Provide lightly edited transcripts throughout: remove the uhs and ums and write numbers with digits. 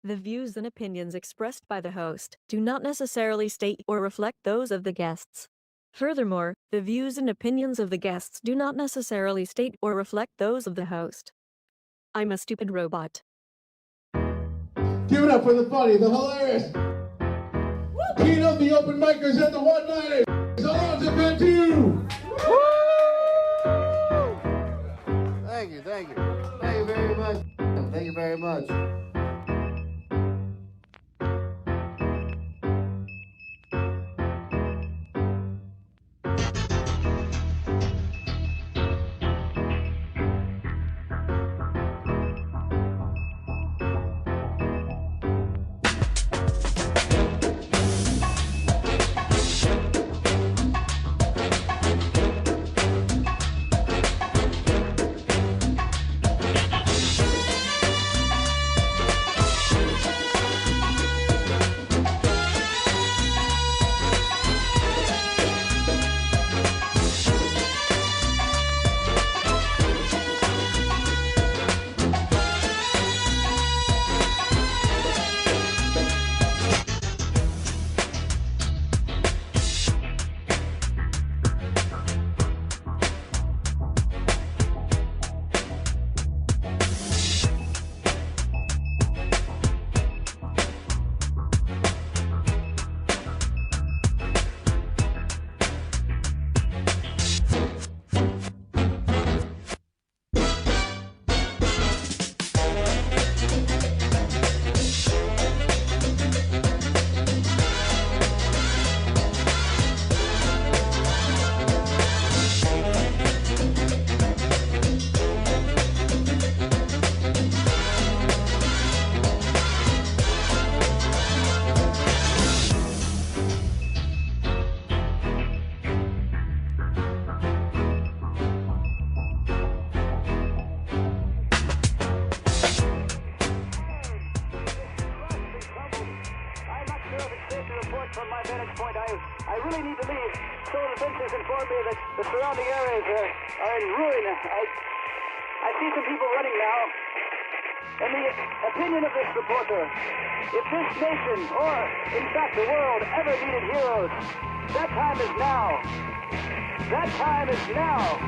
The views and opinions expressed by the host do not necessarily state or reflect those of the guests. Furthermore, the views and opinions of the guests do not necessarily state or reflect those of the host. I'm a stupid robot. Give it up for the funny, the hilarious. King of the open micers and the one-liners. Alonzo Ventu. Thank you. Thank you very much. Thank you very much. I really need to leave. So the benches inform me that the surrounding areas are in ruin. I see some people running now. In the opinion of this reporter, if this nation, or in fact the world, ever needed heroes, that time is now. That time is now.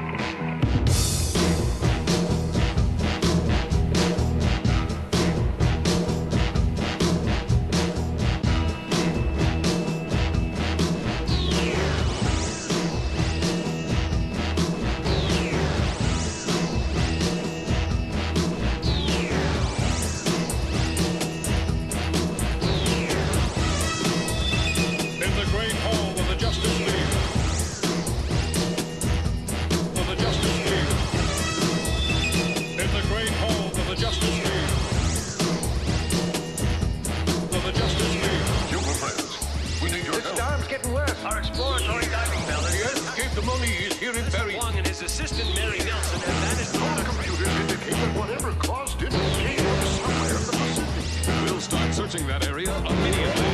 Our exploratory diving bell has escaped the Moniz here in Paris. Wong and his assistant Mary Nelson have vanished. Our computers indicate that whatever caused it came from somewhere in the Pacific. We'll start searching that area immediately.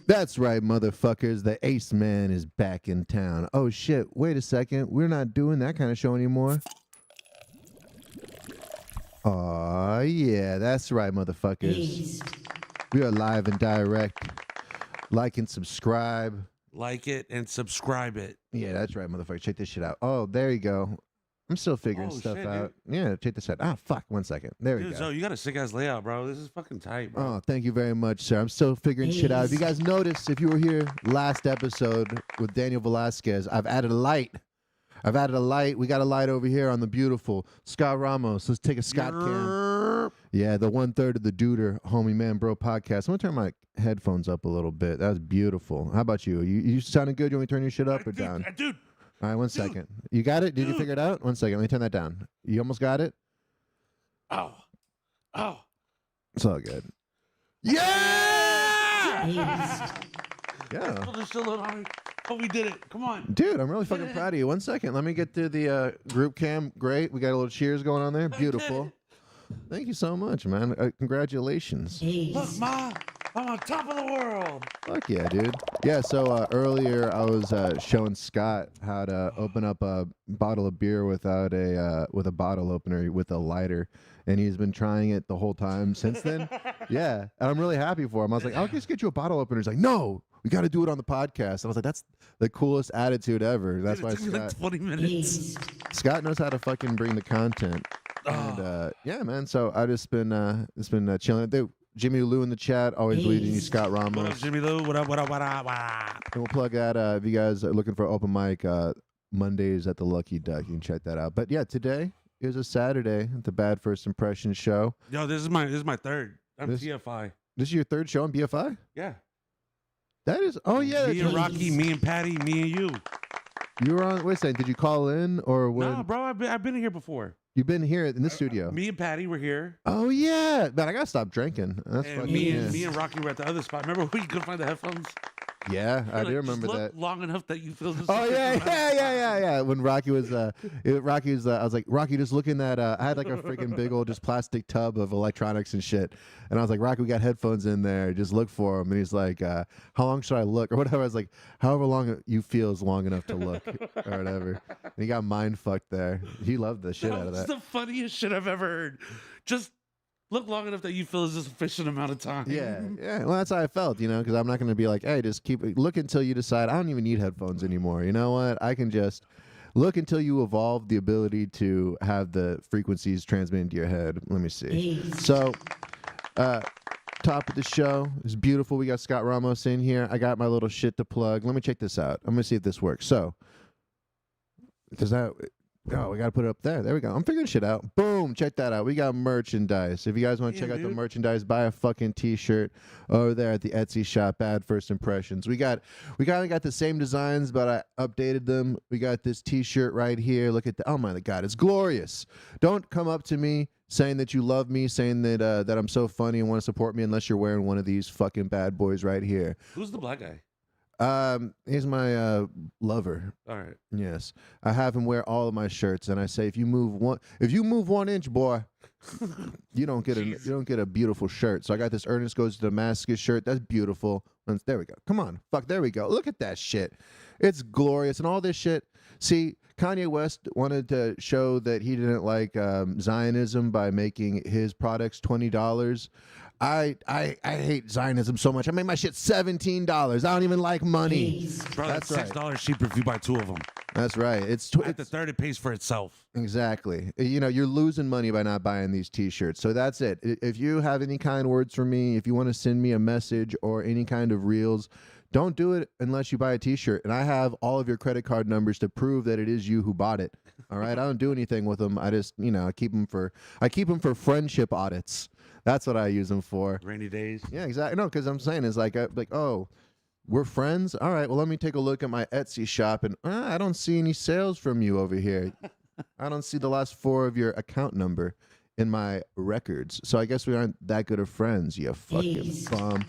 That's right, motherfuckers. The Ace Man is back in town. Oh, shit. Wait a second. We're not doing that kind of show anymore. Aw, yeah. That's right, motherfuckers. We are live and direct. Like and subscribe. Like it and subscribe it. Yeah, that's right, motherfucker. Check this shit out. Oh, there you go. I'm still figuring stuff out. Dude. Yeah, check this out. Ah, fuck. 1 second. There we go. So you got a sick ass layout, bro. This is fucking tight, bro. Oh, thank you very much, sir. I'm still figuring shit out. If you guys noticed, if you were here last episode with Daniel Velasquez, I've added a light. We got a light over here on the beautiful Scott Ramos. Let's take a Scott cam. Yeah, the 1/3 of the Duder Homie Man Bro podcast. I'm going to turn my headphones up a little bit. That was beautiful. How about you? You sounding good? You want me to turn your shit up or down? Dude, All right, 1 second. You got it? Did you figure it out? 1 second. Let me turn that down. You almost got it? Oh. It's all good. Yeah! Yeah. Put the shield on me. Oh, we did it. Come on. Dude, I'm really fucking proud of you. 1 second. Let me get to the group cam. Great. We got a little cheers going on there. Beautiful. Thank you so much, man. Congratulations. Look, Ma. I'm on top of the world. Fuck yeah, dude. Yeah, so earlier I was showing Scott how to open up a bottle of beer without with a bottle opener with a lighter, and he's been trying it the whole time since then. Yeah, and I'm really happy for him. I was like, I'll just get you a bottle opener. He's like, no, we got to do it on the podcast. And I was like, that's the coolest attitude ever. That's why it took me like Scott, 20 minutes. Scott knows how to fucking bring the content. And yeah, man. So I just been chilling. Jimmy Lou in the chat, always bleeding you, Scott Ramos. What up, Jimmy Lou? What up, what up, what up, what up? And we'll plug that if you guys are looking for open mic Mondays at the Lucky Duck. You can check that out. But yeah, today is a Saturday at the Bad First Impression show. Yo, this is my third. I'm BFI. This is your third show on BFI? Yeah. That is, oh yeah. Me and Rocky, me and Patty, me and you. You were on, wait a second, did you call in or what? Nah, bro, I've been here before. You've been here in the studio. Me and Patty were here. Oh yeah, man, I gotta stop drinking. That's And fucking, me and Rocky were at the other spot. Remember when you couldn't find the headphones? Yeah, I You're do like, remember just that. look long enough that you feel this. Oh yeah. When Rocky was, I was like, Rocky, just looking at, I had like a freaking big old just plastic tub of electronics and shit, and I was like, Rocky, we got headphones in there, just look for them. And he's like, how long should I look or whatever? I was like, however long you feel is long enough to look or whatever. And he got mind fucked there. He loved the shit out of that. That's the funniest shit I've ever heard. Just look long enough that you feel is a sufficient amount of time. Yeah. Well, that's how I felt, because I'm not going to be like, hey, just look until you decide I don't even need headphones anymore. You know what? I can just look until you evolve the ability to have the frequencies transmit into your head. Let me see. So, top of the show is beautiful. We got Scott Ramos in here. I got my little shit to plug. Let me check this out. I'm going to see if this works. So, does that... Oh, we got to put it up there. There we go. I'm figuring shit out. Boom. Check that out. We got merchandise. If you guys want to check out the merchandise, buy a fucking t-shirt over there at the Etsy shop, Bad First Impressions. We kind of got the same designs, but I updated them. We got this t-shirt right here. Look at oh my God. It's glorious. Don't come up to me saying that you love me, saying that I'm so funny and want to support me unless you're wearing one of these fucking bad boys right here. Who's the black guy? He's my lover. All right. Yes, I have him wear all of my shirts, and I say, if you move 1 inch, boy, you don't get a beautiful shirt. So I got this Ernest Goes to Damascus shirt. That's beautiful. And there we go. Come on, fuck. There we go. Look at that shit. It's glorious, and all this shit. See, Kanye West wanted to show that he didn't like Zionism by making his products $20. I hate Zionism so much. I made my shit $17. I don't even like money. Bro, that's $6 right. cheaper if you buy 2 of them. That's right. At the third, it pays for itself. Exactly. You're losing money by not buying these t-shirts. So that's it. If you have any kind words for me, if you want to send me a message or any kind of reels, don't do it unless you buy a t-shirt. And I have all of your credit card numbers to prove that it is you who bought it. All right. I don't do anything with them. I just, I keep them for friendship audits. That's what I use them for. Rainy days. Yeah, exactly. No, because I'm saying is like, oh, we're friends. All right. Well, let me take a look at my Etsy shop, and I don't see any sales from you over here. I don't see the last 4 of your account number in my records. So I guess we aren't that good of friends. You fucking bum.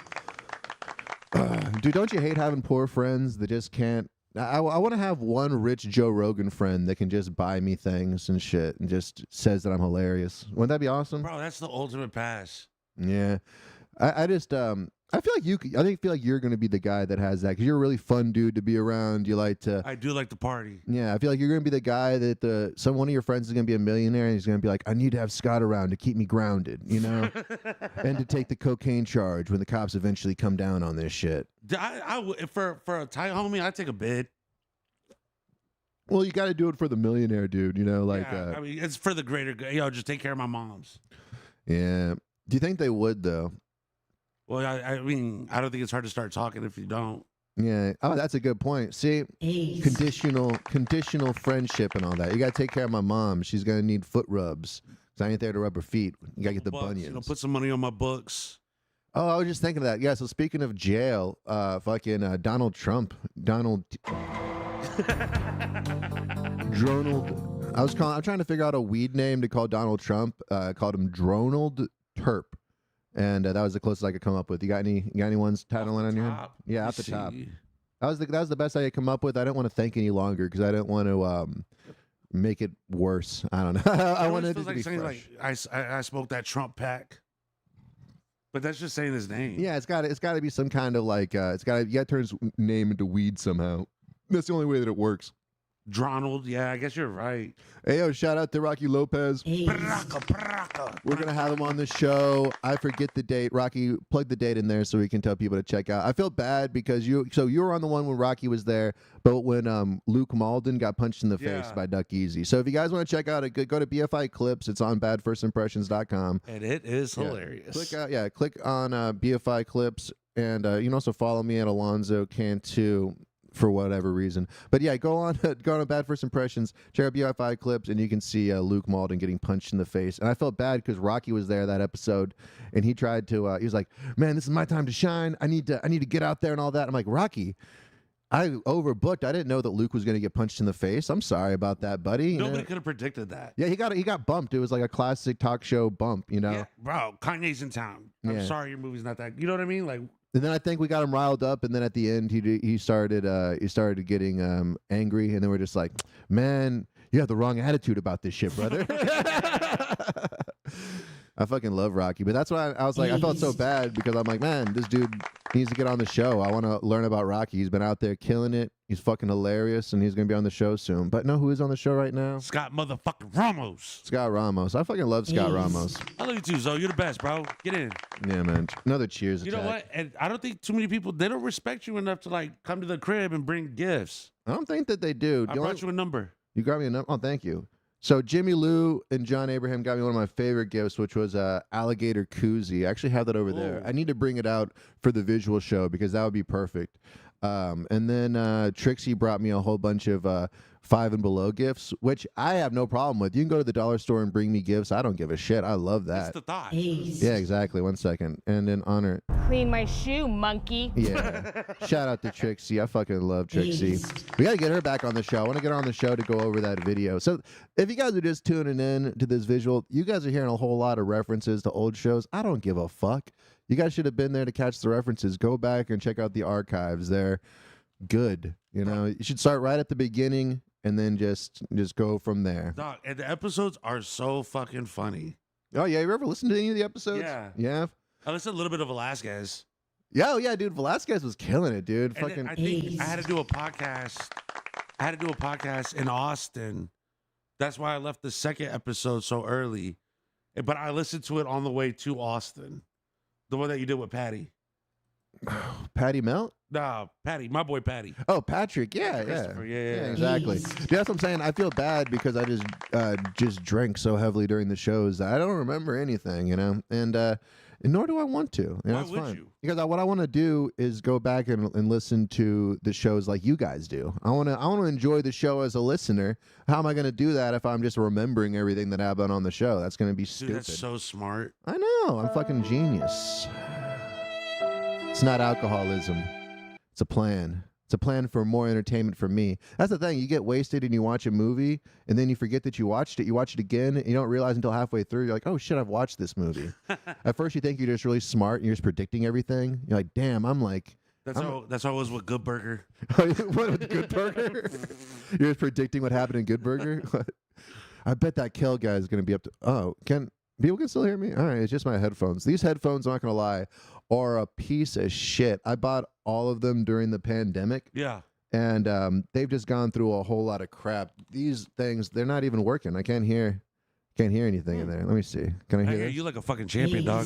Dude, don't you hate having poor friends that just can't? I want to have one rich Joe Rogan friend that can just buy me things and shit and just says that I'm hilarious. Wouldn't that be awesome? Bro, that's the ultimate pass. Yeah. I just I feel like you're going to be the guy that has that because you're a really fun dude to be around. You like to. I do like to party. Yeah, I feel like you're going to be the guy that one of your friends is going to be a millionaire and he's going to be like, I need to have Scott around to keep me grounded, and to take the cocaine charge when the cops eventually come down on this shit. For a tight homie, I take a bid. Well, you got to do it for the millionaire dude, I mean, it's for the greater good. Just take care of my moms. Yeah. Do you think they would though? Well, I mean, I don't think it's hard to start talking if you don't. Yeah. Oh, that's a good point. See, conditional friendship and all that. You got to take care of my mom. She's going to need foot rubs. 'Cause I ain't there to rub her feet. You got to get the bunions. Put some money on my books. Oh, I was just thinking of that. Yeah, so speaking of jail, fucking Donald Trump. Dronald. I'm trying to figure out a weed name to call Donald Trump. Called him Dronald Terp, and that was the closest I could come up with. You got any ones tattling on your head? Yeah, off the top. That was the best I could come up with. I didn't want to think any longer because I didn't want to make it worse. I don't know. I wanted it to be fresh. Like I smoked that Trump pack, but that's just saying his name. Yeah, it's got to be some kind of like you got to turn his name into weed somehow. That's the only way that it works. Dronald, yeah, I guess you're right. Hey, yo, shout out to Rocky Lopez. We're going to have him on the show. I forget the date. Rocky, plug the date in there so we can tell people to check out. I feel bad because you were on the one when Rocky was there, but when Luke Malden got punched in the face by Duck Easy. So if you guys want to check out it, go to BFI Clips. It's on badfirstimpressions.com. And it is hilarious. Click on BFI Clips, and you can also follow me at Alonzo Cantu. For whatever reason. But yeah, go on Bad First Impressions, check out BFI Clips, and you can see Luke Malden getting punched in the face. And I felt bad because Rocky was there that episode, and he tried to, he was like, man, this is my time to shine. I need to get out there and all that. I'm like, Rocky, I overbooked. I didn't know that Luke was going to get punched in the face. I'm sorry about that, buddy. Nobody could have predicted that. Yeah, he got bumped. It was like a classic talk show bump, you know? Yeah, bro, Kanye's in town. I'm sorry your movie's not that, you know what I mean? Like, and then I think we got him riled up, and then at the end he started getting angry, and then we're just like, man, you have the wrong attitude about this shit, brother. I fucking love Rocky, but that's why I was like, I felt so bad because I'm like, man, this dude needs to get on the show. I want to learn about Rocky. He's been out there killing it. He's fucking hilarious, and he's gonna be on the show soon. But know who is on the show right now? Scott motherfucking Ramos. Scott Ramos. I fucking love Scott Ramos. I love you too, Zo. You're the best, bro. Get in. Yeah, man. Another cheers. You know what? And I don't think too many people, they don't respect you enough to like come to the crib and bring gifts. I don't think that they do. I brought you a number. You got me a number? Oh, thank you. So Jimmy Lou and John Abraham got me one of my favorite gifts, which was a alligator koozie. I actually have that over there. I need to bring it out for the visual show because that would be perfect. And then Trixie brought me a whole bunch of 5 and below gifts, which I have no problem with. You can go to the dollar store and bring me gifts. I don't give a shit. I love that. It's the thought. Yeah, exactly. 1 second. And then honor. Clean my shoe, monkey. Yeah. Shout out to Trixie. I fucking love Trixie. We got to get her back on the show. I want to get her on the show to go over that video. So if you guys are just tuning in to this visual, you guys are hearing a whole lot of references to old shows. I don't give a fuck. You guys should have been there to catch the references. Go back and check out the archives. They're good. You know, you should start right at the beginning and then just go from there. Dog, and the episodes are so fucking funny. Oh yeah, you ever listened to any of the episodes? Yeah. Yeah. I listened a little bit of Velasquez. Yeah, oh yeah, dude. Velasquez was killing it, dude. And fucking. I think I had to do a podcast. I had to do a podcast in Austin. That's why I left the second episode so early. But I listened to it on the way to Austin. The one that you did with Patty. Patty Melt? Nah, Patty, my boy Patty. Oh, Patrick. Yeah. Exactly. Dude, that's what I'm saying. I feel bad because I just drank so heavily during the shows that I don't remember anything, you know? And nor do I want to. You know, Why that's would fine. you? Because what I want to do is go back and listen to the shows like you guys do. I want to enjoy the show as a listener. How am I going to do that if I'm just remembering everything that happened on the show? That's going to be stupid. Dude, that's so smart. I know. I'm fucking genius. It's not alcoholism. It's a plan. It's a plan for more entertainment for me. That's the thing. You get wasted and you watch a movie, and then you forget that you watched it. You watch it again, and you don't realize until halfway through, you're like, oh, shit, I've watched this movie. At first, you think you're just really smart, and you're just predicting everything. You're like, damn, I'm like... That's how it was with Good Burger. What, with Good Burger? You're just predicting what happened in Good Burger? I bet that Kel guy is going to be up to... Oh, people can still hear me? All right, it's just my headphones. These headphones, I'm not going to lie, are a piece of shit. I bought all of them during the pandemic. Yeah. And they've just gone through a whole lot of crap. These things, they're not even working. I can't hear anything in there. Let me see. Can I hear hear this? you like a fucking champion, dog.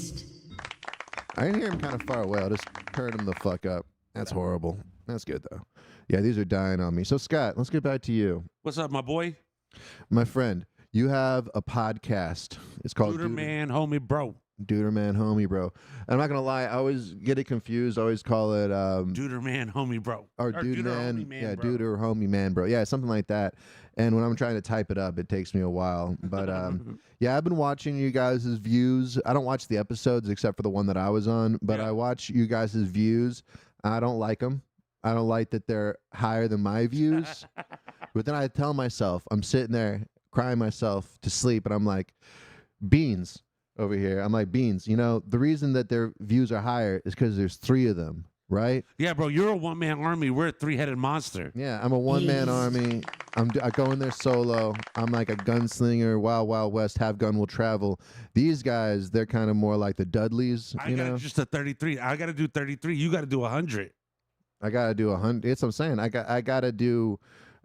I can hear him kind of far away. I'll just turn him the fuck up. That's horrible. That's good, though. Yeah, these are dying on me. So, Scott, let's get back to you. What's up, my boy? My friend, you have a podcast. It's called Duder Man, homie, bro. Duder Man, homie, bro. And I'm not going to lie. I always get it confused. I always call it... Duder Man, homie, bro. Or Dude Man. Homie man, Yeah, bro. Duder, homie, man, bro. Yeah, something like that. And when I'm trying to type it up, it takes me a while. But yeah, I've been watching you guys' views. I don't watch the episodes except for the one that I was on, but Yeah. I watch you guys' views. I don't like them. I don't like that they're higher than my views. But then I tell myself, I'm sitting there crying myself to sleep, and I'm like, Beans over here. I'm like, Beans, you know, the reason that their views are higher is because there's 3 of them, right? Yeah, bro, you're a one-man army. We're a 3-headed monster. Yeah, I'm a one-man army. I go in there solo. I'm like a gunslinger, Wild Wild West, have gun will travel. These guys, they're kind of more like the Dudleys, I you got know? just a 33. I got to do 33. You got to do 100. I got to do 100. That's what I'm saying. I got to do...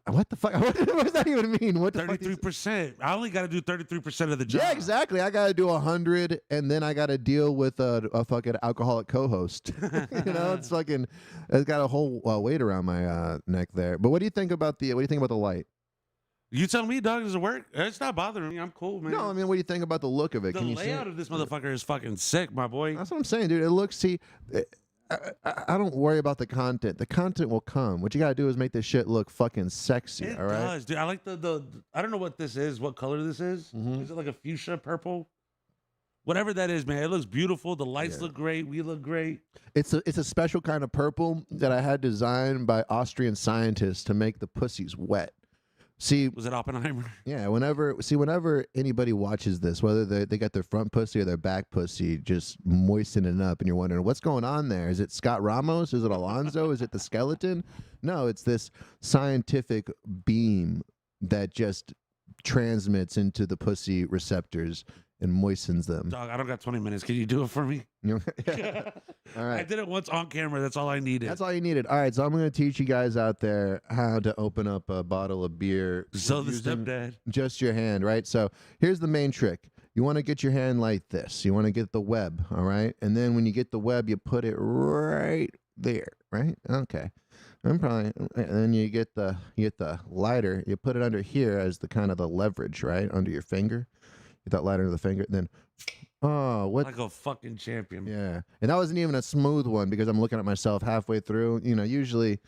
What the fuck? What does that even mean? What the 33%. I only got to do 33% of the job. Yeah, exactly. I got to do 100, and then I got to deal with a fucking alcoholic co-host. You know, it's fucking. It's got a whole weight around my neck there. But what do you think about the light? You tell me, dog. Does it work? It's not bothering me. I'm cool, man. No, I mean, what do you think about the look of it? The Can you see layout it? of this motherfucker is fucking sick, my boy. That's what I'm saying, dude. It looks. See, I don't worry about the content. The content will come. What you gotta do is make this shit look fucking sexy. It all right. does, dude. I like the. I don't know what this is. What color this is? Is it like a fuchsia purple? Whatever that is, man. It looks beautiful. The lights look great. We look great. It's a special kind of purple that I had designed by Austrian scientists to make the pussies wet. See, was it Oppenheimer? Yeah. Whenever anybody watches this, whether they got their front pussy or their back pussy just moistening up, and you're wondering what's going on there. Is it Scott Ramos? Is it Alonzo? Is it the skeleton? No, it's this scientific beam that just transmits into the pussy receptors and moistens them. Dog, I don't got 20 minutes. Can you do it for me? All right. I did it once on camera. That's all I needed. That's all you needed. All right, so I'm going to teach you guys out there how to open up a bottle of beer. So the using stepdad. Just your hand, right? So here's the main trick. You want to get your hand like this. You want to get the web, all right? And then when you get the web, you put it right there, right? Okay. And then you get the lighter. You put it under here as the kind of the leverage, right? Under your finger. Get that lighter under the finger. And then, oh, what? Like a fucking champion. Yeah. And that wasn't even a smooth one because I'm looking at myself halfway through. You know, usually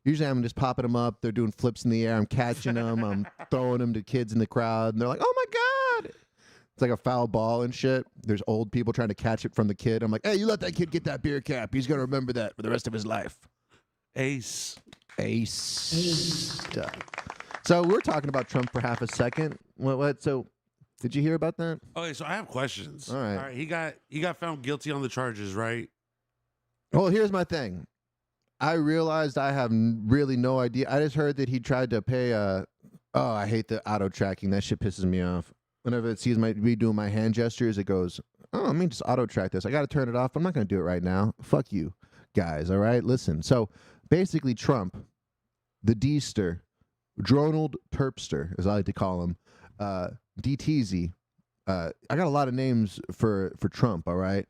I'm just popping them up. They're doing flips in the air. I'm catching them. I'm throwing them to kids in the crowd. And they're like, oh, my God. It's like a foul ball and shit. There's old people trying to catch it from the kid. I'm like, hey, you let that kid get that beer cap. He's going to remember that for the rest of his life. Ace. So we're talking about Trump for half a second. What? So did you hear about that? Okay, so I have questions. All right. All right. He got found guilty on the charges, right? Well, here's my thing. I realized I have really no idea. I just heard that he tried to pay I hate the auto tracking. That shit pisses me off. Whenever it sees me doing my hand gestures, it goes, oh, let me just auto track this. I got to turn it off. I'm not going to do it right now. Fuck you guys. All right. Listen. So basically Trump, the D-ster, Dronald Terpster, as I like to call him, DTZ. I got a lot of names for Trump. All right.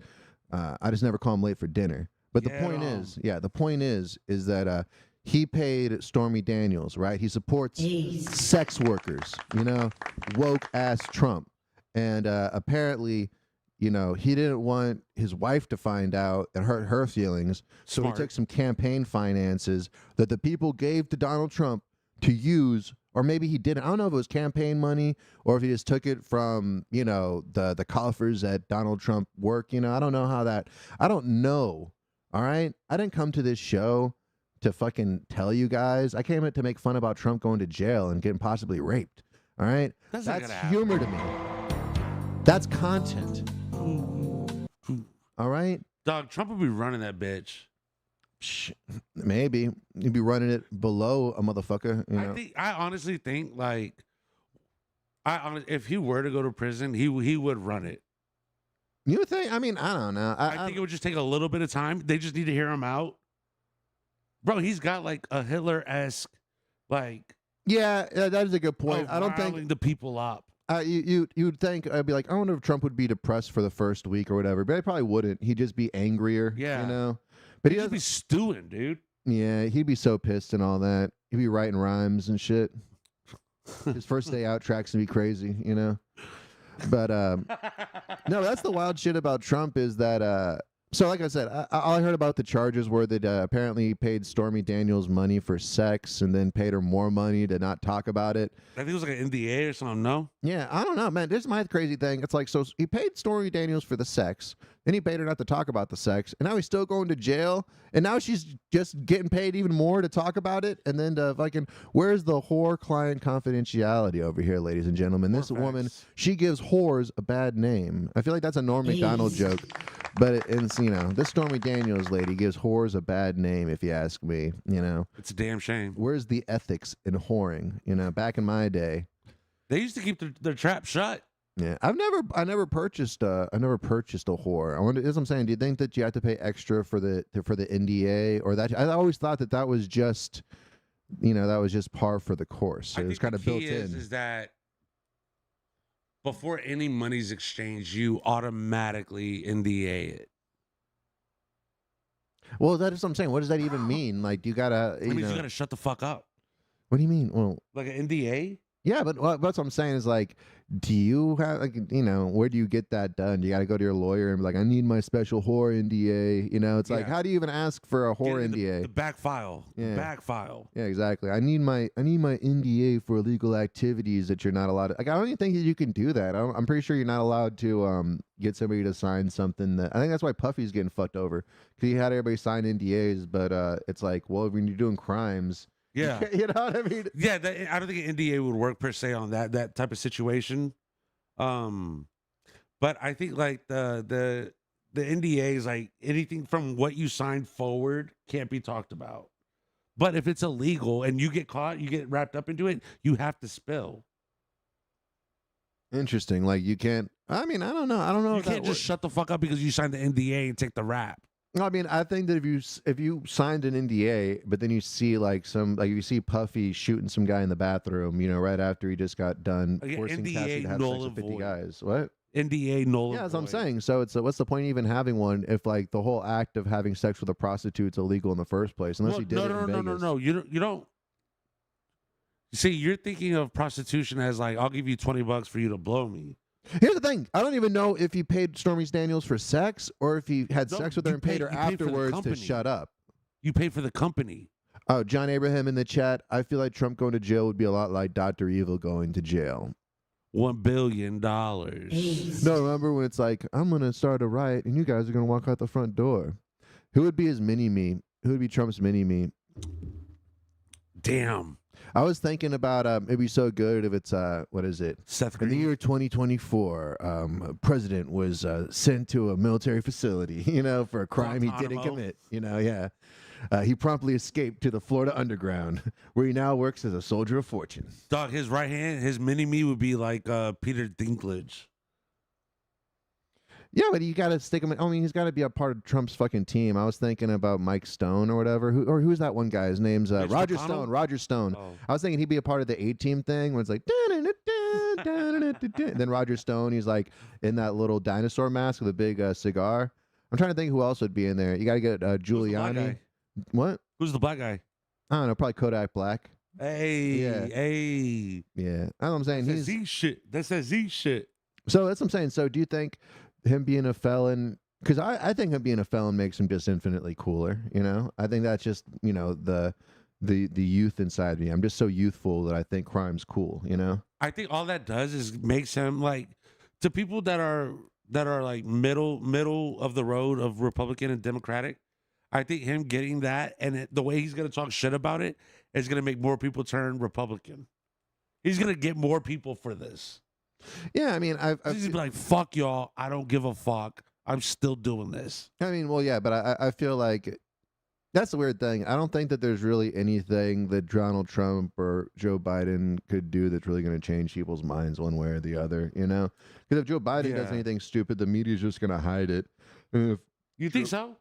I just never call him late for dinner. But the point is that he paid Stormy Daniels, right? He supports sex workers, you know, woke ass Trump. And apparently, you know, he didn't want his wife to find out and hurt her feelings. So Smart. he took some campaign finances that the people gave to Donald Trump to use, or maybe he didn't. I don't know if it was campaign money or if he just took it from, you know, the coffers at Donald Trump work. You know, I don't know how that, I don't know. All right. I didn't come to this show to fucking tell you guys. I came in to make fun about Trump going to jail and getting possibly raped. All right. That's humor to me. That's content. All right. Dog, Trump would be running that bitch. Maybe you'd be running it below a motherfucker. You know? I honestly think, like, if he were to go to prison, he would run it. You would think? I mean, I don't know. I think it would just take a little bit of time. They just need to hear him out. Bro, he's got like a Hitler-esque, like. Yeah, that is a good point. I don't think the people up. You'd think, I'd be like, I wonder if Trump would be depressed for the first week or whatever, but he probably wouldn't. He'd just be angrier. Yeah. You know? But he'd be stewing, dude. Yeah, he'd be so pissed and all that. He'd be writing rhymes and shit. His first day out tracks would be crazy, you know? But no, that's the wild shit about Trump is that So, like I said, all I heard about the charges were that apparently he paid Stormy Daniels money for sex and then paid her more money to not talk about it. I think it was like an NDA or something, no? Yeah, I don't know, man. This is my crazy thing. It's like, so he paid Stormy Daniels for the sex, then he paid her not to talk about the sex, and now he's still going to jail, and now she's just getting paid even more to talk about it, and then to fucking, where's the whore client confidentiality over here, ladies and gentlemen? This woman, she gives whores a bad name. I feel like that's a Norm Macdonald joke, but it's, you know, this Stormy Daniels lady gives whores a bad name, if you ask me, you know. It's a damn shame. Where's the ethics in whoring? You know, back in my day. They used to keep their trap shut. Yeah, I never purchased a whore. I wonder, as I'm saying, do you think that you have to pay extra for the NDA or that? I always thought that was just, you know, that was just par for the course. It was kind of built in. Is that before any money's exchanged, you automatically NDA it. Well, that is what I'm saying. What does that even mean? Like, you gotta. It means you gotta shut the fuck up. What do you mean? Well, like an NDA. Yeah, but what I'm saying is, like, do you have, like, you know, where do you get that done? You got to go to your lawyer and be like, I need my special whore NDA. You know, it's like, how do you even ask for a whore NDA? The back file. Yeah. The back file. Yeah, exactly. I need my NDA for illegal activities that you're not allowed to. Like, I don't even think that you can do that. I'm pretty sure you're not allowed to get somebody to sign something that. I think that's why Puffy's getting fucked over, because he had everybody sign NDAs, but it's like, well, when you're doing crimes. Yeah, you know what I mean. Yeah, I don't think an NDA would work per se on that type of situation. But I think like the NDA is like anything from what you signed forward can't be talked about. But if it's illegal and you get caught, you get wrapped up into it, you have to spill. Interesting. Like you can't. I mean, I don't know. You can't just shut the fuck up because you signed the NDA and take the rap. I mean, I think that if you signed an NDA, but then you see like you see Puffy shooting some guy in the bathroom, you know, right after he just got done forcing Cassie to have sex with 50 guys. What? NDA null. Yeah, that's what I'm saying. So it's what's the point of even having one if like the whole act of having sex with a prostitute's illegal in the first place? Unless you did it in Vegas. No. You don't. See, you're thinking of prostitution as like, I'll give you $20 for you to blow me. Here's the thing. I don't even know if he paid Stormy Daniels for sex or if he had sex with her and paid her afterwards to shut up. You paid for the company. Oh, John Abraham in the chat. I feel like Trump going to jail would be a lot like Dr. Evil going to jail. $1 billion. No, remember when it's like, I'm going to start a riot and you guys are going to walk out the front door. Who would be his mini-me? Who would be Trump's mini-me? Damn. I was thinking about it'd be so good if it's what is it? Seth Green. In the year 2024, a president was sent to a military facility, you know, for a crime he didn't commit. You know, yeah. He promptly escaped to the Florida Underground, where he now works as a soldier of fortune. Dog, his right hand, his mini-me would be like Peter Dinklage. Yeah, but you got to stick him. I mean, he's got to be a part of Trump's fucking team. I was thinking about Mike Stone or whatever. Who's that one guy? His name's Roger Stone. Roger Stone. Oh. I was thinking he'd be a part of the A-Team thing when it's like, then Roger Stone, he's like in that little dinosaur mask with a big cigar. I'm trying to think who else would be in there. You got to get Giuliani. What? Who's the black guy? I don't know. Probably Kodak Black. Hey, yeah. Hey. Yeah. That's what I'm saying. That's Z shit. That's that Z shit. So that's what I'm saying. So do you think him being a felon, because I think him being a felon makes him just infinitely cooler, you know? I think that's just, you know, the youth inside me. I'm just so youthful that I think crime's cool, you know? I think all that does is makes him like, to people that are like middle of the road of Republican and Democratic, I think him getting that and the way he's going to talk shit about it is going to make more people turn Republican. He's going to get more people for this. Yeah, I mean, he's be like, fuck y'all, I don't give a fuck. I'm still doing this. I mean, well, yeah, but I feel like that's the weird thing. I don't think that there's really anything that Donald Trump or Joe Biden could do that's really going to change people's minds one way or the other, you know? Because if Joe Biden does anything stupid, the media's just going to hide it. You think so?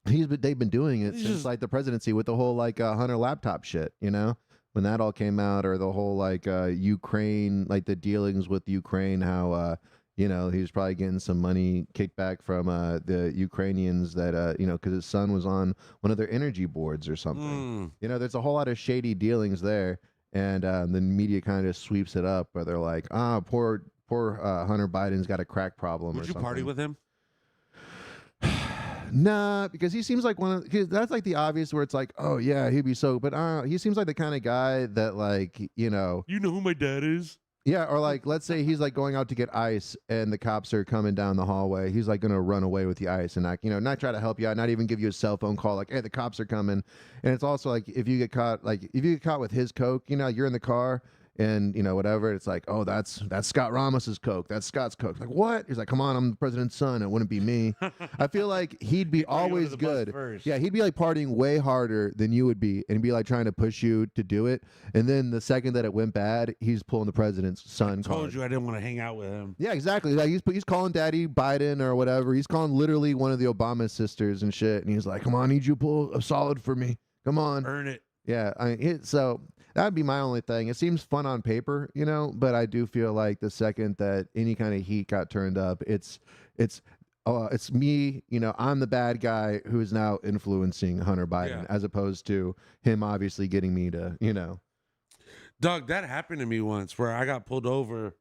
They've been doing it since like the presidency with the whole like Hunter laptop shit, you know? When that all came out, or the whole like Ukraine, like the dealings with Ukraine, how you know, he was probably getting some money kicked back from the Ukrainians that you know, because his son was on one of their energy boards or something. You know, there's a whole lot of shady dealings there, and the media kind of sweeps it up, where they're like, poor Hunter Biden's got a crack problem. Would you party with him? Nah, because he seems like cause that's like the obvious where it's like, oh yeah, he'd be so, but he seems like the kind of guy that like, You know who my dad is? yeah, or like let's say he's like going out to get ice and the cops are coming down the hallway. He's like gonna run away with the ice and not try to help you out, not even give you a cell phone call like, hey, the cops are coming. And it's also like if you get caught with his coke, you're in the car and whatever, it's like, oh, that's Scott Ramos's coke, that's Scott's coke. Like, what? He's like, come on, I'm the president's son, it wouldn't be me. I feel like he'd be always good. Yeah, he'd be like partying way harder than you would be, and he'd be like trying to push you to do it, and then the second that it went bad, he's pulling the president's son I told card. you I didn't want to hang out with him. Yeah, exactly. Like he's calling Daddy Biden or whatever. He's calling literally one of the Obama sisters and shit, and he's like, come on, I need you to pull a solid for me, come on, Earn it. yeah. So that'd be my only thing. It seems fun on paper, but I do feel like the second that any kind of heat got turned up, it's me, I'm the bad guy who is now influencing Hunter Biden, as opposed to him obviously getting me to, Doug, that happened to me once where I got pulled over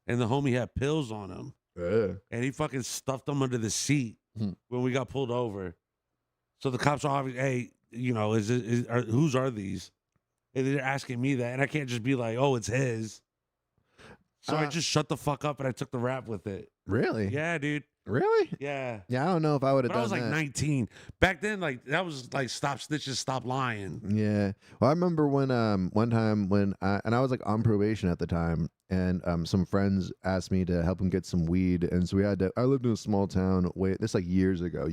and the homie had pills on him. And he fucking stuffed them under the seat when we got pulled over. So the cops are obviously, hey, whose are these? And they're asking me that, and I can't just be like, "Oh, it's his." So I just shut the fuck up and I took the rap with it. Really? Yeah, dude. Really? Yeah. Yeah, I don't know if I would have done that. I was like 19 back then. Like that was like stop snitches, stop lying. Yeah. Well, I remember when one time when I was like on probation at the time, and some friends asked me to help them get some weed, and so I lived in a small town. This like years ago.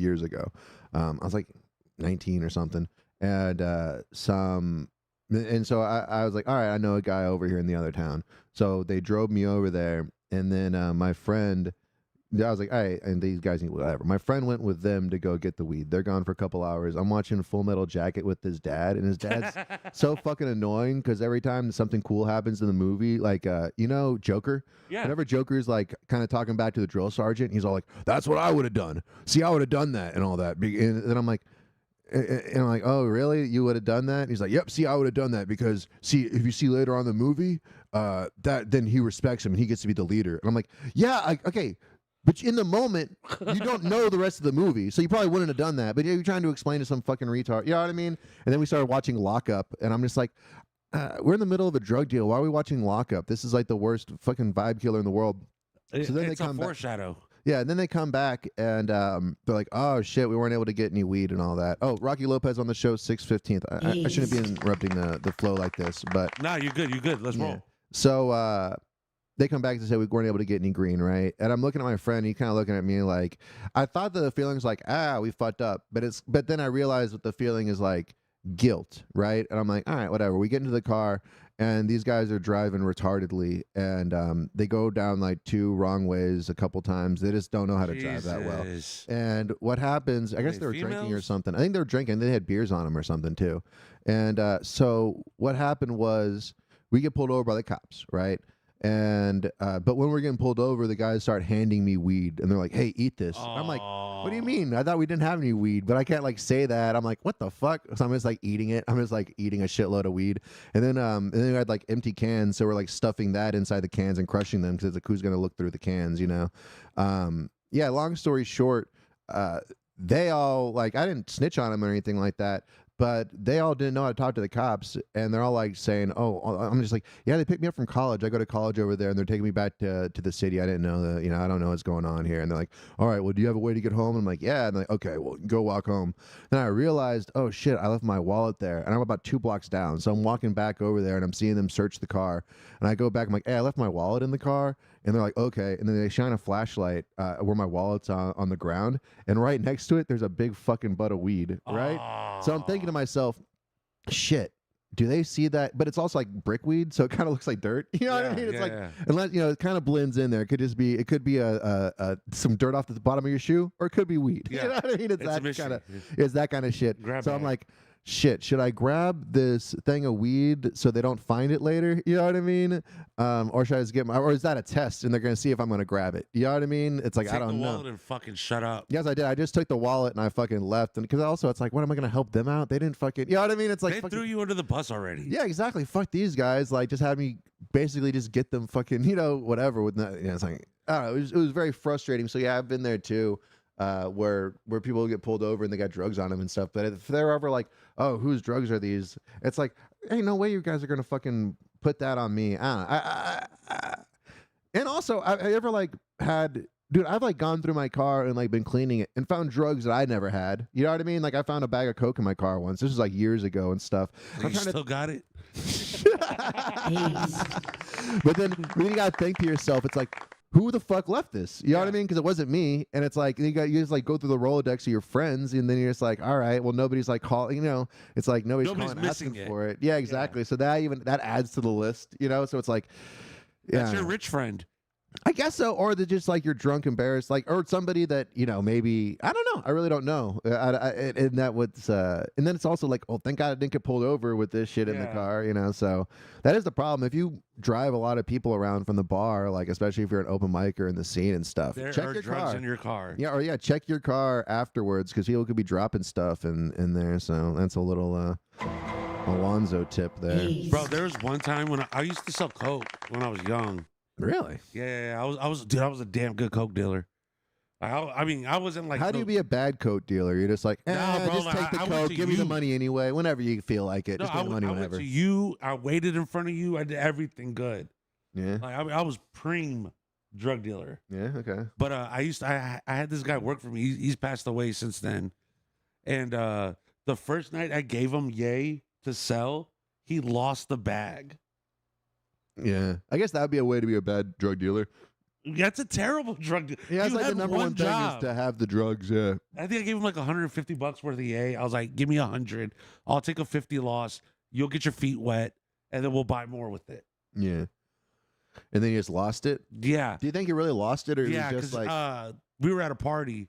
I was like 19 or something, and And so I was like, all right, I know a guy over here in the other town. So they drove me over there. And then my friend, I was like, all right, and these guys need whatever. My friend went with them to go get the weed. They're gone for a couple hours. I'm watching Full Metal Jacket with his dad. And his dad's so fucking annoying because every time something cool happens in the movie, like, Joker? Yeah. Whenever Joker's like kind of talking back to the drill sergeant, he's all like, that's what I would have done. See, I would have done that and all that. And then I'm like, oh, really? You would have done that? And he's like, yep, see, I would have done that because, see, if you see later on in the movie, then he respects him and he gets to be the leader. And I'm like, yeah, okay, but in the moment, you don't know the rest of the movie, so you probably wouldn't have done that. But you're trying to explain to some fucking retard, you know what I mean? And then we started watching Lockup, and I'm just like, we're in the middle of a drug deal. Why are we watching Lockup? This is like the worst fucking vibe killer in the world. So then It's a foreshadow. Yeah, and then they come back and they're like, "Oh shit, we weren't able to get any weed and all that." Oh, Rocky Lopez on the show 6/15. I shouldn't be interrupting the flow like this, but no, you're good. You're good. Let's roll. So they come back to say we weren't able to get any green, right? And I'm looking at my friend. He kind of looking at me like, I thought the feeling's like, we fucked up, but then I realized what the feeling is like, guilt, right? And I'm like, all right, whatever. We get into the car. And these guys are driving retardedly, and they go down like two wrong ways a couple times. They just don't know how to drive that well. And what happens, I guess they were drinking or something. I think they were drinking. They had beers on them or something too. And so what happened was we get pulled over by the cops, right? And but when we're getting pulled over, the guys start handing me weed, and they're like, "Hey, eat this." I'm like, "What do you mean? I thought we didn't have any weed." But I can't like say that. I'm like, "What the fuck?" So I'm just like eating it. I'm just like eating a shitload of weed, and then we had like empty cans, so we're like stuffing that inside the cans and crushing them because it's like, who's gonna look through the cans, Yeah. Long story short, they all like, I didn't snitch on them or anything like that. But they all didn't know how to talk to the cops, and they're all like saying, "Oh," I'm just like, "Yeah, they picked me up from college. I go to college over there, and they're taking me back to the city. I didn't know I don't know what's going on here." And they're like, "All right, well, do you have a way to get home?" And I'm like, "Yeah." And they're like, "Okay, well, go walk home." Then I realized, oh shit, I left my wallet there, and I'm about 2 blocks down. So I'm walking back over there, and I'm seeing them search the car, and I go back. I'm like, "Hey, I left my wallet in the car." And they're like, "Okay." And then they shine a flashlight where my wallet's on the ground. And right next to it, there's a big fucking butt of weed, right? So I'm thinking to myself, shit, do they see that? But it's also like brick weed, so it kind of looks like dirt. You know what I mean? It's unless, it kind of blends in there. It could be some dirt off the bottom of your shoe, or it could be weed. Yeah. You know what I mean? It's that kind of shit. I'm like, shit, should I grab this thing of weed so they don't find it later? You know what I mean? Or should I just or is that a test and they're going to see if I'm going to grab it? You know what I mean? It's like, I don't know. Take the wallet and fucking shut up. Yes, I did. I just took the wallet and I fucking left. And because also it's like, what am I going to help them out? They didn't fucking, you know what I mean? It's like, they threw you under the bus already. Yeah, exactly. Fuck these guys. Like, just had me basically just get them fucking, whatever. With that, it's like, I don't know. It was very frustrating. So yeah, I've been there too. where people get pulled over and they got drugs on them and stuff. But if they're ever like, oh, whose drugs are these? It's like, ain't no way you guys are gonna fucking put that on me. And also, I ever like had. Dude, I've like gone through my car and like been cleaning it and found drugs that I never had. You know what I mean? Like I found a bag of coke in my car once. This was like years ago and stuff. You still got it? But then you gotta think to yourself, it's like, who the fuck left this? You know what I mean? Because it wasn't me. And it's like you just like go through the Rolodex of your friends, and then you're just like, all right, well nobody's like calling. You know, it's like nobody's calling asking for it. Yeah, exactly. So that adds to the list. You know, so it's like, that's your rich friend. I guess so, or they're just like you're drunk, embarrassed, like, or somebody that maybe I don't know. I really don't know. And that was, and then it's also like, oh, thank God I didn't get pulled over with this shit in the car, So that is the problem. If you drive a lot of people around from the bar, like especially if you're an open micer in the scene and stuff, there check are your drugs car. in your car. Yeah, check your car afterwards because people could be dropping stuff in there. So that's a little Alonzo tip there, bro. There was one time when I used to sell coke when I was young. Really? Yeah, I was a damn good coke dealer. I mean, I wasn't like. How do you be a bad coke dealer? You're just like, nah, bro, just take the coke, give me the money anyway, whenever you feel like it. No, just take the money whenever. I went to you. I waited in front of you. I did everything good. Yeah. Like I was preem drug dealer. Yeah. Okay. But I had this guy work for me. He's passed away since then. And the first night I gave him yay to sell, he lost the bag. Yeah, I guess that would be a way to be a bad drug dealer. That's a terrible drug dealer. Yeah, it's like the number one thing is to have the drugs. Yeah, I think I gave him like $150 worth of yay. I was like, give me 100. I'll take a 50 loss. You'll get your feet wet, and then we'll buy more with it. Yeah. And then you just lost it? Yeah. Do you think you really lost it, or yeah, it was just like we were at a party,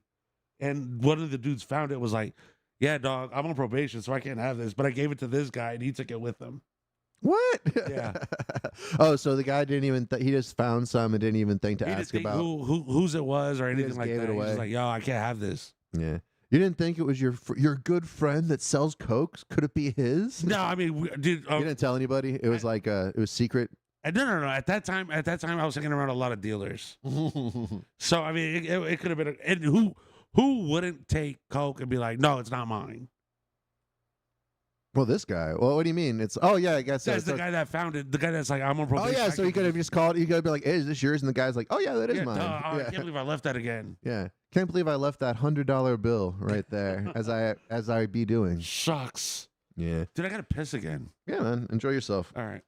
and one of the dudes found it, was like, yeah, dog, I'm on probation, so I can't have this. But I gave it to this guy, and he took it with him. What? Yeah. Oh, so the guy didn't even he just found some and didn't even think to ask about whose it was or anything like gave that. it away. He's like, yo, I can't have this. Yeah. You didn't think it was your good friend that sells cokes? Could it be his? No, I mean, dude. You didn't tell anybody? It was like it was secret. No. At that time, I was hanging around a lot of dealers. So I mean, it could have been. And who wouldn't take coke and be like, no, it's not mine? Well, this guy. Well, what do you mean? It's yeah, I guess that's the guy that found it. The guy that's like, I'm on probation. Oh yeah, so you could have just called. You could have been like, hey, is this yours? And the guy's like, oh yeah, that is mine. I can't believe I left that again. Yeah, can't believe I left that $100 bill right there as I be doing. Shucks. Yeah. Dude, I gotta piss again. Yeah, man. Enjoy yourself. All right.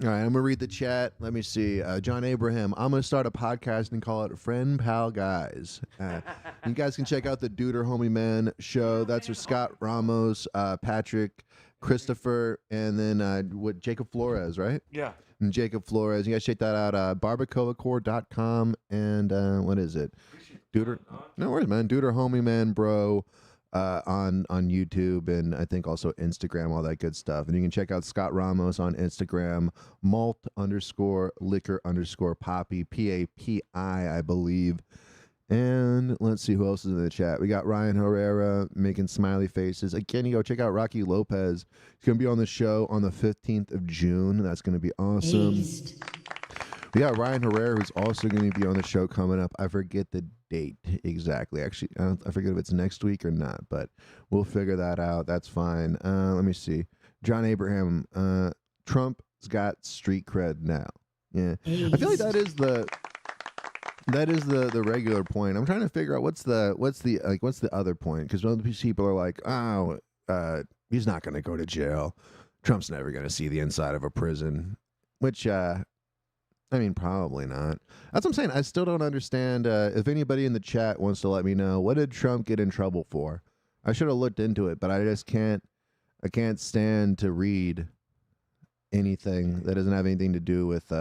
All right, I'm gonna read the chat. Let me see. John Abraham, I'm gonna start a podcast and call it Friend Pal Guys. You guys can check out the Duder Homie Man show. That's with Scott Ramos, Patrick, Christopher, and then Jacob Flores, right? Yeah. And Jacob Flores. You guys check that out. barbacoacore.com and what is it? Duder. No worries, man. Duder Homie Man, bro. On YouTube and I think also Instagram, all that good stuff. And you can check out Scott Ramos on Instagram, malt_liquor_poppy, PAPI, I believe. And let's see who else is in the chat. We got Ryan Herrera making smiley faces. Again, you go check out Rocky Lopez. He's going to be on the show on the 15th of June. That's going to be awesome. We got Ryan Herrera, who's also going to be on the show coming up. I forget the date exactly. Actually, I forget if it's next week or not, but we'll figure that out. That's fine. Let me see. John Abraham, Trump's got street cred now. Yeah, I feel like that is the regular point. I'm trying to figure out what's the other point, because other people are like, oh, he's not going to go to jail. Trump's never going to see the inside of a prison, which. I mean, probably not. That's what I'm saying. I still don't understand. If anybody in the chat wants to let me know, what did Trump get in trouble for? I should have looked into it, but I just can't. I can't stand to read anything that doesn't have anything to do with,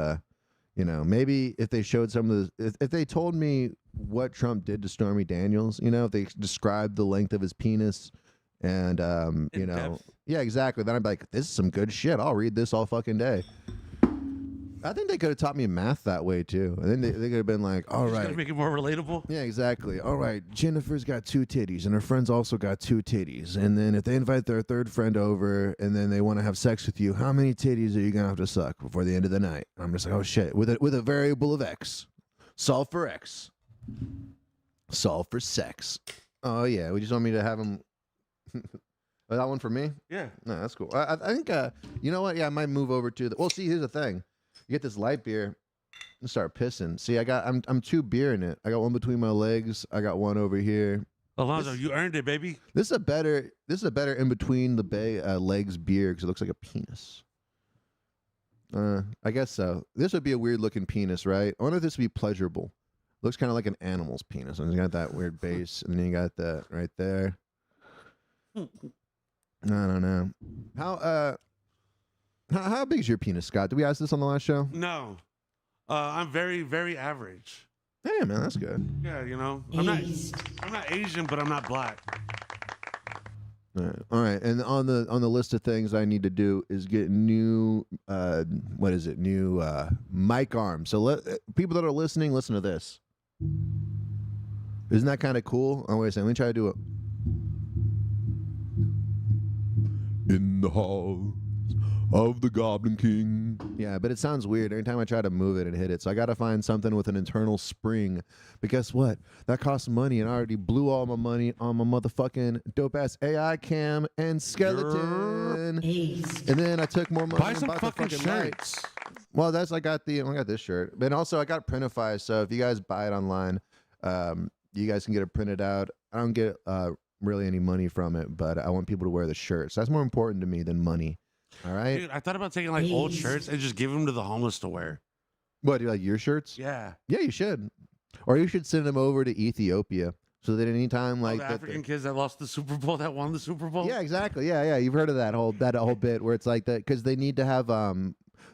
maybe if they showed some of the, if they told me what Trump did to Stormy Daniels, if they described the length of his penis and, yeah, exactly. Then I'd be like, this is some good shit. I'll read this all fucking day. I think they could have taught me math that way too. I think they could have been like, all right, to make it more relatable. Yeah, exactly. All right, Jennifer's got 2 titties, and her friends also got 2 titties. And then if they invite their third friend over, and then they want to have sex with you, how many titties are you gonna have to suck before the end of the night? I'm just like, oh shit, with a variable of x, solve for x. Solve for sex. Oh yeah, we just want me to have them. Oh, that one for me? Yeah. No, that's cool. I think you know what? Yeah, I might move over to the. Well, see, here's the thing. You get this light beer, and start pissing. See, I'm 2 beer in it. I got one between my legs. I got one over here. Alonzo, you earned it, baby. This is a better in between the legs beer because it looks like a penis. I guess so. This would be a weird looking penis, right? I wonder if this would be pleasurable. Looks kind of like an animal's penis. And it's got that weird base, and then you got that right there. I don't know. How big is your penis, Scott? Did we ask this on the last show? No. I'm very, very average. Hey, man, that's good. Yeah, you know. I'm not Asian, but I'm not black. All right. And on the list of things I need to do is get new new mic arms. So people that are listening, listen to this. Isn't that kind of cool? Oh, wait a second. Let me try to do it. In the halls of the Goblin King. Yeah, but it sounds weird every time I try to move it and hit it. So I got to find something with an internal spring. But guess what? That costs money, and I already blew all my money on my motherfucking dope-ass AI cam and skeleton. And then I took more money. Buy some and bought fucking the shirts. Lights. Well, I got this shirt. But also I got Printify, so if you guys buy it online, you guys can get it printed out. I don't get really any money from it, but I want people to wear the shirts. That's more important to me than money. All right. Dude, I thought about taking like old shirts and just giving them to the homeless to wear. What, do you like your shirts? Yeah. Yeah, you should. Or you should send them over to Ethiopia so that anytime like the African kids that lost the Super Bowl, that won the Super Bowl. Yeah, exactly. Yeah. You've heard of that whole bit where it's like that because they need to have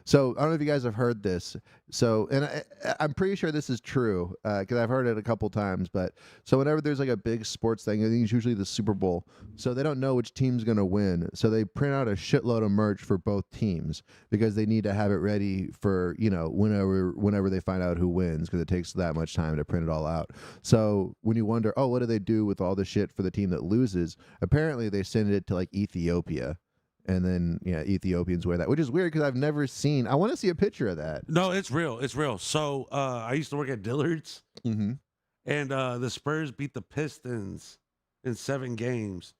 So I don't know if you guys have heard this. So, and I'm pretty sure this is true because I've heard it a couple times. But so whenever there's like a big sports thing, I think it's usually the Super Bowl. So they don't know which team's going to win. So they print out a shitload of merch for both teams because they need to have it ready for, whenever they find out who wins because it takes that much time to print it all out. So when you wonder, oh, what do they do with all the shit for the team that loses? Apparently they send it to like Ethiopia. And then, Ethiopians wear that, which is weird because I've never seen. I want to see a picture of that. No, it's real. It's real. So I used to work at Dillard's, and the Spurs beat the Pistons in 7 games.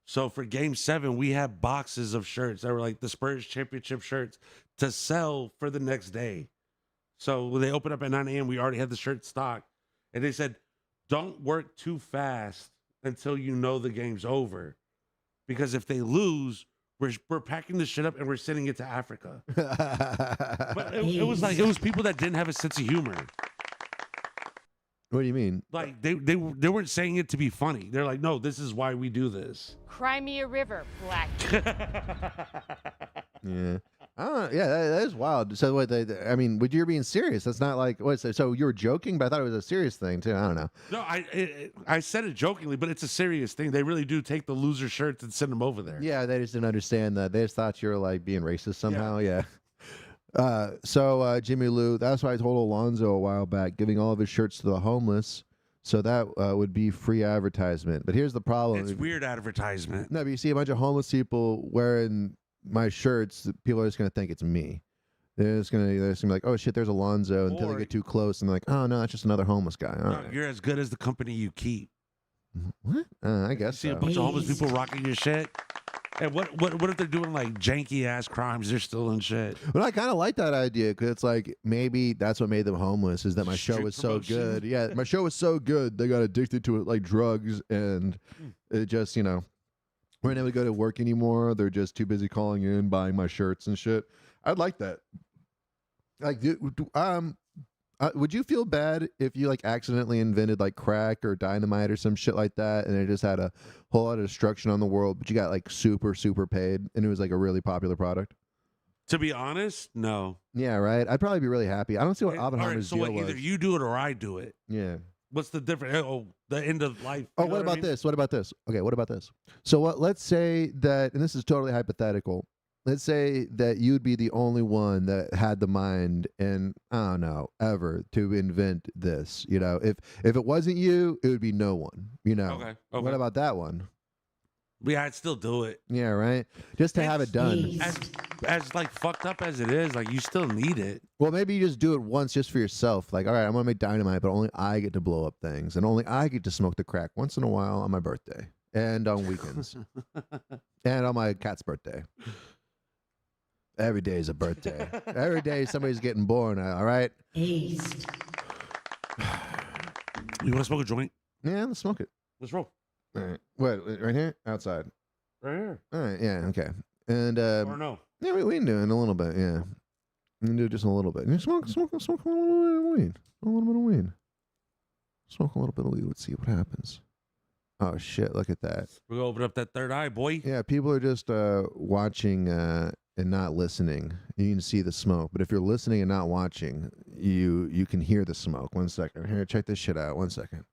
So for Game 7, we had boxes of shirts that were like the Spurs championship shirts to sell for the next day. So when they opened up at 9 a.m., we already had the shirt stocked. And they said, don't work too fast until you know the game's over. Because if they lose, we're packing this shit up and we're sending it to Africa. But it was people that didn't have a sense of humor. What do you mean? Like they weren't saying it to be funny. They're like, no, this is why we do this. Cry me a river, black. Yeah. That is wild. So what? Would you being serious? That's not like what? So you were joking, but I thought it was a serious thing too. I don't know. No, I said it jokingly, but it's a serious thing. They really do take the loser shirts and send them over there. Yeah, they just didn't understand that. They just thought you were like being racist somehow. Yeah. So Jimmy Lou, that's why I told Alonzo a while back, giving all of his shirts to the homeless. So that would be free advertisement. But here's the problem. It's weird advertisement. No, but you see a bunch of homeless people wearing my shirts, people are just going to think it's me. They're just going to be like, oh, shit, there's Alonzo, until they get too close, and they're like, oh, no, that's just another homeless guy. All right. You're as good as the company you keep. What? I guess you see a bunch of homeless people rocking your shit. And what if they're doing like janky ass crimes? They're still in shit. Well, I kind of like that idea because it's like maybe that's what made them homeless is that my show was so good. Yeah, my show was so good they got addicted to it like drugs, and it just weren't able to go to work anymore. They're just too busy calling in, buying my shirts and shit. I'd like that. Like, would you feel bad if you like accidentally invented like crack or dynamite or some shit like that, and it just had a whole lot of destruction on the world, but you got like super paid, and it was like a really popular product? To be honest, no. Yeah, right. I'd probably be really happy. I don't see what Oppenheimer's deal was. Either you do it or I do it. Yeah. What's the difference? Oh, the end of life. Oh, what about this? What about this? Okay, what about this? So let's say that, and this is totally hypothetical. Let's say that you'd be the only one that had the mind and I don't know ever to invent this. If it wasn't you, it would be no one. Okay. What about that one? But yeah, I'd still do it. Yeah, right. Just to have it done. As like fucked up as it is, like you still need it. Well, maybe you just do it once just for yourself. Like, all right, I'm gonna make dynamite, but only I get to blow up things, and only I get to smoke the crack once in a while on my birthday and on weekends and on my cat's birthday. Every day is a birthday. Every day somebody's getting born. All right. East. You want to smoke a joint? Yeah, let's smoke it. Let's roll. All right. What? Right here? Outside. Right here. All right. Yeah. Okay. And Or no? yeah, we can do it in a little bit. Yeah, we can do it just a little bit. You smoke a little bit of weed. A little bit of weed. Smoke a little bit of weed. Let's see what happens. Oh shit! Look at that. We're gonna open up that third eye, boy. Yeah, people are just watching and not listening. You can see the smoke, but if you're listening and not watching, you can hear the smoke. 1 second. Here, check this shit out. 1 second.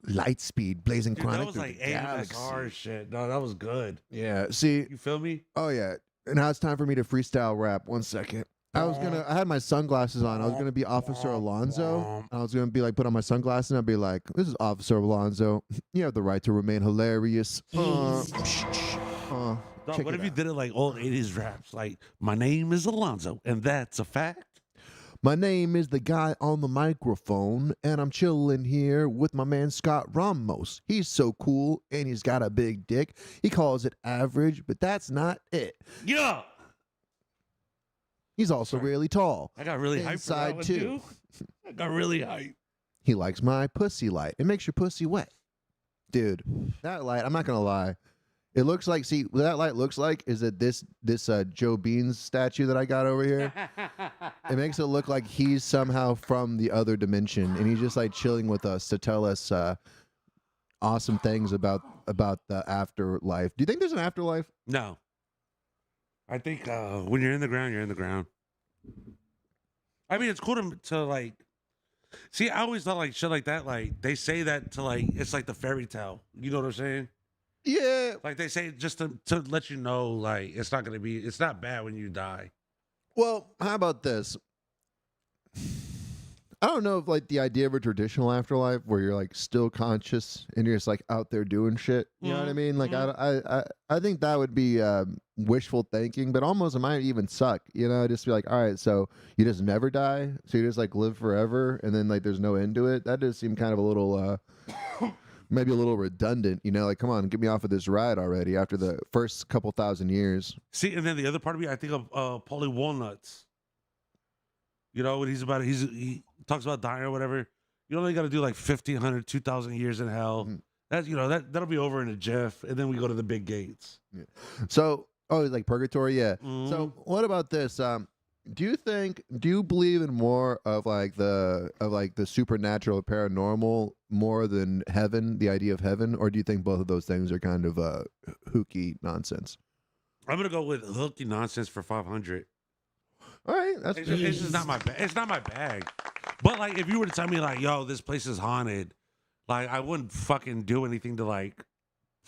Light speed, blazing Dude, chronic. that was through like the galaxy. ASR shit. No, that was good. Yeah. See. You feel me? Oh yeah. And now it's time for me to freestyle rap. 1 second. I had my sunglasses on. I was gonna be Officer Alonzo. I was gonna be like, put on my sunglasses and I'd be like, "This is Officer Alonzo. You have the right to remain hilarious." Dog, check what it if you out. did it like old 80s raps? Like, my name is Alonzo, and that's a fact. My name is the guy on the microphone, and I'm chilling here with my man Scott Ramos. He's so cool, and he's got a big dick. He calls it average, but that's not it. Yeah. He's also really tall. I got really hyped for Inside that one, too. too. I got really hyped. He likes my pussy light. It makes your pussy wet. Dude, that light, I'm not going to lie. It looks like, see, what that light looks like is that this Joe Beans statue that I got over here, it makes it look like he's somehow from the other dimension, and he's just like chilling with us to tell us awesome things about the afterlife. Do you think there's an afterlife? No. I think when you're in the ground, you're in the ground. I mean, it's cool to like, see, I always thought like shit like that, like they say that to like, it's like the fairy tale. You know what I'm saying? Yeah. Like they say just to let you know, like, it's not bad when you die. Well, how about this? I don't know if like the idea of a traditional afterlife where you're like still conscious and you're just like out there doing shit. You know what I mean? Like I think that would be wishful thinking, but almost it might even suck. You know, just be like, all right, so you just never die, so you just like live forever, and then like there's no end to it. That does seem kind of a little. Maybe a little redundant, you know, like, come on, get me off of this ride already after the first couple thousand years. See, and then the other part of me, I think of Paulie Walnuts. You know, when he talks about dying or whatever. You only got to do like 1,500, 2,000 years in hell. That's, you know, that'll be over in a jiff, and then we go to the big gates. Yeah. So, like purgatory, yeah. So, what about this? Do you believe in more of like the supernatural, paranormal, more than heaven, the idea of heaven, or do you think both of those things are kind of hooky nonsense? I'm gonna go with hooky nonsense for 500. All right, that's it's just not my bag. It's not my bag. But like, if you were to tell me like, yo, this place is haunted, like I wouldn't fucking do anything to like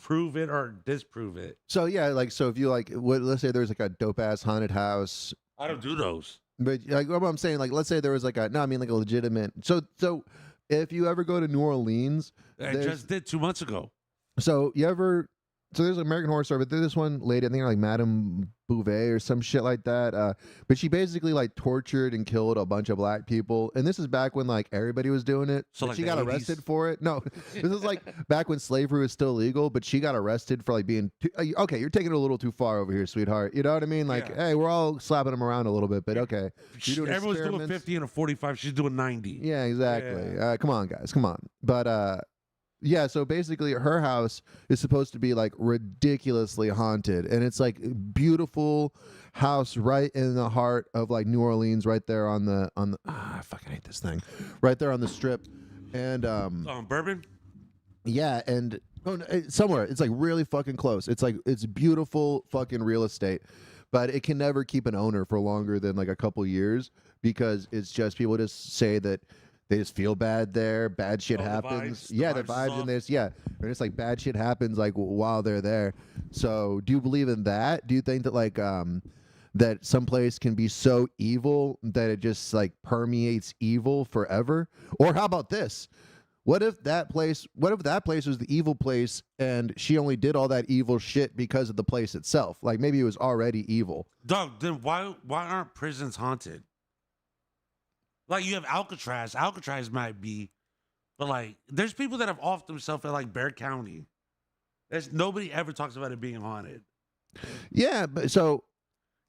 prove it or disprove it. So yeah, like so if you like, let's say there's like a dope ass haunted house. I don't do those. But like what I'm saying, like let's say there was like like a legitimate. So if you ever go to New Orleans, I just did 2 months ago. So there's an American Horror Story, but there's this one lady, I think like Madame Bouvet or some shit like that. But she basically like tortured and killed a bunch of black people. And this is back when like everybody was doing it. So but like she the got 80s? arrested for it. No, this is like back when slavery was still legal, but she got arrested for like being okay, you're taking it a little too far over here, sweetheart. You know what I mean? Like, hey, we're all slapping them around a little bit, but okay. Everyone's doing 50 and a 45. She's doing 90. Yeah, exactly. Come on, guys. Come on. But yeah, so basically her house is supposed to be like ridiculously haunted, and it's like beautiful house right in the heart of like New Orleans, right there on the I fucking hate this thing. Right there on the strip. And Bourbon? Yeah, and somewhere. It's like really fucking close. It's like it's beautiful fucking real estate. But it can never keep an owner for longer than like a couple years because it's just people just say that they just feel bad there. Bad shit happens. The vibes in this. Yeah. And it's like bad shit happens like while they're there. So do you believe in that? Do you think that like that some place can be so evil that it just like permeates evil forever? Or how about this? What if that place was the evil place and she only did all that evil shit because of the place itself? Like maybe it was already evil. Doug, then why aren't prisons haunted? Like you have Alcatraz. Alcatraz might be, but like there's people that have offed themselves at like Bexar County. There's nobody ever talks about it being haunted. Yeah, but so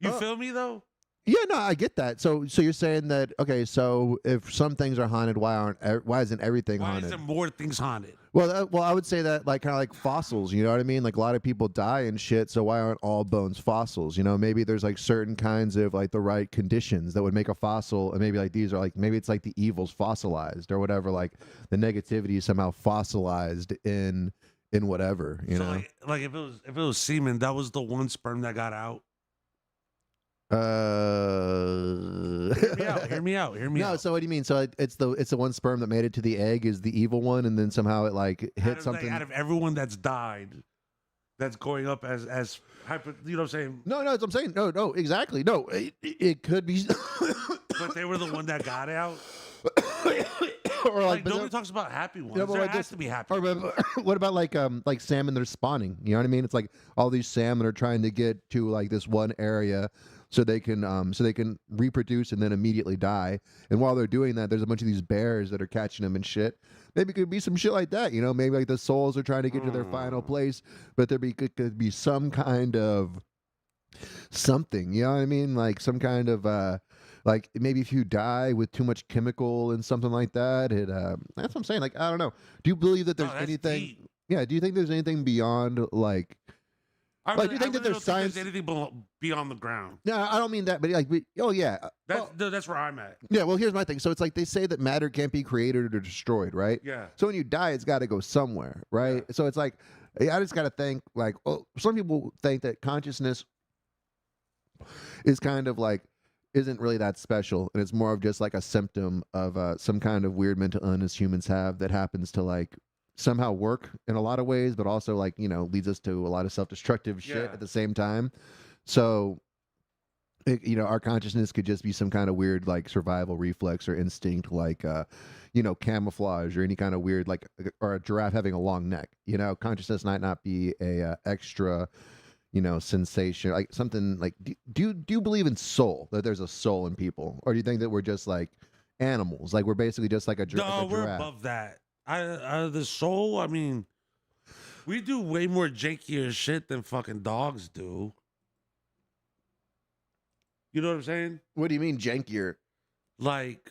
you feel me though? Yeah, no, I get that. So you're saying that okay? So if some things are haunted, why isn't everything haunted? Why is there more things haunted? Well, I would say that like kind of like fossils. You know what I mean? Like a lot of people die and shit. So why aren't all bones fossils? You know, maybe there's like certain kinds of like the right conditions that would make a fossil, and maybe like these are like maybe it's like the evil's fossilized or whatever. Like the negativity is somehow fossilized in whatever. You know, like if it was semen, that was the one sperm that got out. Hear me out. No, so what do you mean? So it's the one sperm that made it to the egg is the evil one, and then somehow it like hit something. Out of everyone that's died, that's going up as hyper. You know what I'm saying? No, that's what I'm saying. No, exactly. No, it could be. But they were the one that got out. Or like nobody talks about happy ones. There has to be happy. Or what about like salmon that are spawning? You know what I mean? It's like all these salmon are trying to get to like this one area. So they can reproduce and then immediately die. And while they're doing that, there's a bunch of these bears that are catching them and shit. Maybe it could be some shit like that, you know. Maybe like the souls are trying to get to their final place, but could be some kind of something. You know what I mean? Like some kind of like maybe if you die with too much chemical and something like that, that's what I'm saying. Like I don't know. Do you believe that there's anything? Deep. Yeah. Do you think there's anything beyond like? Do you think that there's science? There's anything beyond the ground? No, I don't mean that, but like, that's where I'm at. Yeah, well, here's my thing. So it's like they say that matter can't be created or destroyed, right? Yeah. So when you die, it's got to go somewhere, right? Yeah. So it's like, I just got to think, like, some people think that consciousness is kind of like, isn't really that special, and it's more of just like a symptom of some kind of weird mental illness humans have that happens to like somehow work in a lot of ways, but also like, you know, leads us to a lot of self-destructive shit at the same time. So, you know, our consciousness could just be some kind of weird like survival reflex or instinct, like, you know, camouflage or any kind of weird like, or a giraffe having a long neck. You know, consciousness might not be a extra, you know, sensation, like something like. Do you believe in soul? That there's a soul in people, or do you think that we're just like animals? Like we're basically just like a giraffe? No, we're above that. The soul, I mean, we do way more jankier shit than fucking dogs do. You know what I'm saying? What do you mean jankier? Like,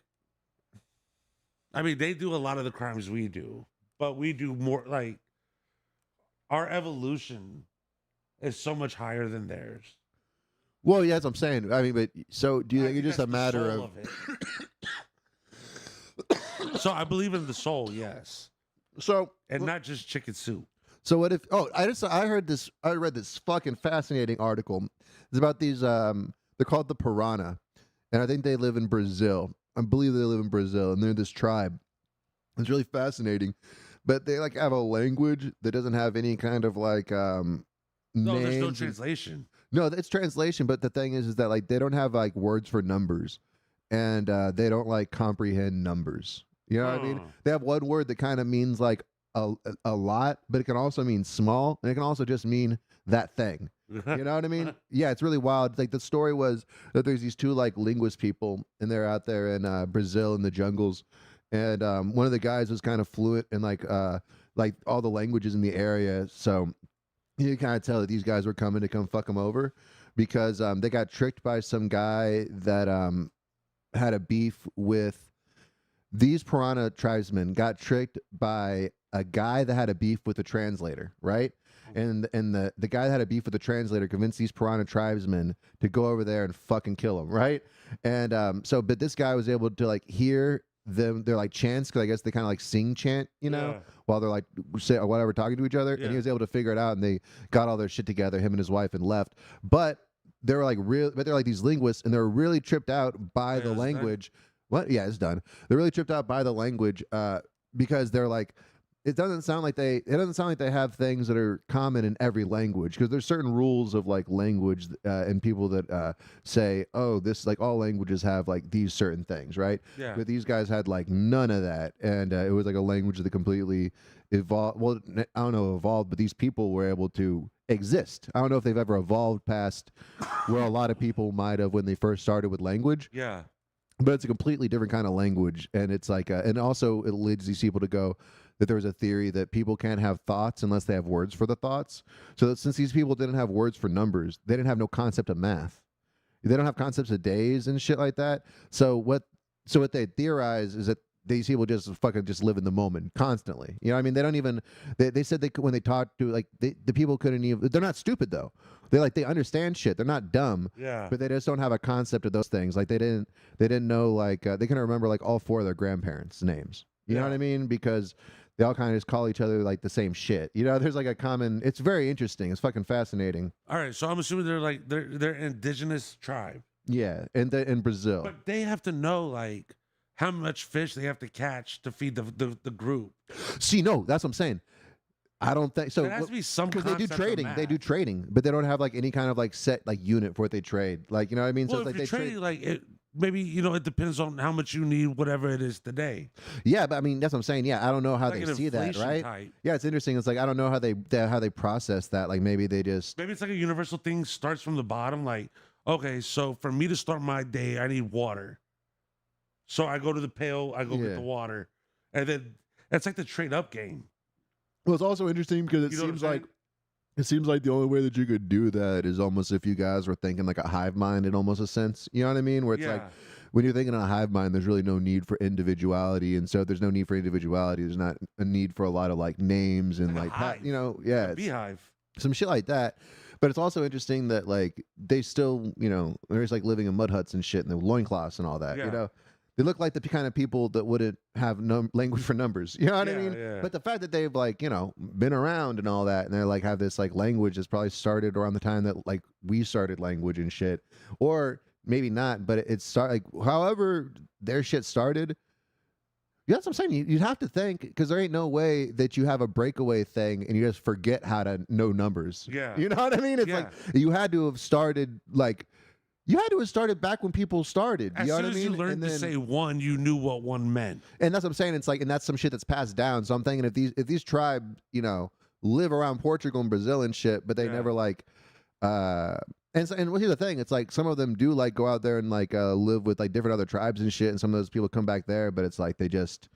I mean, they do a lot of the crimes we do, but we do more. Like, our evolution is so much higher than theirs. Well, yeah, that's what I'm saying. I mean, but so do you think it's just a matter of it? So I believe in the soul, yes. So and not just chicken soup. So what if? Oh, I read this fucking fascinating article. It's about these. They're called the Pirahã, and I think they live in Brazil. I believe they live in Brazil, and they're this tribe. It's really fascinating, but they like have a language that doesn't have any kind of like no, there's no translation. No, it's translation, but the thing is that like they don't have like words for numbers, and they don't like comprehend numbers. You know what I mean? They have one word that kind of means like a lot, but it can also mean small, and it can also just mean that thing. You know what I mean? Yeah, it's really wild. Like the story was that there's these two like linguist people, and they're out there in Brazil in the jungles, and one of the guys was kind of fluent in like all the languages in the area, so you kind of tell that these guys were coming to come fuck them over because they got tricked by some guy that had a beef with. These Pirahã tribesmen got tricked by a guy that had a beef with the translator, right? And the guy that had a beef with the translator convinced these Pirahã tribesmen to go over there and fucking kill him, right? And but this guy was able to like hear them. They're like chants because I guess they kind of like sing chant, you know, while they're like say or whatever talking to each other. And he was able to figure it out, and they got all their shit together, him and his wife, and left. But they were like they're like these linguists, and they're really tripped out by the language. What? Yeah, it's done. They're really tripped out by the language because they're like, it doesn't sound like they have things that are common in every language, because there's certain rules of like language and people that say, oh, this like all languages have like these certain things, right? Yeah. But these guys had like none of that, and it was like a language that completely evolved. Well, I don't know evolved, but these people were able to exist. I don't know if they've ever evolved past where a lot of people might have when they first started with language. Yeah. But it's a completely different kind of language, and it's like, and also it leads these people to go that there was a theory that people can't have thoughts unless they have words for the thoughts. So that since these people didn't have words for numbers, they didn't have no concept of math. They don't have concepts of days and shit like that. So what they theorize is that these people just fucking just live in the moment constantly. You know what I mean? They don't even, they said when they talk to, like, the people couldn't even, they're not stupid though. They understand shit. They're not dumb. Yeah. But they just don't have a concept of those things. Like they didn't know, like, they couldn't remember like all four of their grandparents' names. You know what I mean? Because they all kind of just call each other like the same shit. You know, there's like a common, it's very interesting. It's fucking fascinating. All right. So I'm assuming they're an indigenous tribe. Yeah. And in Brazil. But they have to know like how much fish they have to catch to feed the group. See, no, that's what I'm saying. I don't think so. There has to be some because they do concept of trading. They math. do trading, but they don't have like any kind of like set like unit for what they trade. Like, you know what I mean? Well, so if like you're they trade. trading, like maybe it depends on how much you need, whatever it is today. Yeah, but I mean that's what I'm saying. Yeah, I don't know how Like they an see that, inflation right? type. Yeah, it's interesting. It's like I don't know how they process that. Like maybe they just Maybe it's like a universal thing. Starts from the bottom. Like, okay, so for me to start my day, I need water. So I go to the pail. I go get the water, and then it's like the trade up game. Well, it's also interesting because it You know what seems I'm like the only way that you could do that is almost if you guys were thinking like a hive mind in almost a sense. You know what I mean? Where it's like when you're thinking in a hive mind, there's really no need for individuality, and so if there's no need for individuality, there's not a need for a lot of like names and like it's beehive, some shit like that. But it's also interesting that like they still, they're just like living in mud huts and shit and the loincloths and all that. You know. They look like the kind of people that wouldn't have language for numbers. You know what I mean? Yeah. But the fact that they've like, been around and all that, and they're like have this like language that's probably started around the time that like we started language and shit, or maybe not, but it's like however their shit started. Yeah, that's what I'm saying. You'd have to think because there ain't no way that you have a breakaway thing and you just forget how to know numbers. Yeah. You know what I mean? It's like you had to have started like. You had to have started back when people started. As You know soon what I as mean? you learned to say one, you knew what one meant. And that's what I'm saying. It's like, and that's some shit that's passed down. So I'm thinking if these tribes, live around Portugal and Brazil and shit, but they never like, and here's the thing. It's like some of them do like go out there and like live with like different other tribes and shit, and some of those people come back there, but it's like they just.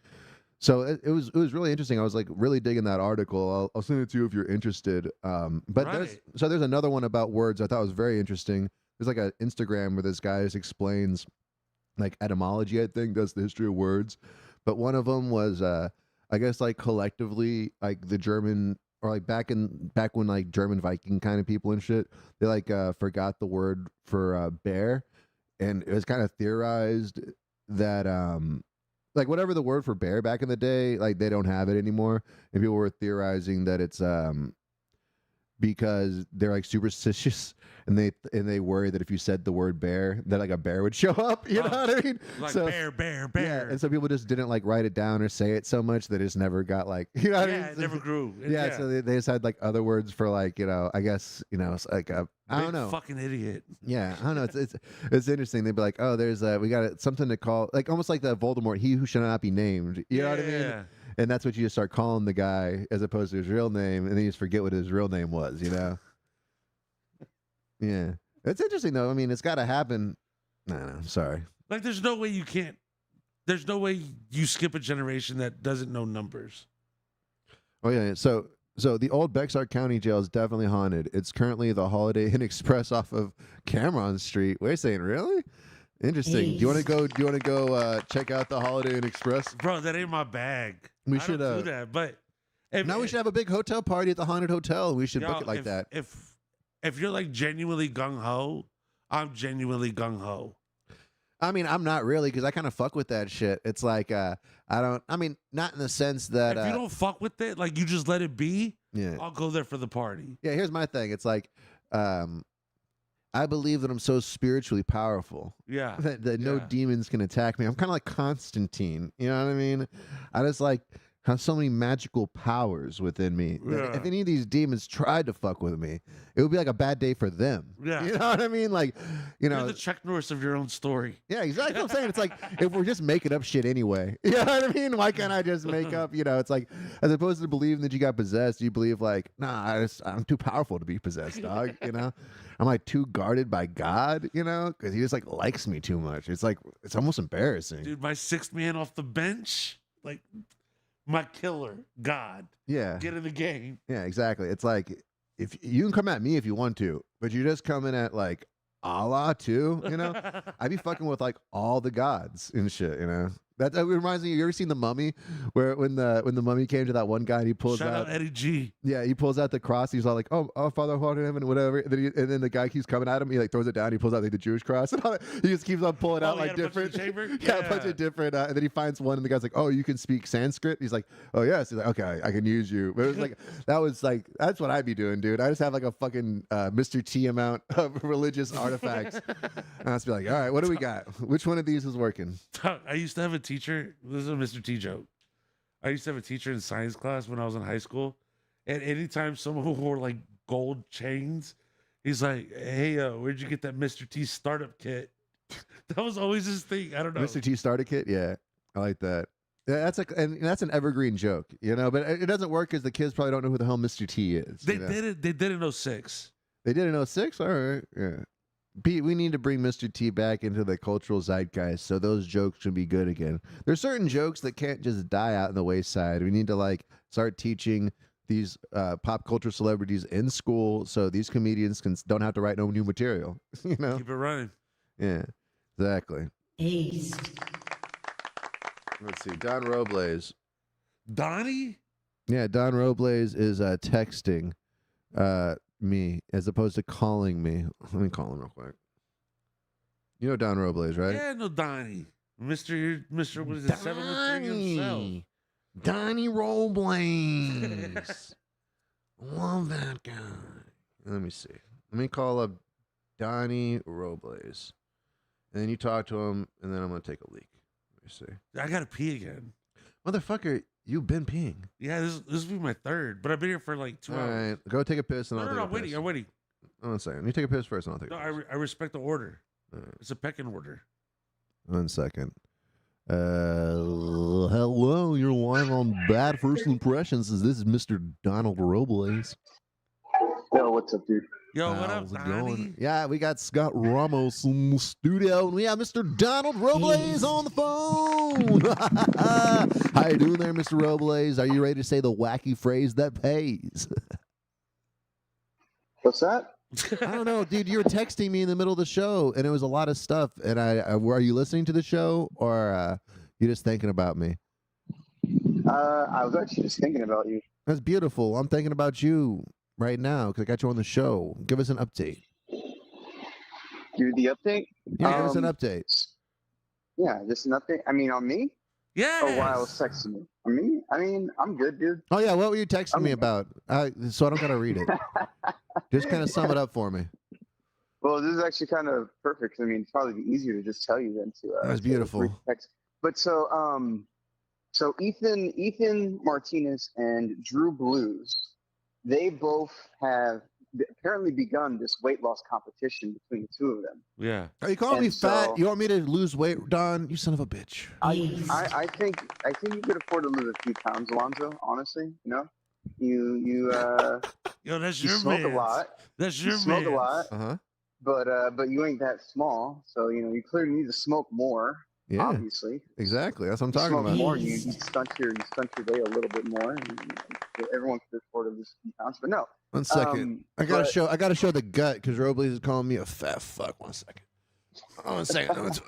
So it was really interesting. I was like really digging that article. I'll send it to you if you're interested. But there's another one about words I thought was very interesting. There's like an Instagram where this guy just explains like etymology, I think, does the history of words. But one of them was, I guess, like collectively, like the German, or like back when like German Viking kind of people and shit, they like forgot the word for bear. And it was kind of theorized that, like whatever the word for bear back in the day, like they don't have it anymore. And people were theorizing that it's, because they're like superstitious and they worry that if you said the word bear, that like a bear would show up. You know what I mean? Like so, bear. Yeah, and so people just didn't like write it down or say it so much that it just never got like, you know what I mean? It never grew. Yeah, so they just had like other words for like, I guess, it's like I don't know. Fucking idiot. Yeah, I don't know. It's interesting. They'd be like, oh, there's we got something to call, like almost like the Voldemort, he who shall not be named. You know what I mean? Yeah. And that's what you just start calling the guy as opposed to his real name, and then you just forget what his real name was, Yeah. It's interesting, though. I mean, it's got to happen. No, I'm sorry. Like, there's no way you skip a generation that doesn't know numbers. Oh, yeah. So the old Bexar County Jail is definitely haunted. It's currently the Holiday Inn Express off of Cameron Street. Wait a second, really? Interesting. Do you want to go check out the Holiday Inn Express? Bro, that ain't my bag. We I should don't do that, but we should have a big hotel party at the haunted hotel. We should book it like that. If you're like genuinely gung ho, I'm genuinely gung ho. I mean, I'm not really, because I kind of fuck with that shit. It's like not in the sense that if you don't fuck with it, like you just let it be. Yeah, I'll go there for the party. Yeah, here's my thing. It's like I believe that I'm so spiritually powerful. Yeah. That no demons can attack me. I'm kind of like Constantine. You know what I mean? I just like have so many magical powers within me that if any of these demons tried to fuck with me, it would be like a bad day for them. Yeah. You know what I mean? Like, you know, You're the Chuck Norris of your own story. yeah, exactly what I'm saying. It's like if we're just making up shit anyway. You know what I mean? Why can't I just make up, you know, it's like as opposed to believing that you got possessed, you believe like, nah, I'm too powerful to be possessed, dog. You know? I'm like too guarded by God, you know, because he just like likes me too much. It's like it's almost embarrassing. Dude, my sixth man off the bench, like my killer, God. Yeah. Get in the game. Yeah, exactly. It's like if you can come at me if you want to, but you're just coming at like Allah too, you know? I'd be fucking with like all the gods and shit, you know? That reminds me. You ever seen The Mummy, where when the mummy came to that one guy and he pulls Shout out Eddie G. Yeah, he pulls out the cross. He's all like, "Oh, Father, who art in heaven," whatever. And then the guy keeps coming at him. He like throws it down. He pulls out like the Jewish cross. And all that. He just keeps on pulling out like different. Yeah, a bunch of different. And then he finds one, and the guy's like, "Oh, you can speak Sanskrit." He's like, "Oh yes." He's like, "Okay, I can use you." But it was like that's what I'd be doing, dude. I just have like a fucking Mr. T amount of religious artifacts. And I'd be like, "All right, what do we got? Which one of these is working?" I used to have a teacher. This is a Mr. T joke. I used to have a teacher in science class when I was in high school, and anytime someone wore like gold chains, he's like, "Hey, where'd you get that Mr. T startup kit?" That was always his thing. I don't know. Mr. T starter kit, yeah, I like that. Yeah, that's like, and that's an evergreen joke, you know. But it doesn't work because the kids probably don't know who the hell Mr. T is. They did it. They did it in 06. They did it in 06? All right, yeah. Pete, we need to bring Mr. T back into the cultural zeitgeist so those jokes can be good again. There's certain jokes that can't just die out in the wayside. We need to like start teaching these pop culture celebrities in school so these comedians don't have to write no new material. You know, keep it running. Yeah, exactly. Ace. Let's see, Don Robles. Donnie? Yeah, Don Robles is texting me as opposed to calling me. Let me call him real quick. You know Don Robles, right? Yeah, no Donnie. Mr. What is it? 713 himself. Donnie Robles. Love that guy. Let me see. Let me call up Donnie Robles. And then you talk to him, and then I'm going to take a leak. Let me see. I got to pee again. Motherfucker, you've been peeing. Yeah, this will be my third, but I've been here for like 2 hours. All right, go take a piss, and I'll take a I'm piss. waiting. I'm waiting. One second. You take a piss first, and I'll take a piss. I respect the order. Right. It's a pecking order. 1 second. Hello, you're live on Bad First Impressions. This is Mr. Donald Robles. Yo, what's up, dude? Yo, what up, How's it Donnie? going? Yeah, we got Scott Ramos in the studio, and we have Mr. Donald Robles on the phone. How you doing there, Mr. Robles? Are you ready to say the wacky phrase that pays? What's that? I don't know, dude. You were texting me in the middle of the show, and it was a lot of stuff. And are you listening to the show, or you just thinking about me? I was actually just thinking about you. That's beautiful. I'm thinking about you right now because I got you on the show. Give us an update. Give you the update? Yeah, give us an update. Yeah, just an update. I mean, on me? Yeah. Or why I was texting you? On me? I mean, I'm good, dude. Oh, yeah. What were you texting me about? So I don't got to read it. Just kind of sum it up for me. Well, this is actually kind of perfect. I mean, it's probably be easier to just tell you than to. That's beautiful. Text. But so Ethan Martinez and Drew Blues, they both have apparently begun this weight loss competition between the two of them. Yeah. Are you calling me fat? You want me to lose weight, Don? You son of a bitch. I think you could afford to lose a few pounds, Alonzo. Honestly, you know, you Yo, that's you your smoke man. a lot. That's You your smoke man. a lot. But you ain't that small, so you know you clearly need to smoke more. Yeah. Obviously. Exactly. That's what I'm You talking smoke about. more, you stunt your day a little bit more. And, everyone can afford to lose a few pounds, but no. 1 second. I gotta show the gut because Robles is calling me a fat fuck. 1 second. 1 second.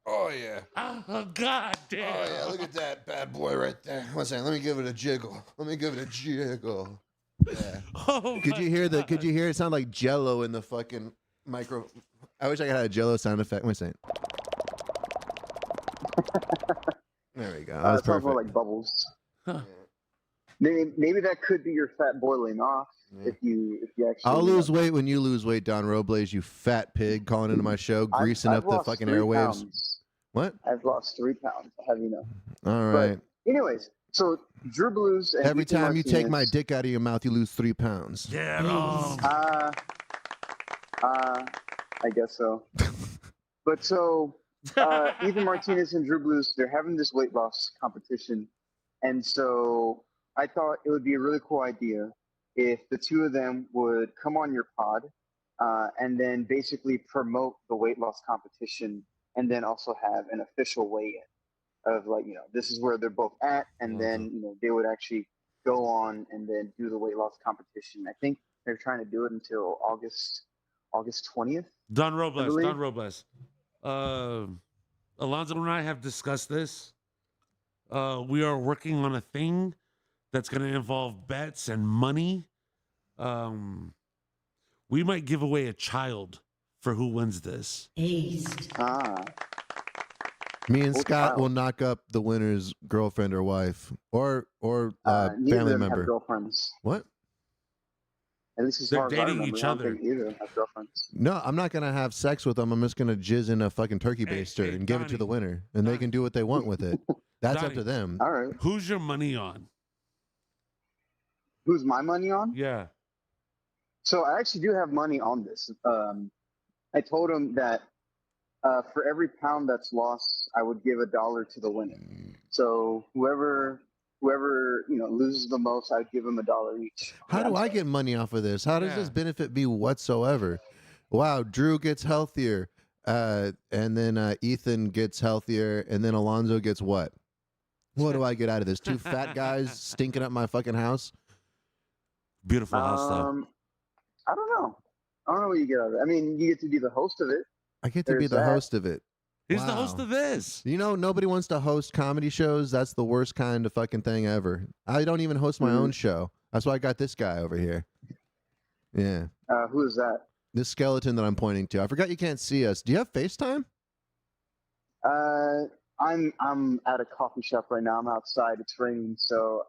Oh yeah. Oh God damn. Oh yeah. Look at that bad boy right there. 1 second. Let me give it a jiggle. Yeah. Oh, Could you hear the? Could you hear it sound like Jello in the fucking micro? I wish I had a Jello sound effect. 1 second. There we go. That was it sounds more perfect. like bubbles. Huh. Maybe that could be your fat boiling off if you actually. I'll lose weight when you lose weight, Don Robles, you fat pig, calling into my show, greasing I've up the lost fucking 3 airwaves. pounds. What? I've lost 3 pounds. How do you know? All right. Anyways, so Drew Blues and Every Ethan time you take my Martinez- dick out of your mouth, you lose 3 pounds. Yeah. I guess so. But so Ethan Martinez and Drew Blues, they're having this weight loss competition, and so I thought it would be a really cool idea if the two of them would come on your pod, and then basically promote the weight loss competition, and then also have an official weigh-in of like, this is where they're both at, and then they would actually go on and then do the weight loss competition. I think they're trying to do it until August 20th. Don Robles. Alonzo and I have discussed this. We are working on a thing that's going to involve bets and money. We might give away a child for who wins this. Me and Scott will knock up the winner's girlfriend or wife or neither family of them member. have girlfriends. What? At least as They're far as I dating remember, each I don't other. think either of them have girlfriends. No, I'm not gonna have sex with them. I'm just gonna jizz in a fucking turkey baster and give it to the winner, and they can do what they want with it. That's up Donnie. to them. All right. Who's your money on? Who's my money on? Yeah. So I actually do have money on this. I told him that for every pound that's lost, I would give $1 to the winner. So whoever loses the most, I'd give him $1 each. How do I get money off of this? How does this benefit me whatsoever? Wow, Drew gets healthier, and then Ethan gets healthier, and then Alonzo gets what? What do I get out of this? 2 fat guys stinking up my fucking house? Beautiful house, though. I don't know. I don't know what you get out of it. I mean, you get to be the host of it. I get to be the host of it. He's the host of this. You know, nobody wants to host comedy shows. That's the worst kind of fucking thing ever. I don't even host my own show. That's why I got this guy over here. Yeah. Who is that? This skeleton that I'm pointing to. I forgot you can't see us. Do you have FaceTime? I'm at a coffee shop right now. I'm outside. It's raining, so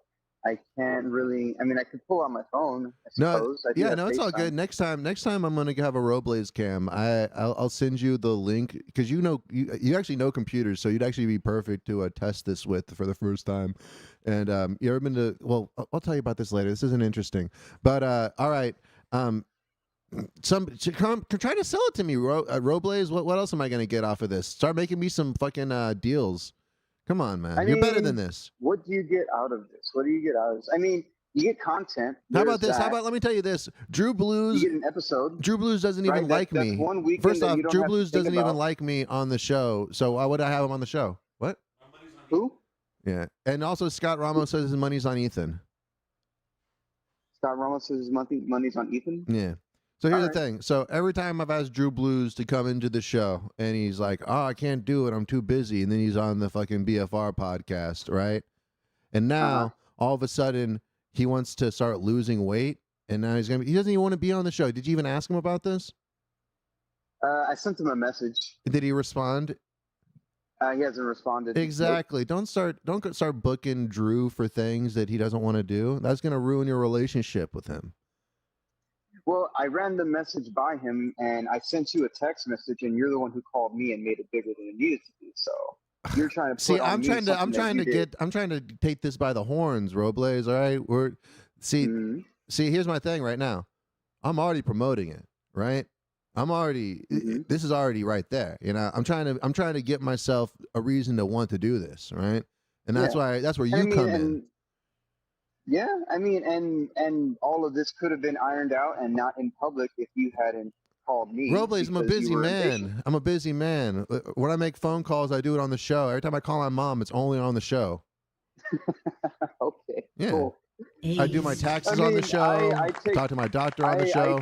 I can't really. I mean, I could pull out my phone. I suppose. It's all good. Next time I'm gonna have a Roble's cam. I'll send you the link because you actually know computers, so you'd actually be perfect to test this with for the first time. And you ever been to? Well, I'll tell you about this later. This isn't interesting, but all right. Try to sell it to me, Robles. What else am I gonna get off of this? Start making me some fucking deals. Come on, man. You're better than this. What do you get out of this? What do you get out of this? I mean, you get content. How about this? How about let me tell you this? Drew Blues. You get an episode. Drew Blues doesn't even like me. First off, Drew Blues doesn't even like me on the show. So why would I have him on the show? What? Who? Yeah, and also Scott Ramos says his money's on Ethan. Scott Ramos says his money's on Ethan. Yeah. So here's the thing. So every time I've asked Drew Blues to come into the show, and he's like, "Oh, I can't do it. I'm too busy." And then he's on the fucking BFR podcast, right? And now all of a sudden he wants to start losing weight, and now he doesn't even want to be on the show. Did you even ask him about this? I sent him a message. Did he respond? He hasn't responded. Exactly. Don't start booking Drew for things that he doesn't want to do. That's going to ruin your relationship with him. Well, I ran the message by him, and I sent you a text message, and you're the one who called me and made it bigger than it needed to be. So you're trying to see. Put on I'm trying to take this by the horns, Robles. All right. See. Here's my thing right now. I'm already promoting it. Right. This is already right there. You know. I'm trying to get myself a reason to want to do this. Right. And that's where you come in. Yeah, I mean, and all of this could have been ironed out and not in public if you hadn't called me. Robles, I'm a busy man. I'm a busy man. When I make phone calls, I do it on the show. Every time I call my mom, it's only on the show. Okay. Yeah. Cool. I do my taxes on the show. Talk to my doctor on the show.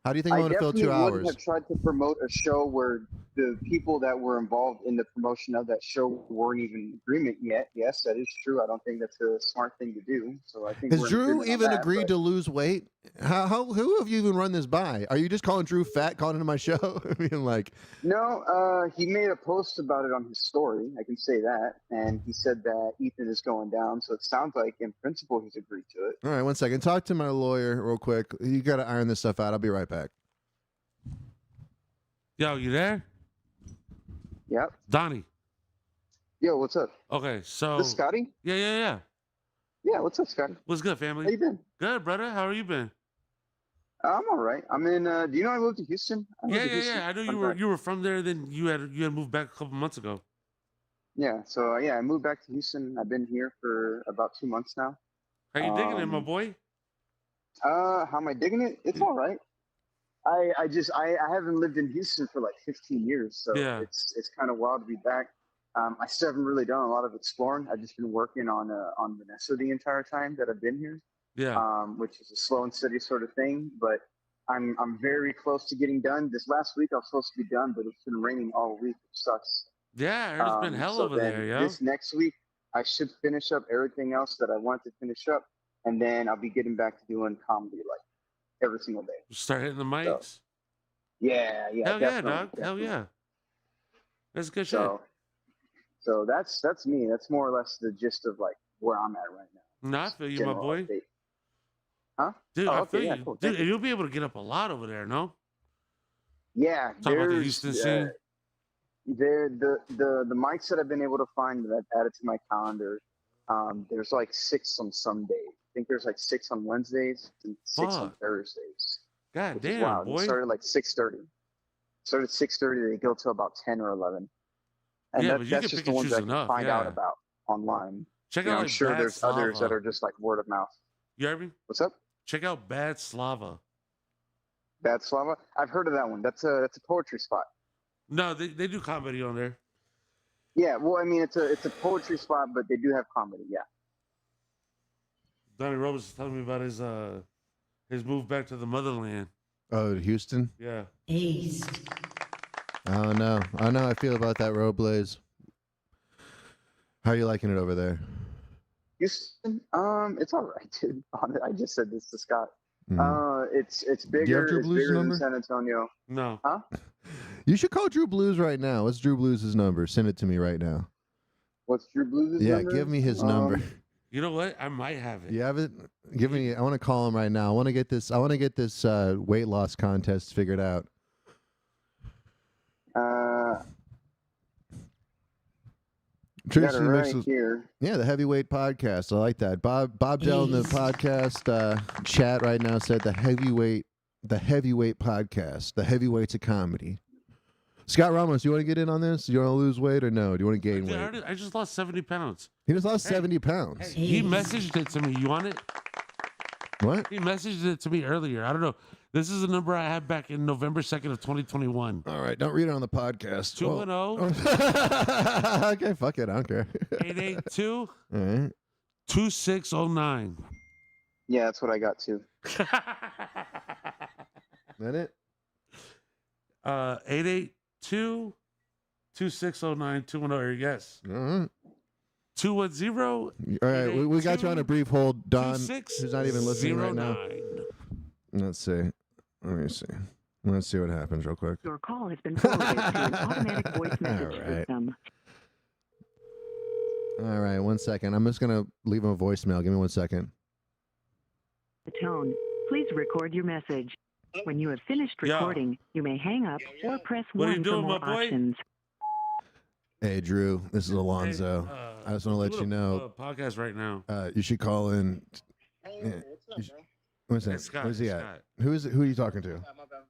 How do you think I'm going to fill 2 hours? I definitely wouldn't have tried to promote a show where the people that were involved in the promotion of that show weren't even in agreement yet. Yes, that is true. I don't think that's a smart thing to do. So I think has Drew even agreed to lose weight? Who have you even run this by? Are you just calling Drew fat, calling into my show? I mean, like, no. He made a post about it on his story. I can say that, and he said that Ethan is going down. So it sounds like, in principle, he's agreed to it. All right, 1 second. Talk to my lawyer real quick. You got to iron this stuff out. I'll be right back. Yo, you there? Yep. Donnie. Yo, what's up? Okay, so This Scotty? yeah. Yeah, what's up, Scotty? What's good, family? How you been? Good, brother. How are you been? I'm all right. I'm in. Do you know I moved to Houston? I moved to Houston. Yeah. I know Fun you were fact. you were from there. Then you had moved back a couple months ago. Yeah. So yeah, I moved back to Houston. I've been here for about 2 months now. How you digging it, my boy? How am I digging it? It's all right. I haven't lived in Houston for like 15 years, so Yeah. it's kind of wild to be back. I still haven't really done a lot of exploring. I've just been working on Vanessa the entire time that I've been here. Yeah. Which is a slow and steady sort of thing. But I'm very close to getting done. This last week I was supposed to be done, but it's been raining all week, which sucks. Yeah, I heard it's been hell so over then there, yo. This next week I should finish up everything else that I wanted to finish up, and then I'll be getting back to doing comedy like every single day. Start hitting the mics. So, yeah. Hell yeah, definitely, dog. Hell definitely. yeah. That's good shit. So that's me. That's more or less the gist of like where I'm at right now. No, I feel you, General my boy. update. Huh? Dude, Oh, I okay, feel yeah, you. cool. Dude, Thank you. you'll be able to get up a lot over there, no? Yeah, Talk about the there's, Houston scene. the mics that I've been able to find that I've added to my calendar. There's like 6 on some days. I think there's like 6 on Wednesdays and 6 on Fuck. Thursdays. God Which is damn, wild. It boy. started like 6:30. Started at 6:30. They go till about 10 or 11. And Yeah, but you that's can just pick the and ones choose that I can enough, find out yeah. about online. Check You know, out I'm like sure Bad there's others that Slava. are just like word of mouth. You heard me? What's up? Check out Bad Slava. Bad Slava? I've heard of that one. That's a poetry spot. No, they do comedy on there. Yeah, well, I mean, it's a poetry spot, but they do have comedy. Yeah. Donnie Robles is telling me about his move back to the motherland. Oh, Houston? Yeah. I don't know. I don't know how I feel about that Robles. How are you liking it over there? Houston, it's all right, dude. I just said this to Scott. Mm. It's Do you have bigger. Drew It's Blue's bigger number? than San Antonio. No. Huh? You should call Drew Blues right now. What's Drew Blues' number? Send it to me right now. What's Drew Blues' Yeah, number? give me his number. You know what? I might have it. You have it? Give me. I want to call him right now. I want to get this weight loss contest figured out. Got it Tristan right Mixels- here. Yeah, the Heavyweight Podcast. I like that. Bob Dell in the podcast chat right now said the Heavyweight Podcast. The Heavyweights of Comedy. Scott Ramos, you want to get in on this? Do you want to lose weight or no? Do you want to gain Dude, weight? I just lost 70 pounds. He just lost Hey, 70 pounds. Hey, he messaged it to me. You want it? What? He messaged it to me earlier. I don't know. This is a number I had back in November 2nd of 2021. All right, don't read it on the podcast. 210 Okay, fuck it. I don't care. 882 All right. 2609. Yeah, that's what I got too. That it? 882 2609 210. Yes. All right. 210. All right, we got you on a brief hold, Don, who's not even listening right now. 2609. Let's see. Let me see. Let's see what happens real quick. Your call has been forwarded to an automatic voice message All right. system. All right, 1 second. I'm just going to leave him a voicemail. Give me 1 second. The tone. Please record your message. When you have finished Yeah. recording, you may hang up or press What are 1 you for doing, more my boy? options. Hey, Drew, this is Alonzo. I just want to let you know. Podcast right now. You should call in. Yeah, what's that? It's Scott, Where's he it's at? Scott. Who is it? Who are you talking to?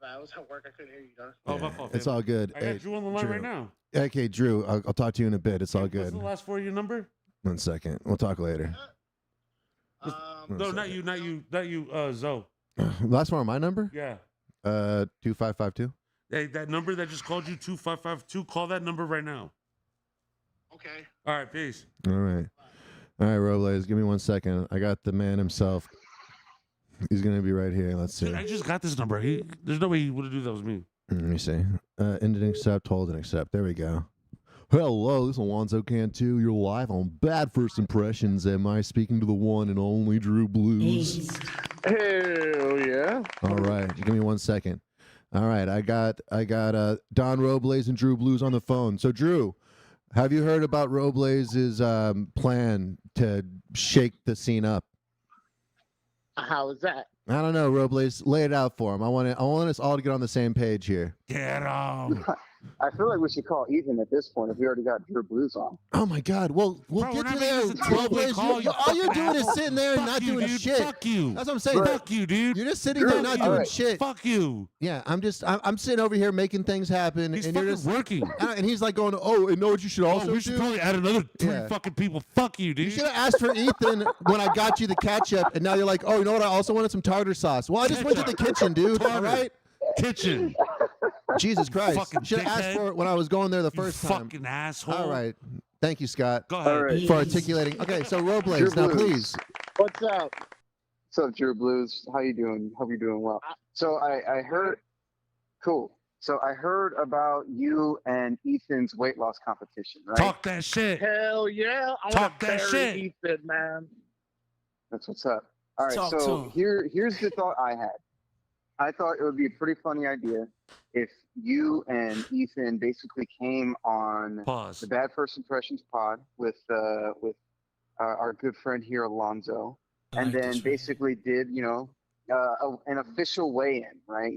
I was at work. I couldn't hear you, Don. Oh, Yeah, my fault. it's fam. all good. I got Drew on the line right now. Okay, Drew, I'll talk to you in a bit. It's all What's good. the last 4 of your number? 1 second. We'll talk later. No, not you, Zoe. Last one on my number? Yeah. 2552. Hey, that number that just called you 2552. Call that number right now. Okay. All right, peace. All right. All right, Robles, give me 1 second. I got the man himself. He's going to be right here. Let's see. Dude, I just got this number. There's no way he would have do that with me. Let me see. End and accept, hold and accept. There we go. Hello, this is Alonzo Cantu. You're live on Bad First Impressions. Am I speaking to the one and only Drew Blues? Hell yeah. All right, give me 1 second. All right, I got Don Robles and Drew Blues on the phone. So, Drew, have you heard about Robles' plan to shake the scene up? How is that? I don't know, Robles. Lay it out for him. I want us all to get on the same page here. Get him. I feel like we should call Ethan at this point if we already got Drew Blues on. Oh my God! Well, we'll Bro, get we're to not there. making this a two-way call, you All you're doing is asshole. sitting there and Fuck not you, doing dude. shit. Fuck you. That's what I'm saying. Fuck you, dude. You're just sitting there not doing shit. Fuck you. Yeah, I'm sitting over here making things happen, He's and fucking you're just working. And he's like going, "Oh, and know what you should also we should do? probably add another three Yeah. fucking people. Fuck you, dude. You should have asked for Ethan when I got you the ketchup, and now you're like, oh, you know what? I also wanted some tartar sauce. Well, I just went to the kitchen, dude. All right. Kitchen. Jesus Christ. Fucking Should have asked dickhead. for it when I was going there the first time. Fucking asshole. All right. Thank you, Scott. Go ahead. right. For articulating. Okay, so Roble, Drew now Blues. please. What's up? What's up, Drew Blues? How you doing? Hope you're doing well. So I heard, cool. So I heard about you and Ethan's weight loss competition, right? Talk that shit. Hell yeah! I Talk want to that bury shit. Ethan, man. That's what's up. All right, Talk to so him. here's the thought I had. I thought it would be a pretty funny idea if you and Ethan basically came on Pause. the Bad First Impressions pod with our good friend here, Alonzo, and then basically did an official weigh-in, right?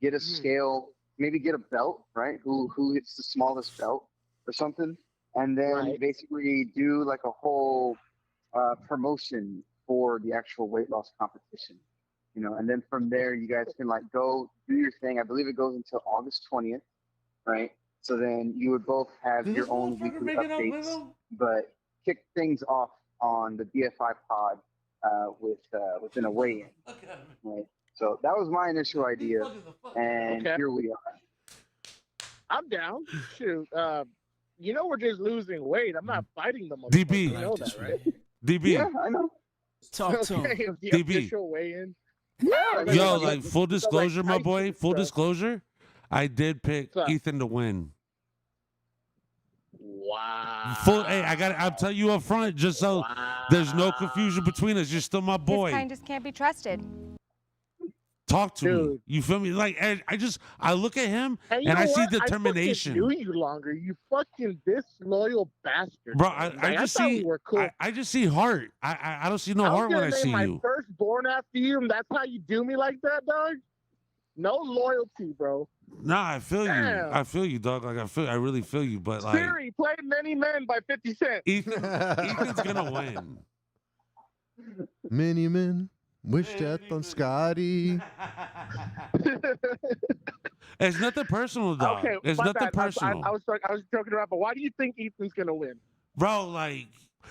Get a scale, maybe get a belt, right? Who hits the smallest belt or something, and then basically do like a whole promotion for the actual weight loss competition. And then from there, you guys can like go do your thing. I believe it goes until August 20th, right? So then you would both have your own weekly updates, but kick things off on the BFI pod within a weigh-in, right? So that was my initial idea, and here we are. I'm down. Shoot. We're just losing weight. I'm not fighting them. DB. You know that, right? DB. Yeah, I know. Talk to him. The DB. official weigh-in. Yo, like full disclosure, my boy. Full disclosure. I did pick Ethan to win. Wow. Hey, I'll tell you up front, just so there's no confusion between us. You're still my boy. His kind just can't be trusted. Talk to me. You feel me? Like I look at him and I see determination. I fucking knew you longer. You fucking disloyal bastard. Bro, man. I just thought see we were cool. I just see heart. I don't see no heart when I see my you. firstborn after you, and that's how you do me like that, dog? No loyalty, bro. Nah, I feel you. Damn. I feel you, dog. Like I really feel you. But like Siri, play Many Men by 50 Cent. Ethan's gonna win. Many men wish death on Scotty. It's nothing personal, dog. Okay, It's my nothing bad. personal. I was joking around, but why do you think Ethan's gonna win? Bro, like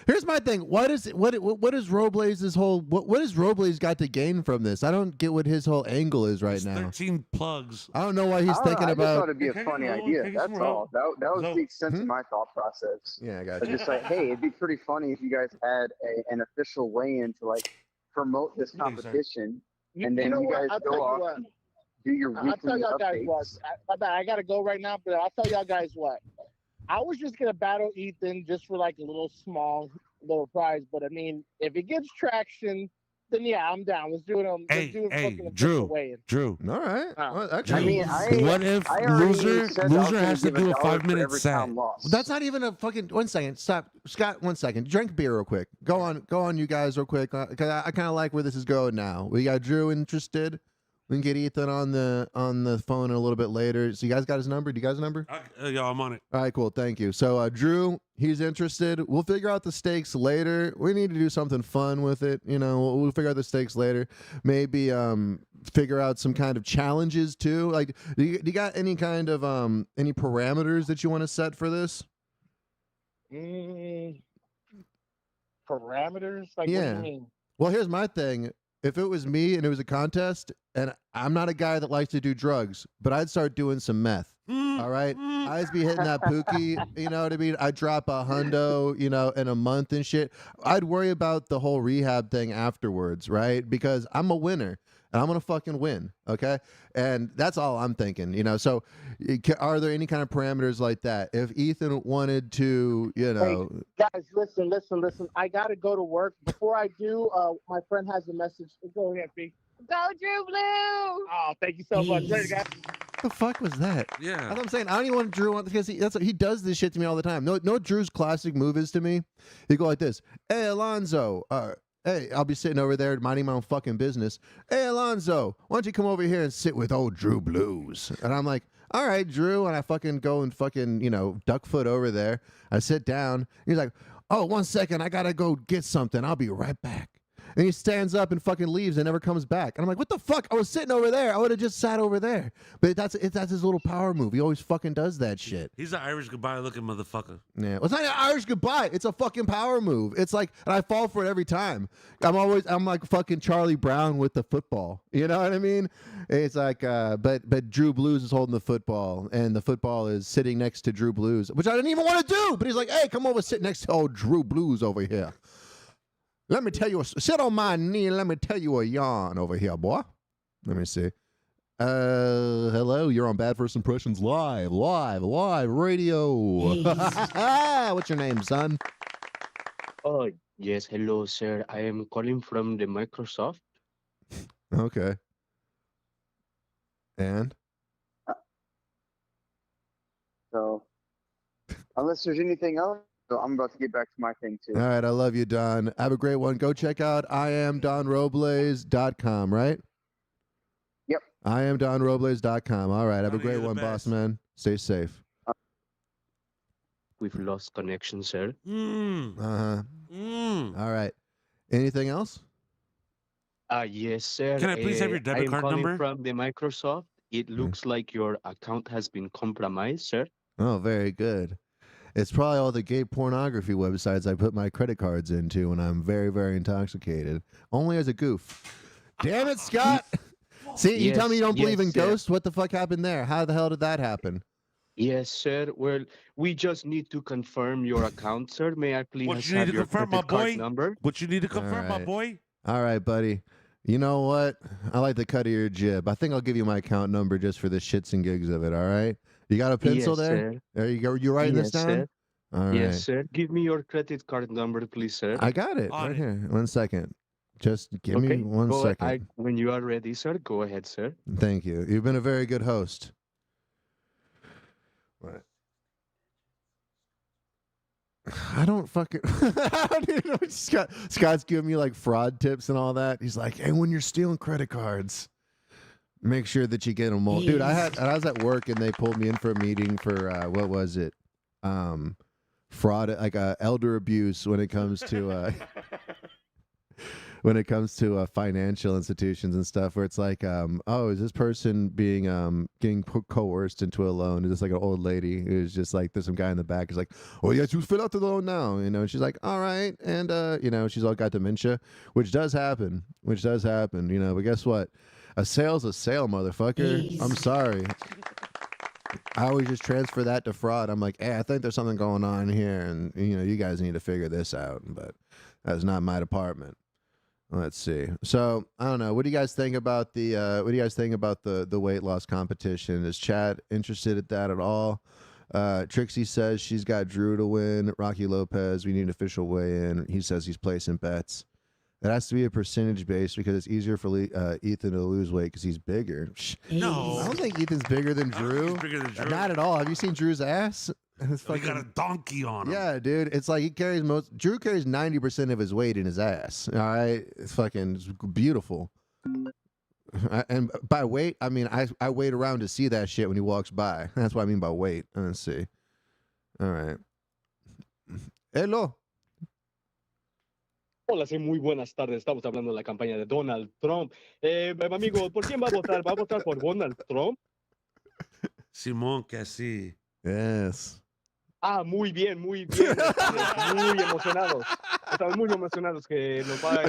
Here's my thing. What is Roble's whole what has Roble's got to gain from this? I don't get what his whole angle is right now. 13 plugs. I don't know why he's thinking I about. just thought it'd be a funny idea. That's all. That was the extent of my thought process. Yeah, I got I was you. just like, hey, it'd be pretty funny if you guys had an official weigh-in to like promote this competition, and then you guys go off and do your I'll weekly tell y'all guys updates. what. I gotta go right now, but I'll tell y'all guys what. I was just gonna battle Ethan just for like a little prize, but I mean, if it gets traction, then yeah, I'm down. Let's do it. Let's do it fucking Drew. official weigh-in. Drew. All right. Oh. Actually, What if loser has to do a 5-minute set? That's not even a fucking. 1 second. Stop, Scott. 1 second. Drink beer real quick. Go on, you guys, real quick. Because I kind of like where this is going now. We got Drew interested. We can get Ethan on the phone a little bit later. So you guys got his number? Do you guys have a number? Yo, I'm on it. All right, cool. Thank you. So Drew, he's interested. We'll figure out the stakes later. We need to do something fun with it. We'll figure out the stakes later. Maybe figure out some kind of challenges too. Like, do you got any kind of any parameters that you want to set for this? Parameters? Like, what do Yeah. you mean? Well, here's my thing. If it was me and it was a contest, and I'm not a guy that likes to do drugs, but I'd start doing some meth. All right, I'd be hitting that pookie. You know what I mean? I'd drop a hundo, in a month and shit. I'd worry about the whole rehab thing afterwards, right? Because I'm a winner and I'm gonna fucking win. Okay, and that's all I'm thinking. So, are there any kind of parameters like that? If Ethan wanted to, Hey, guys, listen. I gotta go to work. Before I do, my friend has a message. Go ahead, B. Go Drew Blue! Oh, thank you so much. Later, guys. the fuck was that? Yeah. That's what I'm saying. I don't even want Drew on because he does this shit to me all the time. No, Drew's classic move is to me. He go like this. Hey, Alonzo. Hey, I'll be sitting over there minding my own fucking business. Hey, Alonzo, why don't you come over here and sit with old Drew Blues? And I'm like, all right, Drew. And I fucking go and fucking, duck foot over there. I sit down. He's like, oh, 1 second. I got to go get something. I'll be right back. And he stands up and fucking leaves and never comes back. And I'm like, what the fuck? I was sitting over there. I would have just sat over there. But that's his little power move. He always fucking does that shit. He's an Irish goodbye looking motherfucker. Yeah. Well, it's not an Irish goodbye. It's a fucking power move. It's like, and I fall for it every time. I'm like fucking Charlie Brown with the football. You know what I mean? It's like, but Drew Blues is holding the football, and the football is sitting next to Drew Blues, which I didn't even want to do. But he's like, hey, come over, sit next to old Drew Blues over here. Let me tell you, sit on my knee and let me tell you a yarn over here, boy. Let me see. Hello, you're on Bad First Impressions live radio. What's your name, son? Oh, yes. Hello, sir. I am calling from the Microsoft. Okay. And? So, unless there's anything else. So I'm about to get back to my thing, too. All right, I love you, Don. Have a great one. Go check out IamDonRobles.com, right? Yep. IamDonRobles.com. All right, have a Donnie, great you're the one, best. boss man. Stay safe. We've lost connection, sir. All right. Anything else? Yes, sir. Can I please have your debit I am card calling number? from the Microsoft. It looks like your account has been compromised, sir. Oh, very good. It's probably all the gay pornography websites I put my credit cards into when I'm very, very intoxicated. Only as a goof. Damn it, Scott! See, you tell me you don't believe in ghosts? What the fuck happened there? How the hell did that happen? Yes, sir. Well, we just need to confirm your account, sir. May I please What you have need to your confirm, my credit card boy? number? What you need to confirm, my right. boy? All right, buddy. You know what? I like the cut of your jib. I think I'll give you my account number just for the shits and gigs of it, all right? You got a pencil Yes, there? sir. There you go. You writing this Yes, down? sir. All right. Yes, sir. Give me your credit card number, please, sir. I got it On right it. here. 1 second. Just give me 1 second. When you are ready, sir, go ahead, sir. Thank you. You've been a very good host. What? I don't fucking. I don't even know. Scott's giving me like fraud tips and all that. He's like, hey, when you're stealing credit cards, make sure that you get them all. Dude, I was at work and they pulled me in for a meeting for what was it? Fraud, like elder abuse when it comes to when it comes to financial institutions and stuff, where it's like, oh, is this person being getting coerced into a loan? Is this like an old lady who's just like, there's some guy in the back who's like, oh yes, you fill out the loan now, and she's like, all right, and she's all got dementia, which does happen, but guess what? A sale's a sale, motherfucker. I'm sorry. I always just transfer that to fraud. I'm like, hey, I think there's something going on here, and you guys need to figure this out, but that's not my department. Let's see. So I don't know. What do you guys think about the weight loss competition? Is Chad interested in that at all? Trixie says she's got Drew to win. Rocky Lopez, we need an official weigh-in. He says he's placing bets. It has to be a percentage base because it's easier for Ethan to lose weight because he's bigger. No. I don't think Ethan's bigger than Drew. He's bigger than Drew. Not at all. Have you seen Drew's ass? He got a donkey on him. Yeah, dude. It's like Drew carries 90% of his weight in his ass. All right. It's beautiful. And by weight, I mean, I wait around to see that shit when he walks by. That's what I mean by weight. Let's see. All right. Hello. Hola, sí, muy buenas tardes. Estamos hablando de la campaña de Donald Trump. Amigo, ¿por quién va a votar? ¿Va a votar por Donald Trump? Simón, que sí. Yes. Ah, muy bien, muy bien. Estamos muy emocionados. Estamos muy emocionados que nos va a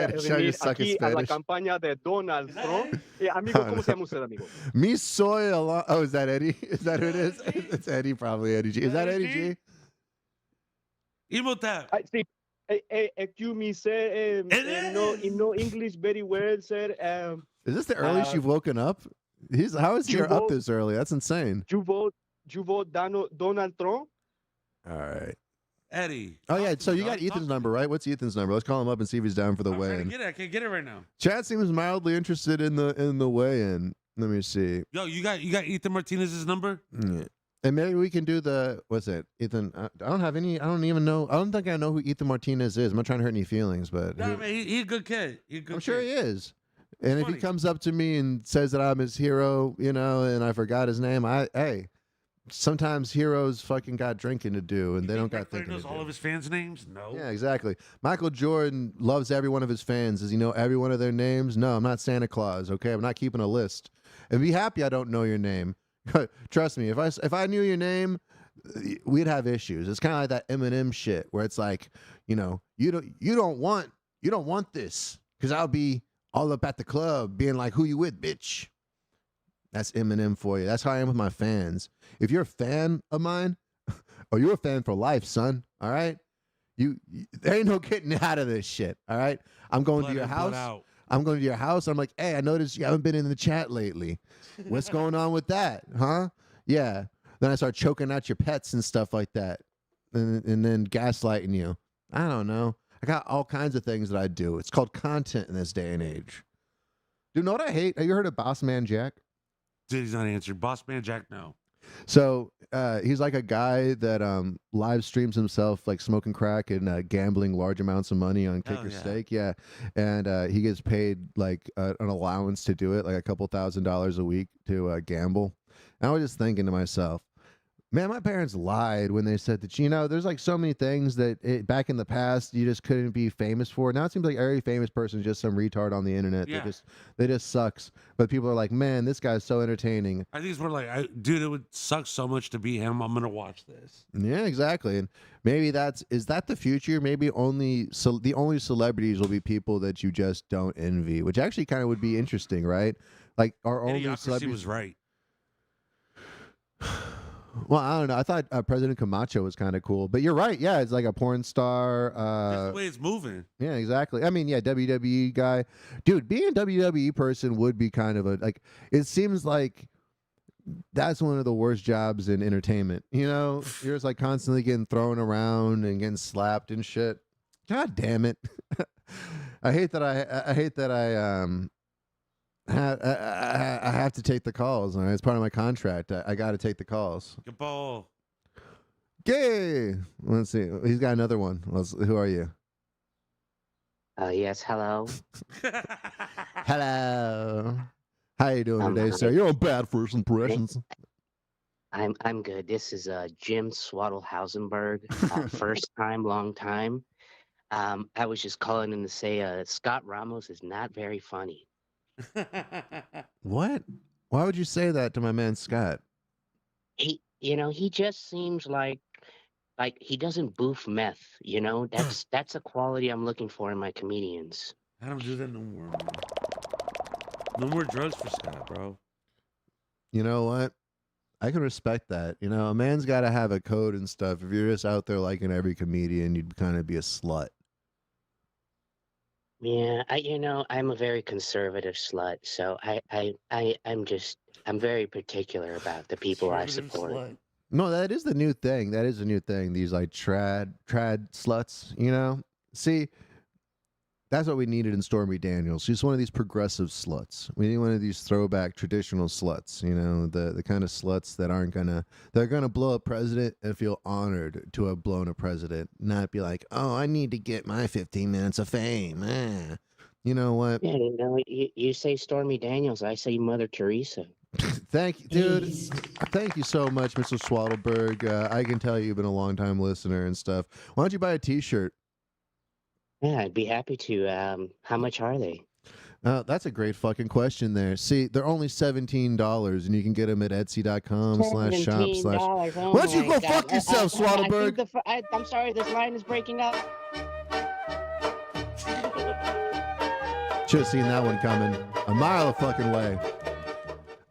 venir aquí a la campaña de Donald Trump. Amigo, ¿cómo se llama usted, amigo? Me soy Oh, is that Eddie? Is that who it is? It's Eddie, probably Eddie G. Is that Eddie G? Imhotep. Sí. Excuse me, sir. No English very well, sir. Is this the earliest you've woken up? How is he up this early? That's insane. You vote Donald Trump? All right. Eddie. Oh, yeah. So you got Ethan's number, right? What's Ethan's number? Let's call him up and see if he's down for the weigh-in. I can't get it right now. Chad seems mildly interested in the weigh-in. Let me see. Yo, you got Ethan Martinez's number? Yeah. And maybe we can do what's it? Ethan, I don't even know. I don't think I know who Ethan Martinez is. I'm not trying to hurt any feelings, but No, man, he's a good kid. I'm sure he is. And if he comes up to me and says that I'm his hero, you know, and I forgot his name, hey, sometimes heroes fucking got drinking to do, and they don't got thinking to do. All of his fans' names? No. Yeah, exactly. Michael Jordan loves every one of his fans. Does he know every one of their names? No, I'm not Santa Claus. Okay, I'm not keeping a list. And be happy I don't know your name. Trust me, if I knew your name, we'd have issues. It's kind of like that Eminem shit where it's like, you know, you don't want this because I'll be all up at the club being like, who you with, bitch? That's Eminem for you. That's how I am with my fans. If you're a fan of mine, or you're a fan for life, son, all right? There ain't no getting out of this shit, all right? I'm going to your house. I'm going to your house. I'm like, hey, I noticed you haven't been in the chat lately. What's going on with that, huh? Yeah. Then I start choking out your pets and stuff like that, and then gaslighting you. I don't know. I got all kinds of things that I do. It's called content in this day and age. Dude, know what I hate? Have you heard of Boss Man Jack? Dude, he's not answered. Boss Man Jack, no. So he's like a guy that live streams himself like smoking crack and gambling large amounts of money on kicker steak. Yeah. And he gets paid like an allowance to do it, like a couple $1,000s a week to gamble. And I was just thinking to myself, man, my parents lied when they said that, you know, there's like so many things that back in the past you just couldn't be famous for. Now it seems like every famous person is just some retard on the internet. Yeah. They just sucks. But people are like, man, this guy's so entertaining. I think it's more like, dude, it would suck so much to be him. I'm going to watch this. Yeah, exactly. And maybe is that the future? Maybe the only celebrities will be people that you just don't envy, which actually kind of would be interesting, right? Like our only celebrities was right. Well, I don't know. I thought President Camacho was kind of cool, but you're right. Yeah, it's like a porn star. That's the way it's moving. Yeah, exactly. I mean, yeah, WWE guy, dude. Being a WWE person would be kind of it seems like that's one of the worst jobs in entertainment. You know, you're just like constantly getting thrown around and getting slapped and shit. God damn it! I hate that I have to take the calls. All right? It's part of my contract. I got to take the calls. Good ball. Gay. Let's see. He's got another one. Who are you? Yes. Hello. Hello. How you doing today, sir? You're on Bad First Impressions. I'm good. This is Jim Swaddle-Hausenberg. First time, long time. I was just calling in to say Scott Ramos is not very funny. What? Why would you say that to my man Scott? He just seems like he doesn't boof meth. You know, that's a quality I'm looking for in my comedians. I don't do that no more. No more drugs for Scott, bro. You know what? I can respect that. You know, a man's got to have a code and stuff. If you're just out there liking every comedian, you'd kind of be a slut. Yeah, I'm a very conservative slut, so I'm very particular about the people I support. No, that is the new thing. That is a new thing. These like trad sluts, you know? See, that's what we needed in Stormy Daniels. She's one of these progressive sluts. We need one of these throwback traditional sluts, you know, the kind of sluts that they're gonna blow a president and feel honored to have blown a president, not be like, oh, I need to get my 15 minutes of fame. You know what? Yeah, you say Stormy Daniels, I say Mother Teresa. Thank you, dude. Thank you so much, Mr. Swaddleberg. I can tell you've been a long time listener and stuff. Why don't you buy a T-shirt? Yeah, I'd be happy to. How much are they? That's a great fucking question there. See, they're only $17, and you can get them at etsy.com/shop/. Oh, why don't you go fuck yourself, Swaddleberg? I'm sorry, this line is breaking up. Should have seen that one coming a mile of fucking way.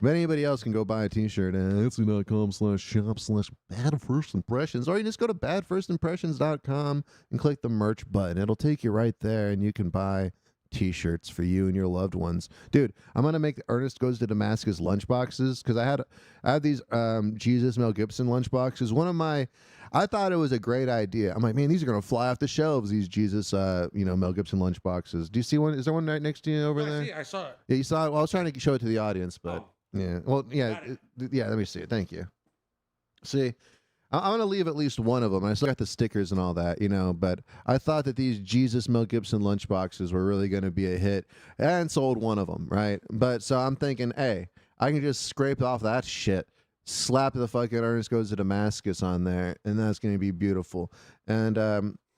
If anybody else can go buy a T-shirt at etsy.com/shop/badfirstimpressions, or you just go to badfirstimpressions.com and click the merch button. It'll take you right there, and you can buy T-shirts for you and your loved ones. Dude, I'm gonna make Ernest Goes to Damascus lunchboxes because I had these Jesus Mel Gibson lunchboxes. I thought it was a great idea. I'm like, man, these are gonna fly off the shelves. These Jesus, Mel Gibson lunchboxes. Do you see one? Is there one right next to you over there? I saw it. Yeah, you saw it. Well, I was trying to show it to the audience, but yeah. Well, yeah, yeah. Let me see it. Thank you. See, I'm gonna leave at least one of them. I still got the stickers and all that, you know. But I thought that these Jesus Mel Gibson lunchboxes were really gonna be a hit, and sold one of them, right? But so I'm thinking, hey, I can just scrape off that shit, slap the fucking Ernest Goes to Damascus on there, and that's gonna be beautiful. And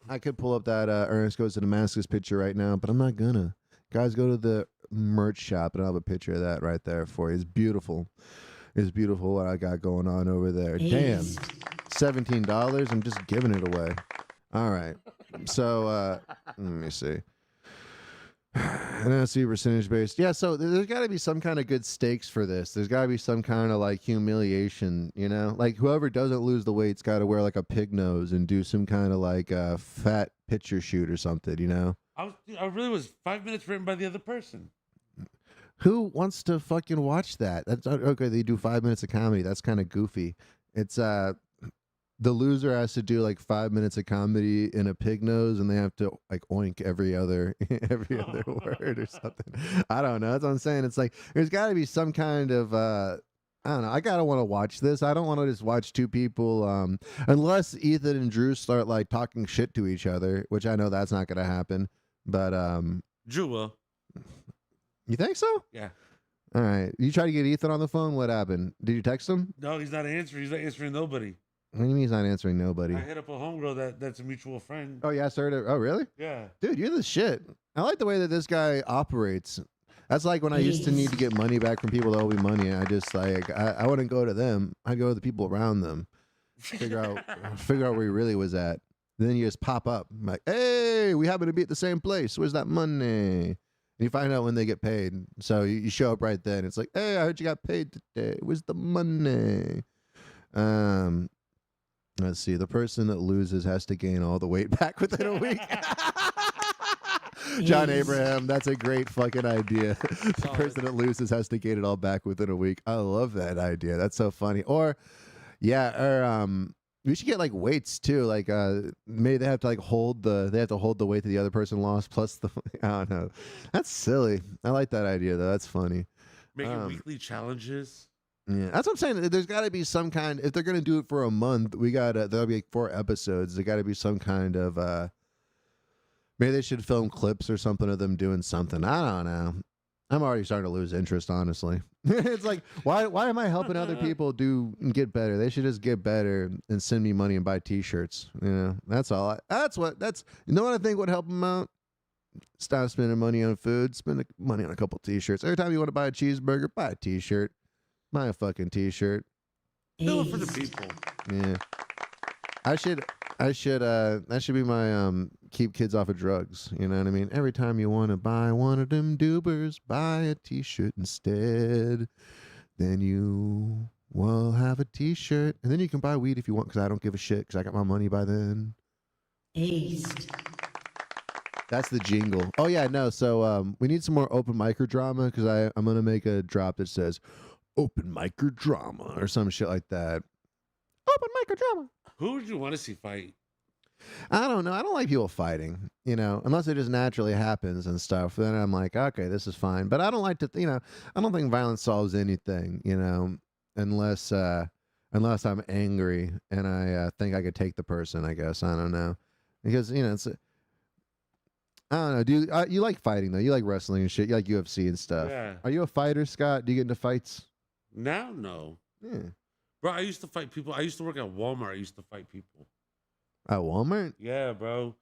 I could pull up that Ernest Goes to Damascus picture right now, but I'm not gonna. Guys, go to the merch shop, and I'll have a picture of that right there for you. It's beautiful. It's beautiful what I got going on over there. Damn. $17. I'm just giving it away. All right. So let me see. And I see percentage based. Yeah, so there's got to be some kind of good stakes for this. There's got to be some kind of like humiliation, you know? Like whoever doesn't lose the weight's got to wear like a pig nose and do some kind of like fat picture shoot or something, you know? I really was 5 minutes written by the other person. Who wants to fucking watch that? That's okay. They do 5 minutes of comedy. That's kind of goofy. It's the loser has to do like 5 minutes of comedy in a pig nose, and they have to like oink every other word or something. I don't know. That's what I'm saying. It's like there's got to be some kind of I don't know. I gotta want to watch this. I don't want to just watch two people, unless Ethan and Drew start like talking shit to each other, which I know that's not gonna happen. But Drew will. You think so? Yeah. All right. You try to get Ethan on the phone. What happened? Did you text him? No, he's not answering. He's not answering nobody. What do you mean he's not answering nobody? I hit up a homegirl that's a mutual friend. Oh, yeah, started. Oh, really? Yeah. Dude, you're the shit. I like the way that this guy operates. That's like when I used to need to get money back from people that owe me money. I just like I wouldn't go to them. I'd go to the people around them. Figure out where he really was at. Then you just pop up. I'm like, hey, we happen to be at the same place. Where's that money? And you find out when they get paid. So you show up right then. It's like, hey, I heard you got paid today. Where's the money? Let's see. The person that loses has to gain all the weight back within a week. John Abraham, that's a great fucking idea. The person that loses has to gain it all back within a week. I love that idea. That's so funny. Or, yeah, we should get like weights too. Like maybe they have to like hold the weight that the other person lost plus the I don't know. That's silly. I like that idea though. That's funny. Making weekly challenges. Yeah, that's what I'm saying. There's got to be some kind. If they're gonna do it for a month, there'll be like 4 episodes. There got to be some kind of. Maybe they should film clips or something of them doing something. I don't know. I'm already starting to lose interest, honestly. It's like, why am I helping other people get better? They should just get better and send me money and buy T-shirts. You know, that's all. You know what I think would help them out? Stop spending money on food. Spend money on a couple T-shirts. Every time you want to buy a cheeseburger, buy a T-shirt. Buy a fucking T-shirt. Do it for the people. Yeah. That should be my keep kids off of drugs. You know what I mean? Every time you want to buy one of them doobers, buy a T-shirt instead. Then you will have a T-shirt. And then you can buy weed if you want, because I don't give a shit, because I got my money by then. Aced. That's the jingle. Oh, yeah, no. So we need some more open micer drama, because I'm going to make a drop that says open micer drama or some shit like that. Open micer drama. Who would you want to see fight? I don't know. I don't like people fighting, you know, unless it just naturally happens and stuff. Then I'm like, okay, this is fine. But I don't like to, you know, I don't think violence solves anything, you know, unless I'm angry and I think I could take the person, I guess. I don't know. Because, you know, I don't know. Do you like fighting, though? You like wrestling and shit. You like UFC and stuff. Yeah. Are you a fighter, Scott? Do you get into fights? Now, no. Yeah. Bro, I used to fight people. I used to work at Walmart. I used to fight people. At Walmart? Yeah, bro.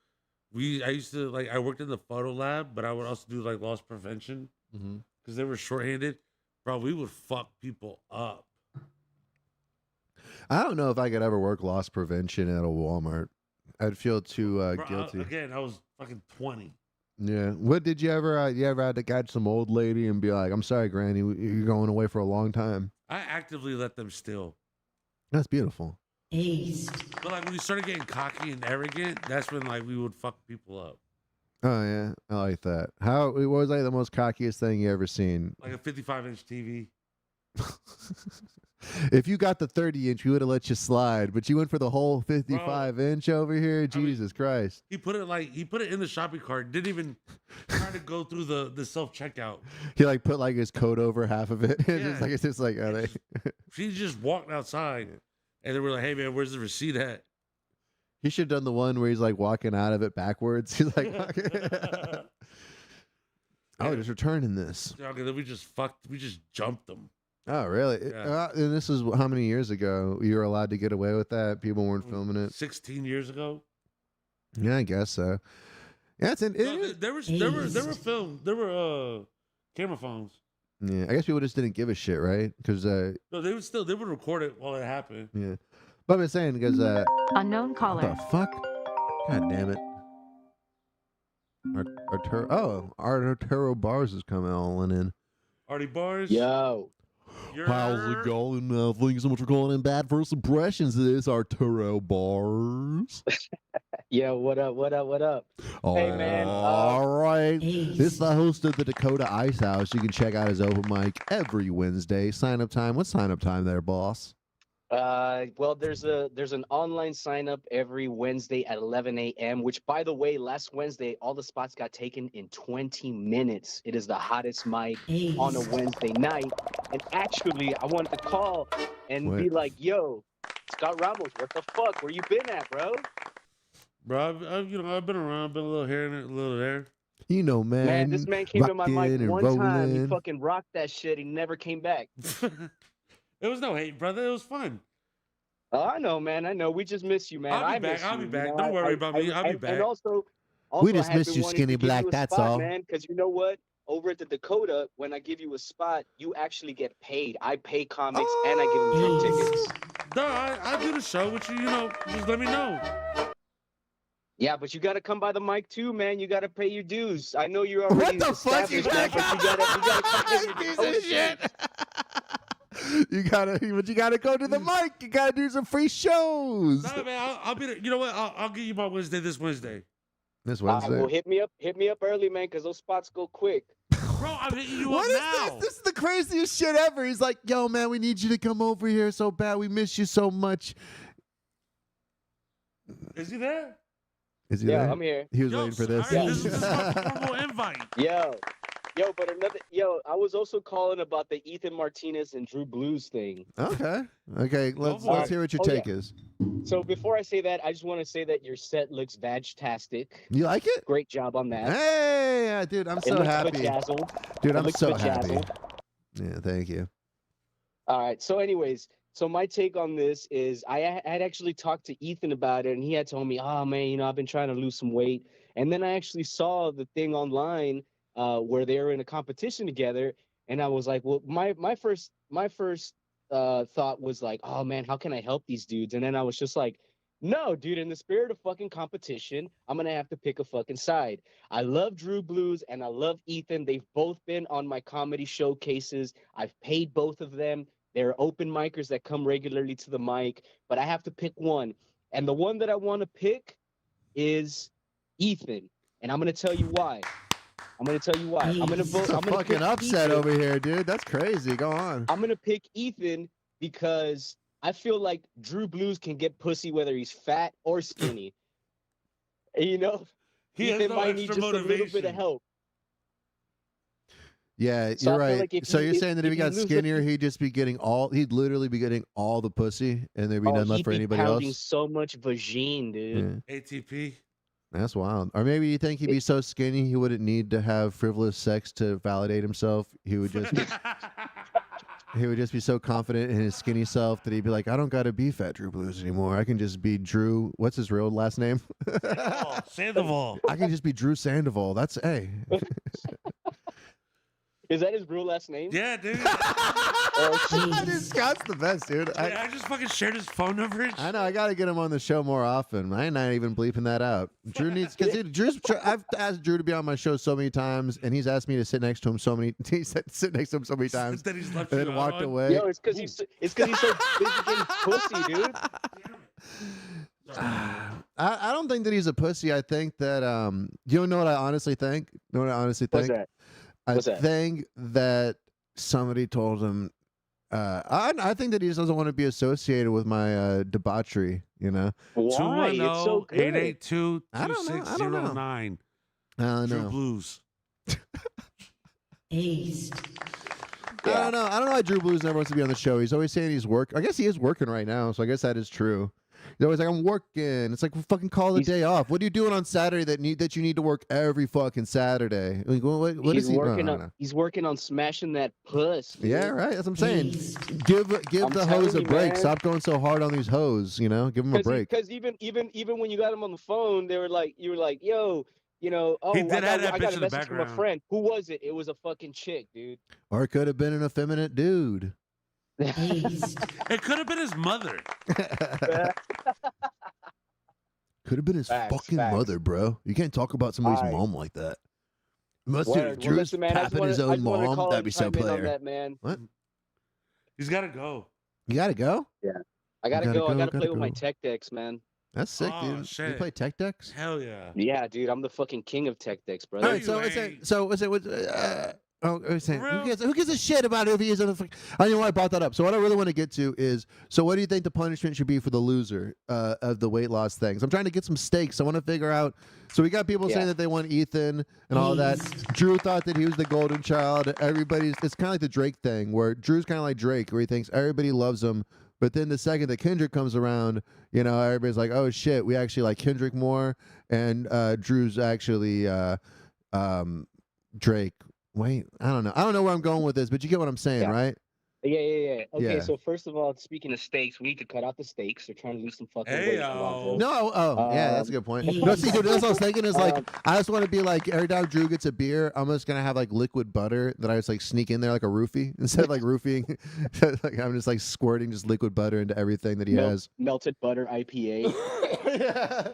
I worked in the photo lab, but I would also do like loss prevention because they were shorthanded. Bro, we would fuck people up. I don't know if I could ever work loss prevention at a Walmart. I'd feel too guilty. I was fucking 20. Yeah. What did you ever had to catch some old lady and be like, I'm sorry, Granny, you're going away for a long time? I actively let them steal. That's beautiful. But like when we started getting cocky and arrogant, that's when like we would fuck people up. Oh yeah, I like that. What was like the most cockiest thing you ever seen? Like a 55-inch TV. If you got the 30-inch, we would have let you slide, but you went for the whole 55-inch over here. Jesus Christ! He put it in the shopping cart. Didn't even try to go through the self checkout. He like put like his coat over half of it. Yeah. It's just like she just walked outside. And they were like, "Hey man, where's the receipt at?" He should have done the one where he's like walking out of it backwards. He's like, "Oh, just returning this." Okay, then we just jumped them. Oh, really? Yeah. And this is how many years ago you were allowed to get away with that? People weren't filming it. 16 years ago. Yeah, I guess so. Yeah, There were camera phones. Yeah, I guess people just didn't give a shit, right? Because No, they would record it while it happened. yeah. But I've been saying because Unknown what caller. the fuck? God damn it! Arturo Barz is coming all in. Artie Barz. Yo. How's it going? Thank you so much for calling in Bad First Impressions. This is Arturo Barz. Yo, what up? What up? What up? Hey, man. All right. This is the host of the Dakota Ice House. You can check out his open mic every Wednesday. Sign up time. What's sign up time there, boss? Well, there's an online sign up every Wednesday at 11 a.m., which, by the way, last Wednesday, all the spots got taken in 20 minutes. It is the hottest mic on a Wednesday night. And actually, I wanted to call and be like, yo, Scott Ramos, what the fuck? Where you been at, bro? Bro, I've been around, been a little here and a little there. You know, man. Man, this man came to my mic rocking and one time. He rolling. fucking rocked that shit. He never came back. It was no hate, brother. It was fun. Oh, I know, man. I know. We just miss you, man. I'll be back. miss I'll you, be back. you know? Don't worry about me. I'll be and back. Also, We just I have miss been you, wanting Skinny to give Black, you a that's spot, all. man. Because you know what? Over at the Dakota, when I give you a spot, you actually get paid. I pay comics and I give them drink tickets. No, I do the show with you. Just let me know. Yeah, but you got to come by the mic too, man. You got to pay your dues. I know you're already What the fuck? established, man, but you got to come to the Piece Dakota of shit. You gotta go to the mic. You gotta do some free shows. No, man, I'll be there. You know what? I'll give you my Wednesday this Wednesday. This Wednesday. Well, hit me up early, man, because those spots go quick. Bro, I'm hitting you What up is now. this? This is the craziest shit ever. He's like, yo, man, we need you to come over here so bad. We miss you so much. Is he there? Is he there? I'm here. He was waiting for this. This is my formal invite. Yo, I was also calling about the Ethan Martinez and Drew Blues thing. Okay. Let's hear what your take is. So before I say that, I just want to say that your set looks vag-tastic. You like it? Great job on that. Hey, dude, I'm so happy. Bedazzled. Dude, It I'm looks so happy. bedazzled. Yeah, thank you. All right. So anyways, my take on this is I had actually talked to Ethan about it, and he had told me, oh, man, I've been trying to lose some weight. And then I actually saw the thing online where they were in a competition together. And I was like, well, my first thought was like, oh, man, how can I help these dudes? And then I was just like, no, dude, in the spirit of fucking competition, I'm going to have to pick a fucking side. I love Drew Blues and I love Ethan. They've both been on my comedy showcases. I've paid both of them. They're open micers that come regularly to the mic, but I have to pick one. And the one that I want to pick is Ethan. And I'm going to tell you why. I'm going to vote. It's a fucking upset over here, dude. That's crazy. Go on. I'm going to pick Ethan because I feel like Drew Blues can get pussy whether he's fat or skinny. He has no might need extra just a little bit of help. Yeah, So you're I feel right. like So you're saying that if he got lose skinnier, he'd literally be getting all the pussy, and there'd be none left for anybody pounding else. so much vagine, dude. Yeah. ATP. That's wild. Or maybe you think he'd be so skinny he wouldn't need to have frivolous sex to validate himself. He would just be so confident in his skinny self that he'd be like, I don't gotta be Fat Drew Blues anymore. I can just be Drew. What's his real last name? Sandoval. I can just be Drew Sandoval. That's hey. Is that his real last name? Yeah, dude. Dude, Scott's the best, dude. I just fucking shared his phone number. I know. I got to get him on the show more often. I'm not even bleeping that out. Drew needs because I've asked Drew to be on my show so many times, and he's asked me to sit next to him so many. He said sit next to him so many times, Then he's left and you then out walked on. away. Yo, it's because he's so busy getting pussy, dude. I don't think that he's a pussy. I think that you know what I honestly think. You know what I honestly think. What's that? I think that somebody told him. I think that he just doesn't want to be associated with my debauchery. You know. Why? It's so good. 882-2609. I don't Drew know. Blues. Ace. don't know. I don't know why Drew Blues never wants to be on the show. He's always saying he's I guess he is working right now, so I guess that is true. He's always like, I'm working. It's like, well, fucking call the day off. What are you doing on Saturday that you need to work every fucking Saturday? Like, what is he working on? He's working on smashing that puss. Dude. Yeah, right. That's what I'm saying. Give the hoes a break. Man. Stop going so hard on these hoes. You know, give them a break. Because even when you got him on the phone, you were like, yo. You know, he did I have got a message from a friend. Who was it? It was a fucking chick, dude. Or it could have been an effeminate dude. It could have been his mother. Could have been his fucking mother, bro. You can't talk about somebody's mom like that. Drew's tapping his own mom. That'd be so player. That, man. What? He's got to go. You got to go? Yeah. I got to go. I got to play with my tech decks, man. That's sick, dude. Shit. You play tech decks? Hell yeah. Yeah, dude. I'm the fucking king of tech decks, brother. All right, who gives a shit about it if he is on the? I don't know why I brought that up. So what I really want to get to is, so what do you think the punishment should be for the loser of the weight loss things? I'm trying to get some stakes. I want to figure out. So we got people saying that they want Ethan and all that. Drew thought that he was the golden child. It's kind of like the Drake thing, where Drew's kind of like Drake, where he thinks everybody loves him. But then the second that Kendrick comes around, you know, everybody's like, oh, shit, we actually like Kendrick more. And Drew's actually Drake. Wait, I don't know. I don't know where I'm going with this, but you get what I'm saying, right? Yeah. Okay, Yeah. so first of all, speaking of steaks, we need to cut out the steaks. They're trying to lose some fucking weight. Yeah, that's a good point. No, see, dude, that's what I was thinking is like, I just want to be like, every time Drew gets a beer, I'm just going to have like liquid butter that I just like sneak in there like a roofie. Instead of like roofing, like, I'm just like squirting just liquid butter into everything that he has. Melted butter IPA. Yeah.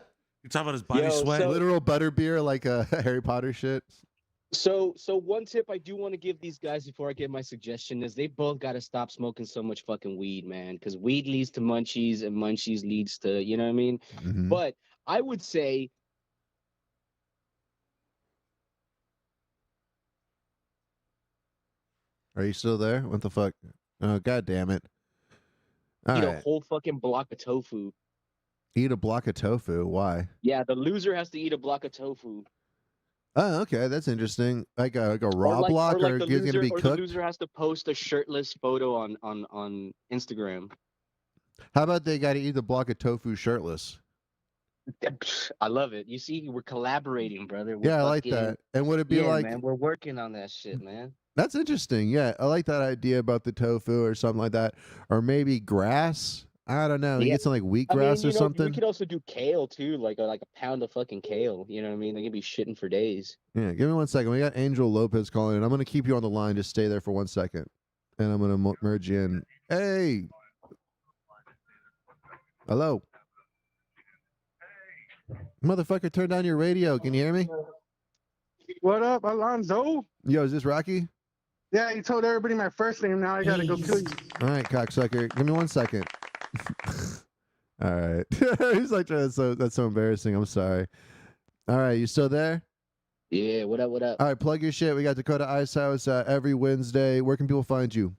You talking about his body sweat? Literal butter beer like Harry Potter shit. So one tip I do want to give these guys before I give my suggestion is they both got to stop smoking so much fucking weed, man, because weed leads to munchies and munchies leads to, you know what I mean? Mm-hmm. But I would say Are you still there? What the fuck? Oh, god damn it. eat a whole fucking block of tofu. Eat a block of tofu? Why? Yeah, the loser has to eat a block of tofu. Oh, okay, that's interesting. Like a raw block, or it's gonna be cooked. The loser has to post a shirtless photo on Instagram. How about they got to eat the block of tofu shirtless? I love it. You see, we're collaborating, brother. Yeah, I like that. And would it be like? Man, we're working on that shit, man. That's interesting. Yeah, I like that idea about the tofu or something like that, or maybe grass. I don't know. You get some like wheatgrass or something. We could also do kale too, like a pound of fucking kale. You know what I mean? They could be shitting for days. Yeah, give me 1 second. We got Angel Lopez calling in. I'm gonna keep you on the line. Just stay there for 1 second, and I'm gonna merge you in. Hey, hello, motherfucker! Turn down your radio. Can you hear me? What up, Alonzo? Yo, is this Rocky? Yeah, you told everybody my first name. Now I gotta go kill you. All right, cocksucker. Give me 1 second. All right. He's like, that's so embarrassing. I'm sorry. All right, you still there? Yeah, what up, what up? All right, plug your shit. We got Dakota Ice House every Wednesday. Where can people find you?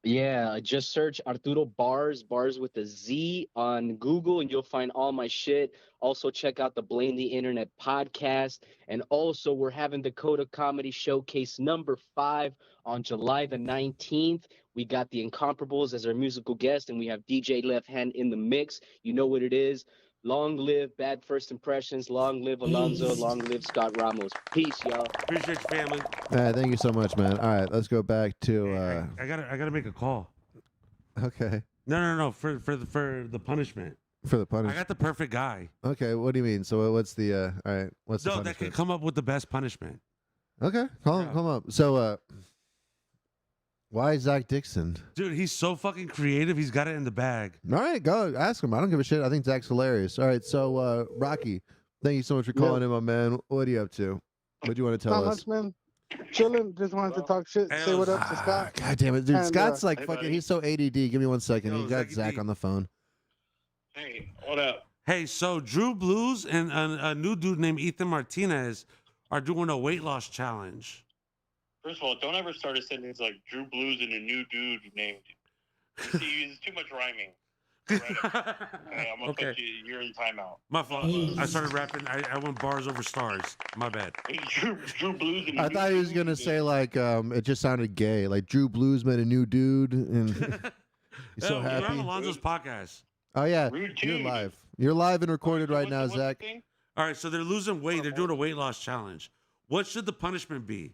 Yeah, just search Arturo Barz, Barz with a Z on Google, and you'll find all my shit. Also, check out the Blame the Internet podcast. And also, we're having Dakota Comedy Showcase #5 on July the 19th. We got the Incomparables as our musical guest, and we have DJ Left Hand in the mix. You know what it is. Long live Bad First Impressions. Long live Alonzo. Long live Scott Ramos. Peace, y'all. Appreciate you, family. Thank you so much, man. All right, let's go back to. I gotta make a call. Okay. No. For the punishment. For the punishment. I got the perfect guy. Okay. What do you mean? So what's the? All right. What's the that punishment? can come up with the best punishment. Okay. Come up. So why Zach Dickson? Dude, he's so fucking creative. He's got it in the bag. All right, go ask him. I don't give a shit. I think Zach's hilarious. All right, so Rocky, thank you so much for calling in, my man. What are you up to? What do you want to tell us? Not much, man. Chilling. Just wanted to talk shit. Say what up to Scott. God damn it, dude. And, Scott's like hey, fucking. buddy. He's so ADD. Give me 1 second. You got Zach on the phone. Hey, what up? Hey, so Drew Blues and a new dude named Ethan Martinez are doing a weight loss challenge. First of all, don't ever start a sentence like Drew Blues and a new dude named. You see, it's too much rhyming. Okay, I'm gonna put you. You're in timeout. My fault. I started rapping. I went bars over stars. My bad. Drew Blues. I thought he was gonna say like it just sounded gay, like Drew Bluesman, a new dude, and he's so happy. You're on Alonzo's podcast. Oh yeah, you're live. You're live and recorded right now, Zach. All right, so they're losing weight. They're doing a weight loss challenge. What should the punishment be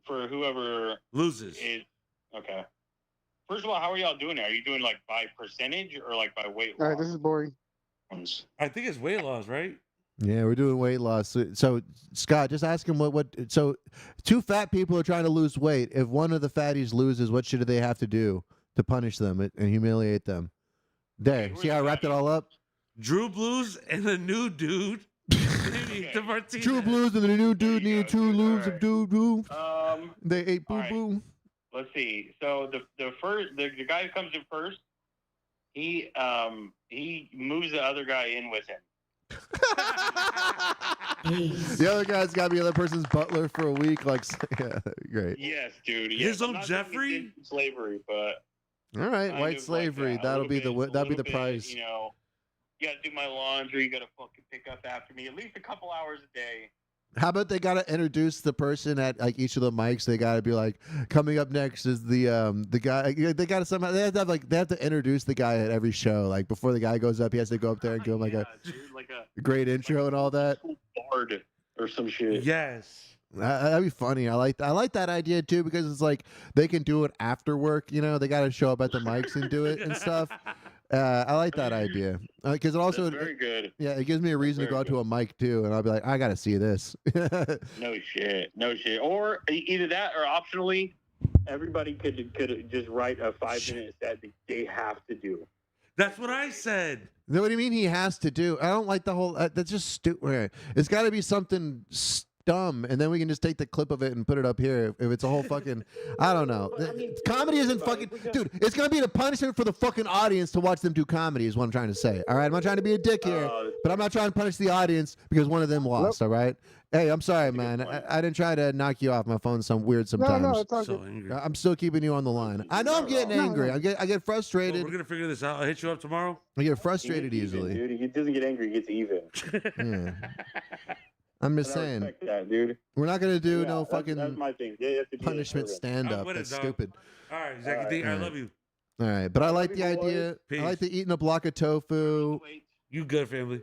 for whoever loses? Okay. First of all, how are y'all doing it? Are you doing like by percentage or like by weight loss? All right, this is boring. I think it's weight loss, right? Yeah, we're doing weight loss. So Scott, just ask him what. So, two fat people are trying to lose weight. If one of the fatties loses, what should they have to do to punish them and humiliate them? There. See how I wrapped it all up? Drew Blues and a new dude. Drew Blues and the new dude need 2 lubes of doo doo. They ate boo boo. Let's see. So the guy who comes in first, he moves the other guy in with him. The other guy's got to be the other person's butler for a week. Like, yeah, great. Yes, dude. Yes. His own Jeffrey. Slavery, but all right, white slavery. That'll be the price. You know, you got to do my laundry. You got to fucking pick up after me at least a couple hours a day. How about they got to introduce the person at like each of the mics? They got to be like, coming up next is the guy. They got to somehow they have to introduce the guy at every show. Like before the guy goes up, he has to go up there and give him like a great intro and all that. Bard or some shit. Yes. That'd be funny. I like that idea too because it's like they can do it after work. You know, they got to show up at the mics and do it and stuff. I like that idea because it also very good. Yeah, it gives me a reason to go out to a mic too, and I'll be like, I gotta see this. No shit. Or either that, or optionally, everybody could just write a 5-minute set that they have to do. That's what I said. What do you mean he has to do? I don't like the whole. That's just stupid. It's got to be something dumb, and then we can just take the clip of it and put it up here. If it's a whole fucking, I don't know. Comedy isn't fucking, dude. It's gonna be the punishment for the fucking audience to watch them do comedy. Is what I'm trying to say. All right, I'm not trying to be a dick here, but I'm not trying to punish the audience because one of them lost. All right. Hey, I'm sorry, man. I didn't try to knock you off. My phone's weird sometimes. No, it's all good. I'm still keeping you on the line. I know I'm getting angry. I get frustrated. Well, we're gonna figure this out. I'll hit you up tomorrow. I get frustrated easily. Dude, he doesn't get angry. He gets even. Yeah. I'm just saying. That, dude. We're not gonna do no fucking that's my thing. Yeah, punishment stand-up. That's stupid. All right, Zach, I love you. All right, but I like the idea. Peace. I like the eating a block of tofu. You good, family?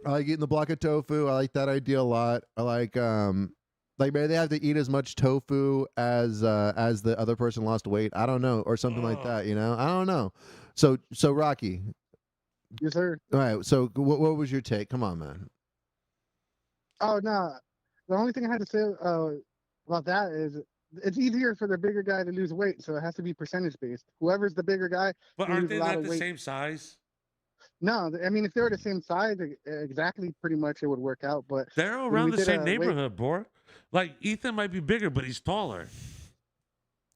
I like eating the block of tofu. I like that idea a lot. I like maybe they have to eat as much tofu as the other person lost weight. I don't know, or something like that. You know, I don't know. So Rocky. Yes, sir. All right. So what was your take? Come on, man. Oh no, the only thing I had to say about that is it's easier for the bigger guy to lose weight, so it has to be percentage based. Whoever's the bigger guy, but aren't they not the same size? No, I mean if they were the same size, exactly, pretty much it would work out. But they're around the same neighborhood, boy. Like Ethan might be bigger, but he's taller.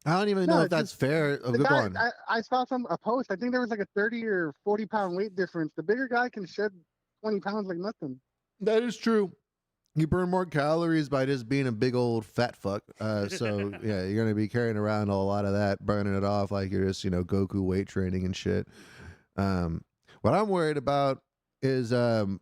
I don't even know if that's fair. Go on. I saw a post. I think there was like a 30 or 40 pound weight difference. The bigger guy can shed 20 pounds like nothing. That is true. You burn more calories by just being a big old fat fuck. So yeah, you're gonna be carrying around a lot of that, burning it off like you're just Goku weight training and shit. What I'm worried about is oh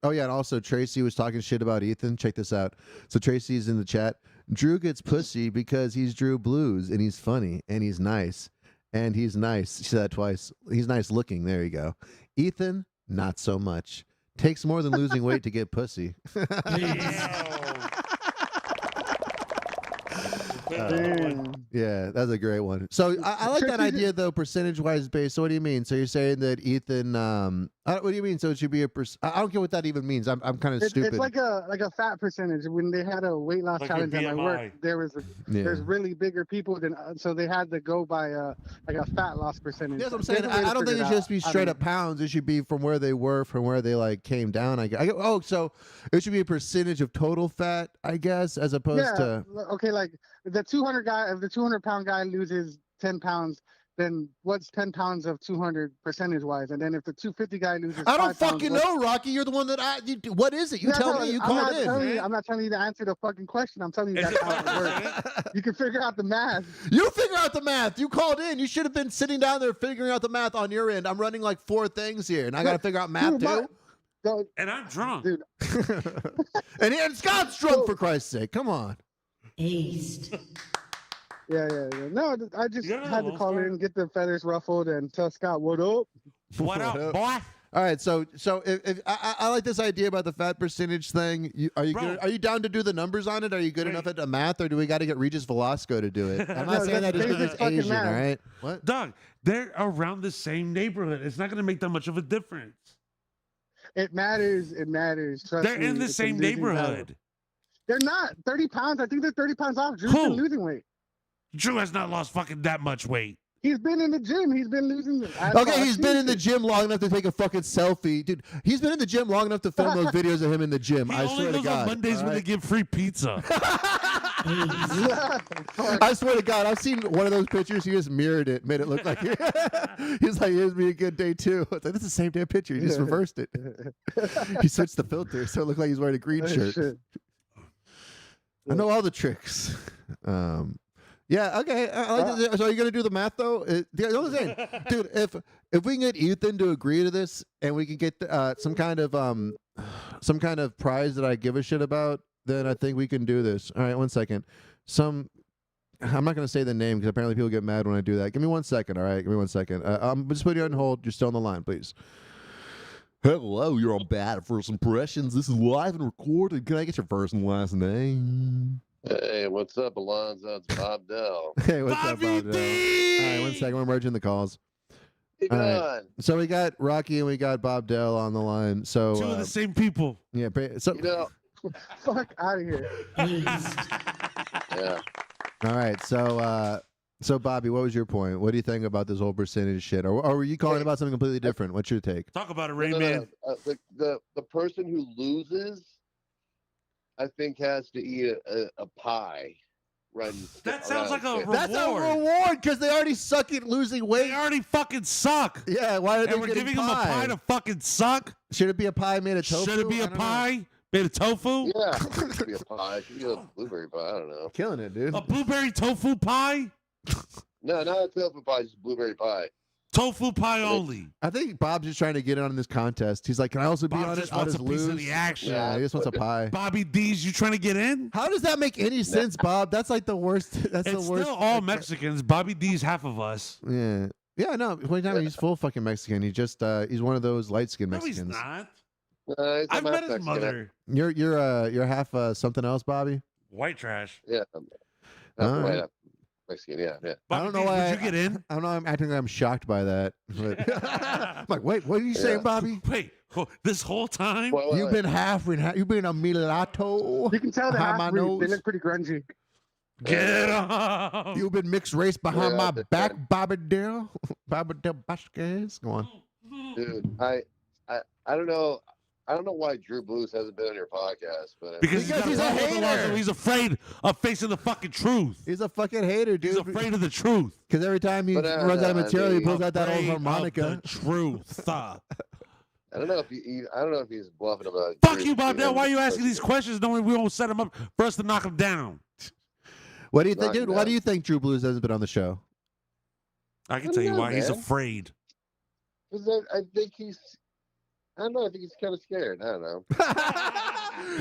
yeah, and also Tracy was talking shit about Ethan. Check this out. So Tracy's in the chat. Drew gets pussy because he's Drew Blues and he's funny and he's nice and he's nice. She said that twice. He's nice looking. There you go. Ethan, not so much. Takes more than losing weight to get pussy. Yeah, that's a great one. So I like that idea though, percentage-wise based. So what do you mean? So you're saying that Ethan? What do you mean? So it should be a I don't get what that even means. I'm kind of stupid. It's like a fat percentage. When they had a weight loss challenge at my work, there's really bigger people than so they had to go by like a fat loss percentage. That's what I'm saying. I don't think it should just be straight up pounds. It should be from where they were, from where they like came down. Oh, so it should be a percentage of total fat, I guess, as opposed to okay, like the 200 pound guy loses 10 pounds. then what's 10 pounds of 200 percentage-wise? And then if the 250 guy loses I don't 5 pounds, fucking know, Rocky. You're the one that what is it? You tell me. You called in. I'm not telling you to answer the fucking question. I'm telling you that's how it works. You can figure out the math. You figure out the math. You called in. You should have been sitting down there figuring out the math on your end. I'm running like 4 things here, and I got to figure out math too. And I'm drunk. Dude. and Scott's drunk, for Christ's sake. Come on. Aced. Yeah. No, I just had to call in, get the feathers ruffled, and tell Scott what up. What up, boy? All right, so if I like this idea about the fat percentage thing. Are you down to do the numbers on it? Are you good enough at the math, or do we got to get Regis Velasco to do it? I'm not saying that just because he's Asian, all right? What? Doug, they're around the same neighborhood. It's not going to make that much of a difference. It matters. Trust they're me, in the it's same a losing neighborhood. battle. They're not 30 pounds. I think they're 30 pounds off. Drew's been losing weight. Drew has not lost fucking that much weight. He's been in the gym. He's been losing. Okay, he's been in the gym long enough to take a fucking selfie, dude. He's been in the gym long enough to film those videos of him in the gym. He I only swear to goes God. on Mondays when they give free pizza. I swear to God, I've seen one of those pictures. He just mirrored it, made it look like he's like, "Here's me a good day too." It's like, this is the same damn picture. He just reversed it. He switched the filter, so it looked like he's wearing a green shirt. I know all the tricks. Yeah, okay. I like this. So are you gonna do the math though? The only thing, dude, if we can get Ethan to agree to this, and we can get some kind of prize that I give a shit about, then I think we can do this. All right, 1 second. I'm not gonna say the name because apparently people get mad when I do that. Give me 1 second. All right, give me 1 second. I'm just putting you on hold. You're still on the line, please. Hello, you're on Bad First Impressions. This is live and recorded. Can I get your first and last name? Hey, what's up, Alonzo? It's Bob Dell. Hey, what's up, Bob Dell? All right, 1 second. We're merging the calls. All right. So we got Rocky and we got Bob Dell on the line. So 2 of the same people. Yeah. So fuck out of here. Yeah. All right. So Bobby, what was your point? What do you think about this whole percentage shit? Or were you calling about something completely different? What's your take? Talk about it, Rayman. The person who loses, I think, has to eat a pie. That sounds like a reward. That's a reward because they already suck at losing weight. They already fucking suck. Yeah, why are they we're giving them a pie to fucking suck? Should it be a pie made of tofu? Should it be a pie made of tofu? Yeah, it should be a pie. It should be a blueberry pie. I don't know. Killing it, dude. A blueberry tofu pie? No, not a tofu pie. Just blueberry pie. Tofu pie only. I think Bob's just trying to get in this contest. He's like, can I also be on it? I'll just piece of the action. Yeah, he just wants a pie. Bobby D's, you trying to get in? How does that make any sense, Bob? That's like the worst. That's It's the worst. still all Mexicans. Bobby D's half of us. Yeah. Yeah, no. He's full fucking Mexican. He's just he's one of those light skinned Mexicans. No, he's not. I've met his mother. You're half something else, Bobby? White trash. Yeah. All right. Mexican, yeah. I don't know why. Did you get in? I don't know. I'm acting like I'm shocked by that. But I'm like, wait, what are you saying, Bobby? Wait, this whole time you've been half. You've been a mulatto. You can tell the half breeds. They look pretty grungy. Get up. You've been mixed race behind my back, Bobby Dell. Bobby Dell Vasquez. Go on. Dude, I don't know. I don't know why Drew Blues hasn't been on your podcast, but because he's a hater. He's afraid of facing the fucking truth. He's a fucking hater, dude. He's afraid of the truth. Because every time he runs out of material, he pulls out that old harmonica. The truth. I don't know if he's bluffing about. Fuck you, Bob Dell. Why are you asking these questions knowing we won't set him up for us to knock him down? What do you think, dude? Why do you think Drew Blues hasn't been on the show? I can tell you why. He's afraid. I think he's. I don't know. I think he's kind of scared. I don't know.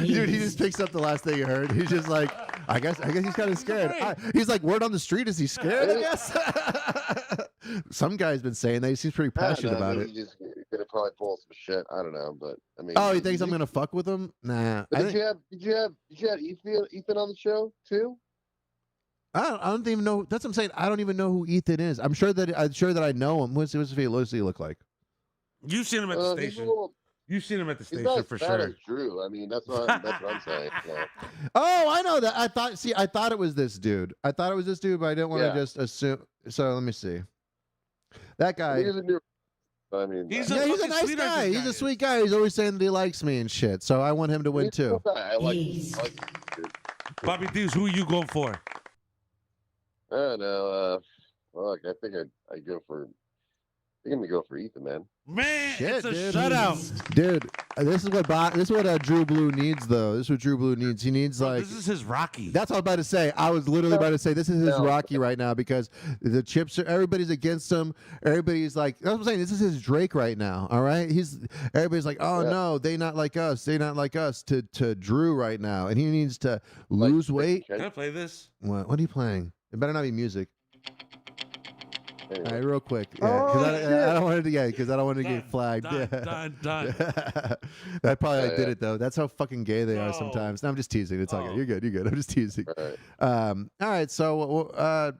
Dude, he just picks up the last thing you heard. He's just like, I guess he's kind of scared. He's like, word on the street, is he scared? I guess. Some guy's been saying that. He seems pretty passionate about it. He's just gonna probably pull some shit. I don't know, but I mean. Oh, he thinks I'm gonna fuck with him? Nah. Did you have Ethan on the show too? I don't even know. That's what I'm saying. I don't even know who Ethan is. I'm sure that I know him. What's he look like? You've seen him at the station. You've seen him at the station for sure. As Drew. I mean, that's what I'm saying. Yeah. Oh, I know that. I thought it was this dude. But I didn't want to just assume. So let me see. That guy. He's a nice guy. He's a sweet guy. He's always saying that he likes me and shit. So I want him to win too. I like Bobby D's, who are you going for? I don't know. Fuck, I think I'd go for. I think I'm gonna go for Ethan, man. Man, Shit, it's a dude. shutout. Dude, this is what Drew Blue needs, though. This is what Drew Blue needs. He needs like. This is his Rocky. That's what I was about to say. I was literally about to say this is his Rocky right now because the chips are everybody's against him. Everybody's like, that's what I'm saying. This is his Drake right now. All right, everybody's like, oh no, they not like us. They not like us. To Drew right now, and he needs to lose weight. Can I play this? What are you playing? It better not be music. All right, real quick, because I don't want to, because I don't want to get flagged. Done. That probably did it though. That's how fucking gay they are sometimes. No, I'm just teasing. It's all good. You're good. I'm just teasing. All right. So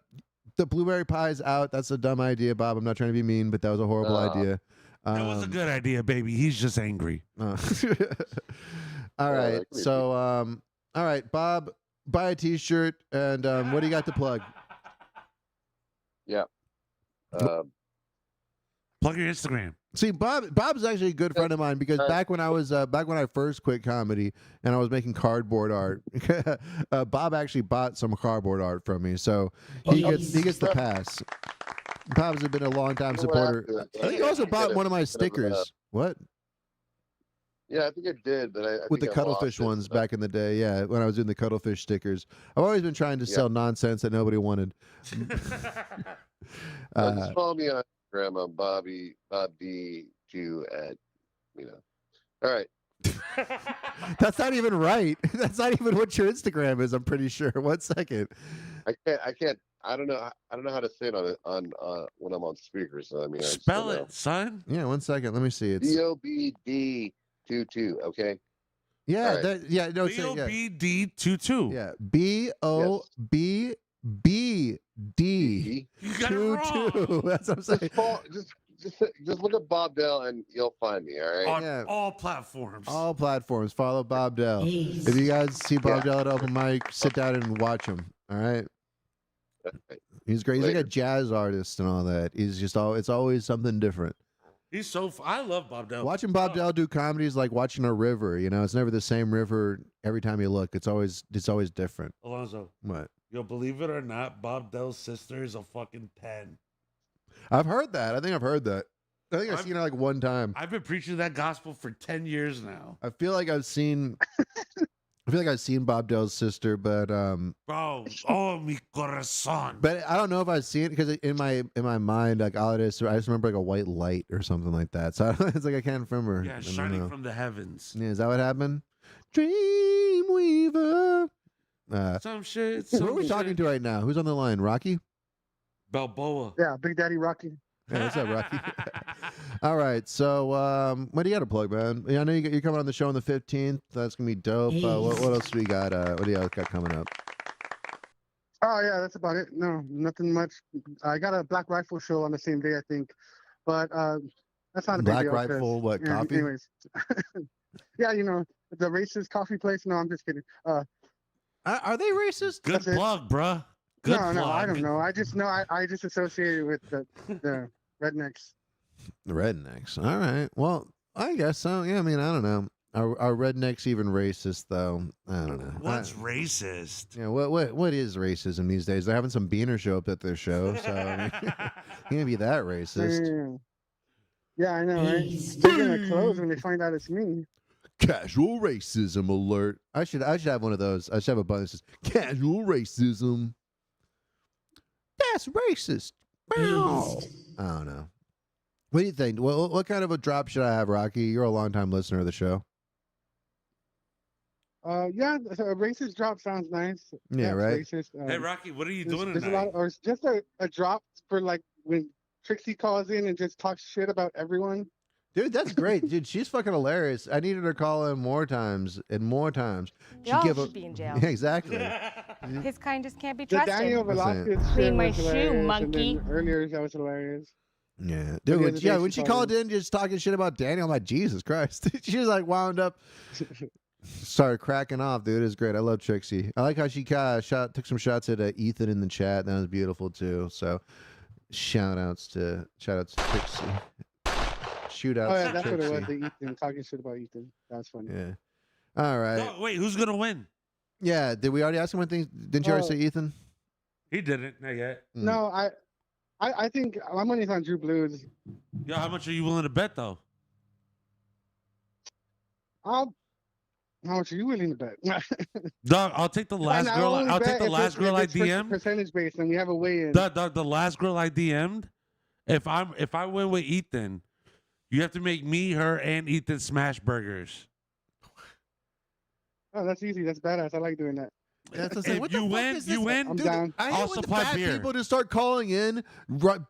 the blueberry pie's out. That's a dumb idea, Bob. I'm not trying to be mean, but that was a horrible idea. That was a good idea, baby. He's just angry. All right. So all right, Bob, buy a T-shirt, and what do you got to plug? Yeah. Plug your Instagram. See, Bob's actually a good friend of mine because back when I first quit comedy and I was making cardboard art, Bob actually bought some cardboard art from me, so he gets the pass. Bob's been a long time supporter. I think he also bought one of my stickers. What? Yeah, I think I did, but I with the think I lost cuttlefish it, ones so- back in the day, yeah, when I was doing the cuttlefish stickers. I've always been trying to sell nonsense that nobody wanted. Just follow me on Instagram. I'm Bob D2 at, All right. That's not even right. That's not even what your Instagram is. I'm pretty sure. 1 second. I can't. I don't know how to say it on when I'm on speaker. So I mean, spell it, son. Yeah, 1 second. Let me see. It's BOBD22. Okay. Yeah. Right. No. BOBD22. Yeah. BOBBD. You got it wrong. That's what I'm saying. Just look at Bob Dell and you'll find me. All right. On all platforms. All platforms. Follow Bob Dell. If you guys see Bob Dell at open mic, sit down and watch him. All right. He's great. He's like a jazz artist and all that. He's just it's always something different. He's so. I love Bob Dell. Watching Bob Dell do comedy is like watching a river. It's never the same river every time you look. It's always different. Alonzo. What? You'll believe it or not, Bob Dell's sister is a fucking 10. I've heard that. I think I've heard that. I think I've seen it like one time. I've been preaching that gospel for 10 years now. I feel like I've seen Bob Dell's sister, but Bro, oh mi corazón. But I don't know if I've seen it because in my mind, like I just remember like a white light or something like that. So it's like I can't remember. Yeah, shining from the heavens. Yeah, is that what happened? Dreamweaver. Some shit. Who are we talking to right now? Who's on the line? Rocky? Balboa. Yeah, Big Daddy Rocky. Yeah, what's up, Rocky? All right, so what do you got to plug, man? Yeah, I know you're coming on the show on the 15th. That's gonna be dope. What else do we got? What do you got coming up? Oh yeah, that's about it. No, nothing much. I got a Black Rifle show on the same day, I think, but that's not a big Black deal. Rifle, what, coffee? Anyways, yeah, the racist coffee place. No, I'm just kidding. Are they racist? Good plug, bruh. Good plug. No, I don't know. I just know I just associate it with the rednecks. The rednecks. All right. Well, I guess so. Yeah, I mean, I don't know. Are rednecks even racist though? I don't know. What's racist? Yeah, what is racism these days? They're having some beaner show up at their show, so I mean, you can't be that racist. Yeah, I know, right? They're gonna close when they find out it's me. Casual racism alert. I should have one of those. I should have a button that says casual racism. That's racist. I don't know. What do you think? What kind of a drop should I have, Rocky? You're a longtime listener of the show. Yeah, so a racist drop sounds nice. Yeah, right. Racist. Hey, Rocky, what are you doing there's tonight? or it's just a drop for like when Trixie calls in and just talks shit about everyone. Dude, that's great. Dude, she's fucking hilarious. I needed her to call in more times and more times. Y'all should be in jail. Yeah, exactly. His kind just can't be The trusted. Daniel Velasquez shit Clean my was shoe, hilarious, monkey. and then earlier that was hilarious. Yeah, The other dude. day When she she called called in just talking shit about Daniel, I'm like, Jesus Christ. She was like wound up, started cracking off, dude. It's great. I love Trixie. I like how she took some shots at Ethan in the chat. That was beautiful too. So, shout outs to Trixie. Shootouts. Oh yeah, to that's what it was. Trixie. The Ethan talking shit about Ethan. That's funny. Yeah. All right. No, wait, who's gonna win? Yeah. Did we already ask him one thing? Didn't you already say Ethan? He didn't. Not yet. No, I think my money's on Drew Blues. Yo, how much are you willing to bet though? How much are you willing to bet? Dog, I'll take the last And girl. only I'll bet take the if last girl I if it's DM'd. percentage based, and we have a weigh in. Dog, the last girl I DM'd. If I win with Ethan, you have to make me, her, and Ethan smash burgers. Oh, that's easy. That's badass. I like doing that. That's what I'm saying. What you the fuck win, is you this? win. I'm Dude, down. I I'll hate when the supply fat beer. people just start calling in.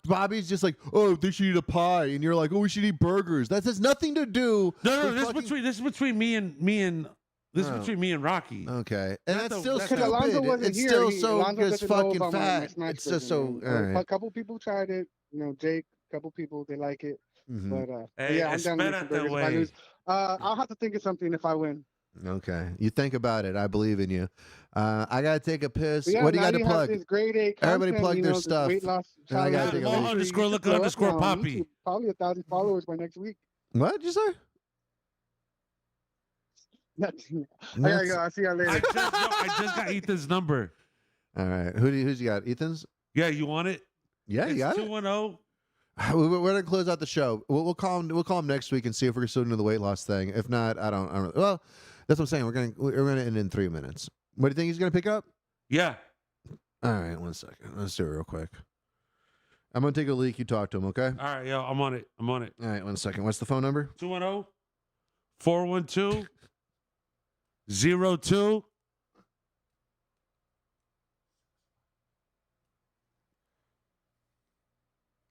Bobby's just like, oh, they should eat a pie, and you're like, oh, we should eat burgers. That has nothing to do. No, with this fucking- is between me and Oh. between me and Rocky. Okay, and that's That's still that's stupid. Alonzo wasn't It's here. still He- so Alonzo just doesn't know fucking about my fat. smash It's just burger, so. man. All A right. couple people tried it. Jake. A couple people they like it. Mhm. But Hey, yeah, I'm down to eat some espérate, burgers if I güey. lose. I'll have to think of something if I win. Okay, you think about it. I believe in you. I gotta take a piss. But yeah, What do you got to Nani has plug? his grade A Everybody content, plug you their know, this stuff. weight loss And I gotta challenge. take a Law underscore, look Blow up underscore now on Poppy. YouTube. Probably 1,000 followers by next week. What did you say? I gotta go. I'll see y'all later. I just got Ethan's number. All right, who's you got? Ethan's. Yeah, you want it? Yeah, you got it. 210. We're gonna close out the show. We'll call him. We'll call him next week and see if we're still doing the weight loss thing. If not, I don't. Well, that's what I'm saying. We're gonna end in 3 minutes. What do you think he's gonna pick up? Yeah. All right, 1 second. Let's do it real quick. I'm gonna take a leak. You talk to him, okay? All right, yo, I'm on it. All right, 1 second. What's the phone number? 210 412 02.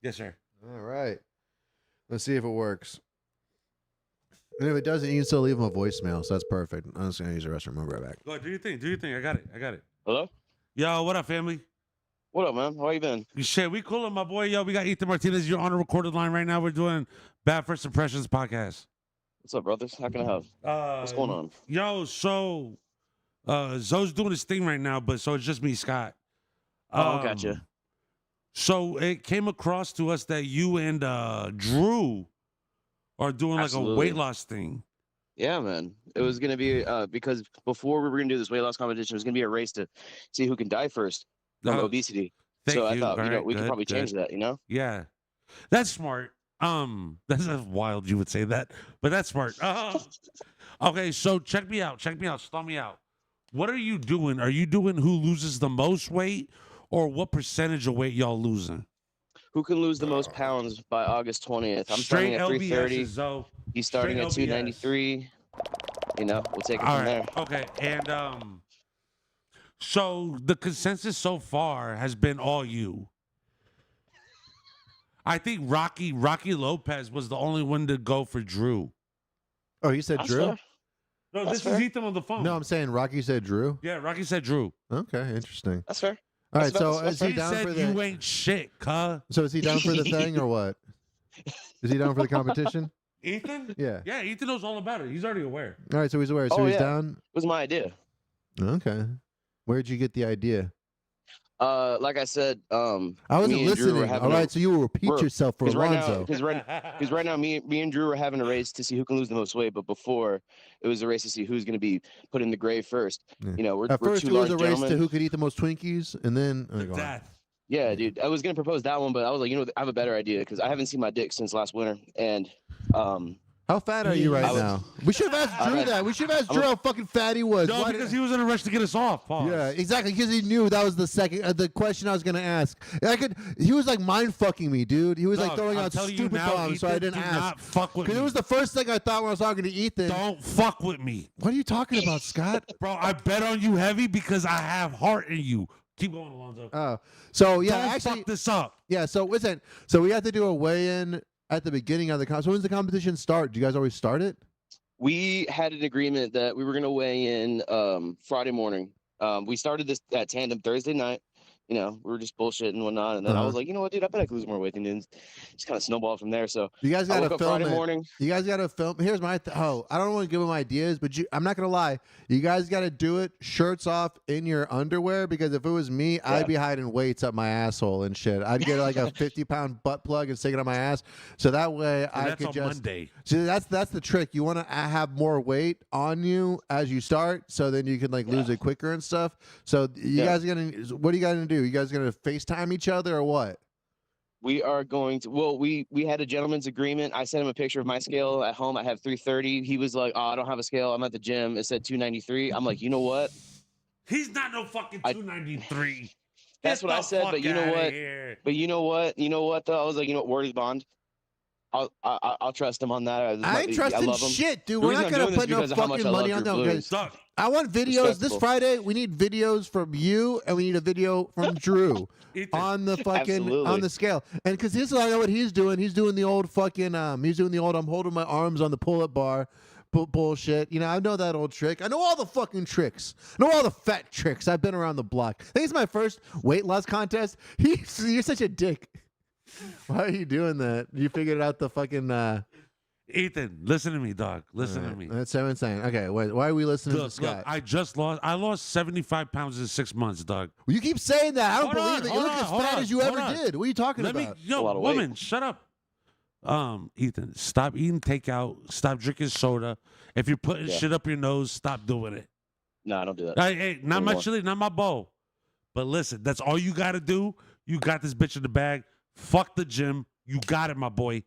Yes, sir. All right. Let's see if it works. And if it doesn't, you can still leave him a voicemail, so that's perfect. I'm just gonna use the restroom. I'll be right back. Go ahead, do your thing. Do your thing. I got it. Hello? Yo, what up, family? What up, man? How you been? Shit, we coolin', my boy. Yo, we got Ethan Martinez. You're on a recorded line right now. We're doing Bad First Impressions podcast. What's up, brothers? How can I help? What's going on? Yo, so Zoe's doing his thing right now, but so it's just me, Scott. Gotcha. So it came across to us that you and Drew are doing like a weight loss thing. Yeah, man. It was gonna be because before we were gonna do this weight loss competition, it was gonna be a race to see who can die first from obesity. So I thought, we could probably change that, Yeah, that's smart. That's wild you would say that, but that's smart. Okay, so check me out. Stall me out. What are you doing? Are you doing who loses the most weight, or what percentage of weight y'all losing? Who can lose the most pounds by August 20th? I'm starting at 330. Zoe. He's starting at 293. We'll take it from there. Okay, and so the consensus so far has been all you. I think Rocky Lopez was the only one to go for Drew. Oh, you said Drew? fair. No, That's this is fair. Ethan on the phone. No, I'm saying Rocky said Drew. Yeah, Rocky said Drew. Okay, interesting. That's fair. All right, That's so fair. is he He down said for you the? ain't shit, cuh. So is he down for the thing or what? Is he down for the competition? Ethan? Yeah. Yeah, Ethan knows all about it. He's already aware. All right, so he's aware. So Oh, he's yeah. down. It was my idea. Okay. Where'd you get the idea? Like I said, I wasn't me and Drew were listening. having All right, so you will repeat we're- yourself for Alonzo. Because right now, me and Drew were having a race to see who can lose the most weight. But before, it was a race to see who's going to be put in the grave first. Yeah. We're At first, two it was large a race to gentlemen. who could eat the most Twinkies, and then go on. Yeah, dude. I was going to propose that one, but I was like, I have a better idea because I haven't seen my dick since last winter, and How fat are you right I was- now? We should have asked Drew that. We should have asked Drew how fucking fat he was. No, Why because did- he was in a rush to get us off. Pause. Yeah, exactly. Because he knew that was the the question I was gonna ask. He was like mind fucking me, dude. He was like Dog, throwing I'm out telling you stupid now, bombs, so I Ethan, didn't do ask. not fuck with Because it me. was the first thing I thought when I was talking to Ethan. Don't fuck with me. What are you talking about, Scott? Bro, I bet on you heavy because I have heart in you. Keep going, Alonzo. Oh, so yeah, Don't actually, fuck this up. yeah. So listen, so we have to do a weigh-in at the beginning of the competition. So when's the competition start? Do you guys always start it? we had an agreement that we were going to weigh in Friday morning. We started this at Tandem Thursday night. We were just bullshitting and whatnot. And then I was like, you know what, dude, I bet I could lose more weight. And then just kind of snowballed from there. So you guys I got woke to up film Friday it. morning. You guys got to film. Here's my I don't want to give them ideas, but I'm not gonna lie. You guys got to do it shirts off in your underwear, because if it was me, I'd be hiding weights up my asshole and shit. I'd get like a 50-pound butt plug and stick it on my ass, so that way I that's could on just. Monday. See, that's the trick. You want to have more weight on you as you start, so then you can like lose it quicker and stuff. So you guys are gonna. What are you guys gonna do? You guys gonna FaceTime each other or what? We are going to. Well, we had a gentleman's agreement. I sent him a picture of my scale at home. I have 330. He was like, "Oh, I don't have a scale. I'm at the gym. It said 293." I'm like, you know what? He's not no fucking 293. That's what I said. But you know what? But you know what? You know what? Though I was like, you know what? Word is bond. I'll trust him on that. I ain't trusting shit, dude. We're not gonna put no fucking money on them. I want videos this Friday. We need videos from you, and we need a video from Drew on the fucking on the scale. And because this is what he's doing. He's doing the old fucking. He's doing the old. I'm holding my arms on the pull-up bar. Bullshit. You know, I know that old trick. I know all the fucking tricks. I know all the fat tricks. I've been around the block. I think it's my first weight loss contest. You're such a dick. Why are you doing that? You figured out the fucking. Ethan, listen to me, dog. Listen to me. That's what I'm saying. Okay, wait, why are we listening to Scott? Look, I lost 75 pounds in 6 months, dog. Well, you keep saying that. I don't believe it. You look as fat as you ever did. What are you talking about? Woman, shut up. Ethan, stop eating takeout. Stop drinking soda. If you're putting shit up your nose, stop doing it. No, I don't do that. Hey, not my chili, not my bowl. But listen, that's all you got to do. You got this bitch in the bag. Fuck the gym. You got it, my boy.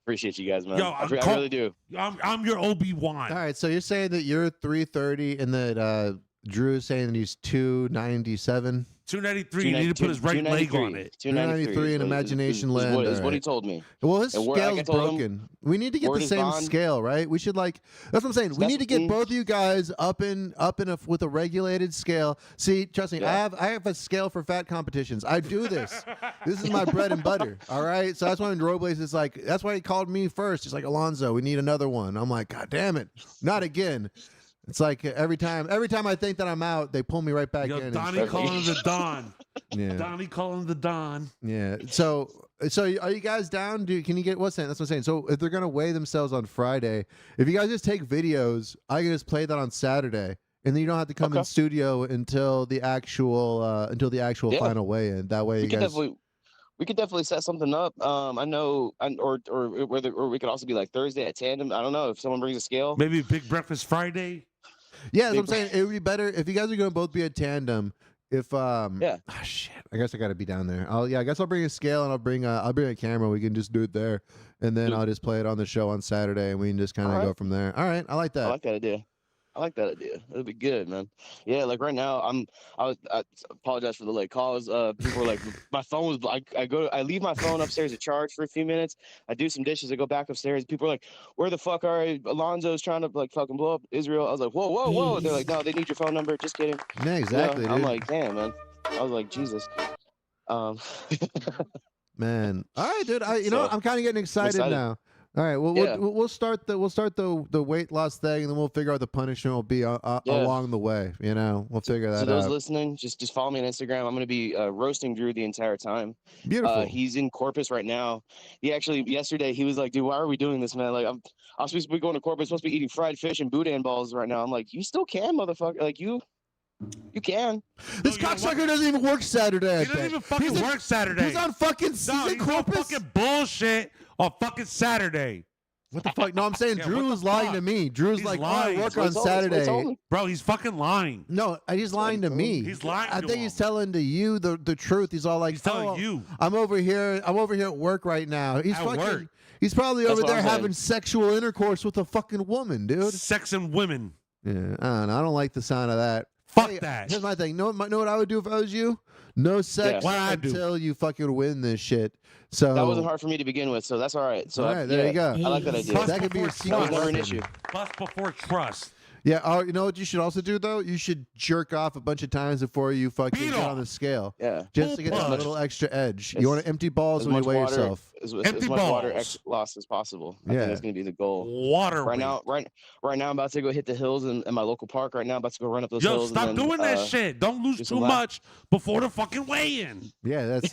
Appreciate you guys, man. Yo, I really do. I'm your Obi-Wan. All right, so you're saying that you're 330 and that Drew is saying that he's 297? 293. You need to put his right leg on it. 293 in Imagination Land. Is what he told me. Well, his scale's broken. We need to get the same scale, right? We should that's what I'm saying. We need to get both of you guys up with a regulated scale. See, trust me, I have a scale for fat competitions. I do this. This is my bread and butter. All right. So that's why when Roble is like, that's why he called me first. He's like, Alonzo, we need another one. I'm like, God damn it, not again. It's like every time I think that I'm out, they pull me right back in. Donnie calling the Don. Yeah. Donnie calling the Don. Yeah. So are you guys down? Can you get what's that? That's what I'm saying. So if they're gonna weigh themselves on Friday, if you guys just take videos, I can just play that on Saturday, and then you don't have to come in studio until the actual final weigh-in. That way, we could definitely set something up. I know, or we could also be like Thursday at Tandem. I don't know if someone brings a scale. Maybe Big Breakfast Friday. Yeah, that's what I'm saying. It would be better if you guys are going to both be at Tandem. If shit, I guess I got to be down there. I guess I'll bring a scale and I'll bring a camera. We can just do it there, and then I'll just play it on the show on Saturday, and we can just kind of go from there. All right, I like that. I like that idea. It'll be good, man. Yeah, like right now, I apologize for the late calls. People were like, my phone was. I leave my phone upstairs to charge for a few minutes. I do some dishes. I go back upstairs. People are like, where the fuck are you? Alonzo's trying to like fucking blow up Israel. I was like, whoa. They're like, no, they need your phone number. Just kidding. Yeah, exactly. I'm like, damn, man. I was like, Jesus. Man, all right, dude. I'm kind of getting excited now. All right, well, we'll start the weight loss thing, and then we'll figure out the punishment will be along the way. You know, we'll figure that out. So those listening, just follow me on Instagram. I'm going to be roasting Drew the entire time. Beautiful. He's in Corpus right now. He actually yesterday he was like, "Dude, why are we doing this, man? Like, I'm supposed to be going to Corpus, supposed to be eating fried fish and boudin balls right now." I'm like, "You still can, motherfucker! Like you can." This cocksucker doesn't even work Saturday. He doesn't even fucking work Saturday. He's on fucking he's Corpus. on fucking bullshit on fucking Saturday. What the fuck? No, I'm saying Drew was lying to me. Drew's like, lying. I work on Saturday. Bro, he's fucking lying. No, he's lying to me. He's lying I to think him. he's telling to you the truth. He's all like, he's telling you. I'm over here at work right now. He's at fucking work. He's probably over there having sexual intercourse with a fucking woman, dude. Sex and women. Yeah, I don't know. I don't like the sound of that. Fuck that. Here's my thing. Know what I would do if I was you? No sex until you fucking win this shit. So that wasn't hard for me to begin with, so that's all right. So all right, there you go. I like that idea. That could be your secret. That was never an issue. Plus before trust. Yeah, you know what you should also do though? You should jerk off a bunch of times before you fucking get on the scale. Yeah, just to get a little extra edge. You want to empty balls when you weigh yourself. As much water loss as possible. I think that's going to be the goal. Water. Right now, I'm about to go hit the hills in my local park. Right now, I'm about to go run up those hills. Stop doing that shit. Don't lose too much before the fucking weigh-in. Yeah, that's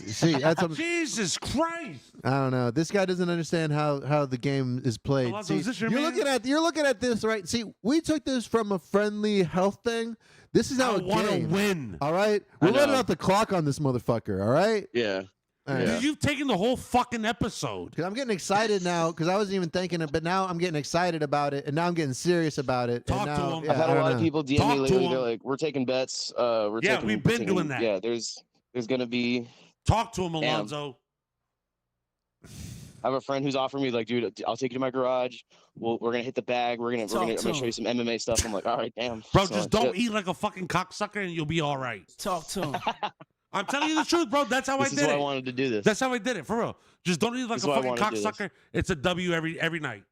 Jesus Christ. I don't know. This guy doesn't understand how the game is played. See, you're looking at this, right? See, we took this from a friendly health thing. This is how I want to win. All right, we're running out the clock on this motherfucker. All right. Yeah. Right. You've taken the whole fucking episode. Because I'm getting excited now, because I wasn't even thinking it, but now I'm getting excited about it, and now I'm getting serious about it. Talk to him. I've had a lot of people DM me lately. They're like, "We're taking bets. We've been doing that. Yeah, there's gonna be Talk to him, Damn. Alonzo. I have a friend who's offering me like, dude, I'll take you to my garage. We're gonna hit the bag. I'm gonna show you some MMA stuff. I'm like, all right, damn. Bro, So, just don't shit. eat like a fucking cocksucker and you'll be all right. Talk to him. I'm telling you the truth, bro. That's how This I is did why it. I wanted to do this. That's how I did it, for real. Just don't eat like This a is why I fucking wanted to do this. cocksucker. It's a W every night.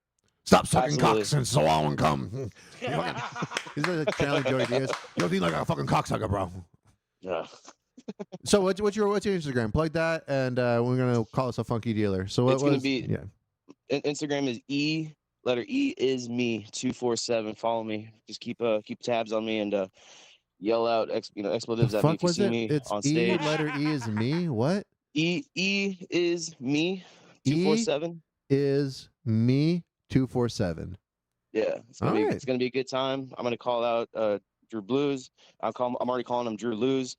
Stop sucking Absolutely. cocks and so on come. He's like Cali Joey Diaz. You don't eat like a fucking cocksucker, bro. Yeah. So what's your Instagram? Plug that, and we're gonna call us a funky dealer. So what It's gonna was be Instagram is letter E is me 247. Follow me. Just keep tabs on me and yell out expletives the at me fuck if you was see it? me It's on E. stage. Letter E is me. What? E is me 247. Is me 247. Yeah, it's gonna All be right. it's gonna be a good time. I'm gonna call out Drew Blues. I'm already calling him Drew Lose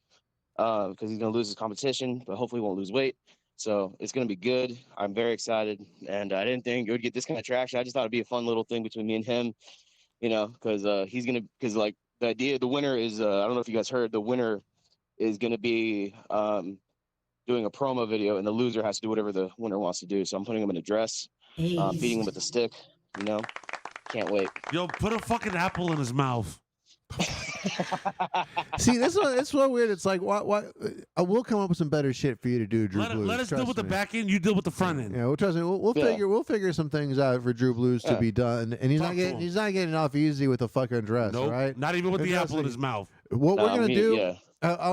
because he's gonna lose his competition, but hopefully he won't lose weight. So it's gonna be good. I'm very excited, and I didn't think it would get this kind of traction. I just thought it'd be a fun little thing between me and him, because like the idea, the winner is I don't know if you guys heard, the winner is gonna be doing a promo video, and the loser has to do whatever the winner wants to do. So I'm putting him in a dress, beating him with a stick. Can't wait. Yo, put a fucking apple in his mouth. See, this one, it's so weird. It's like, why? I will come up with some better shit for you to do, Drew Blues. Let us deal trust with the me. back end. You deal with the front end. Yeah, well, trust me. We'll figure some things out for Drew Blues to Yeah. be done, and he's Talk not to getting him. he's not getting off easy with a fucking dress. Nope, all right, not even with And the trust apple in me, his mouth. What we're gonna do? Yeah.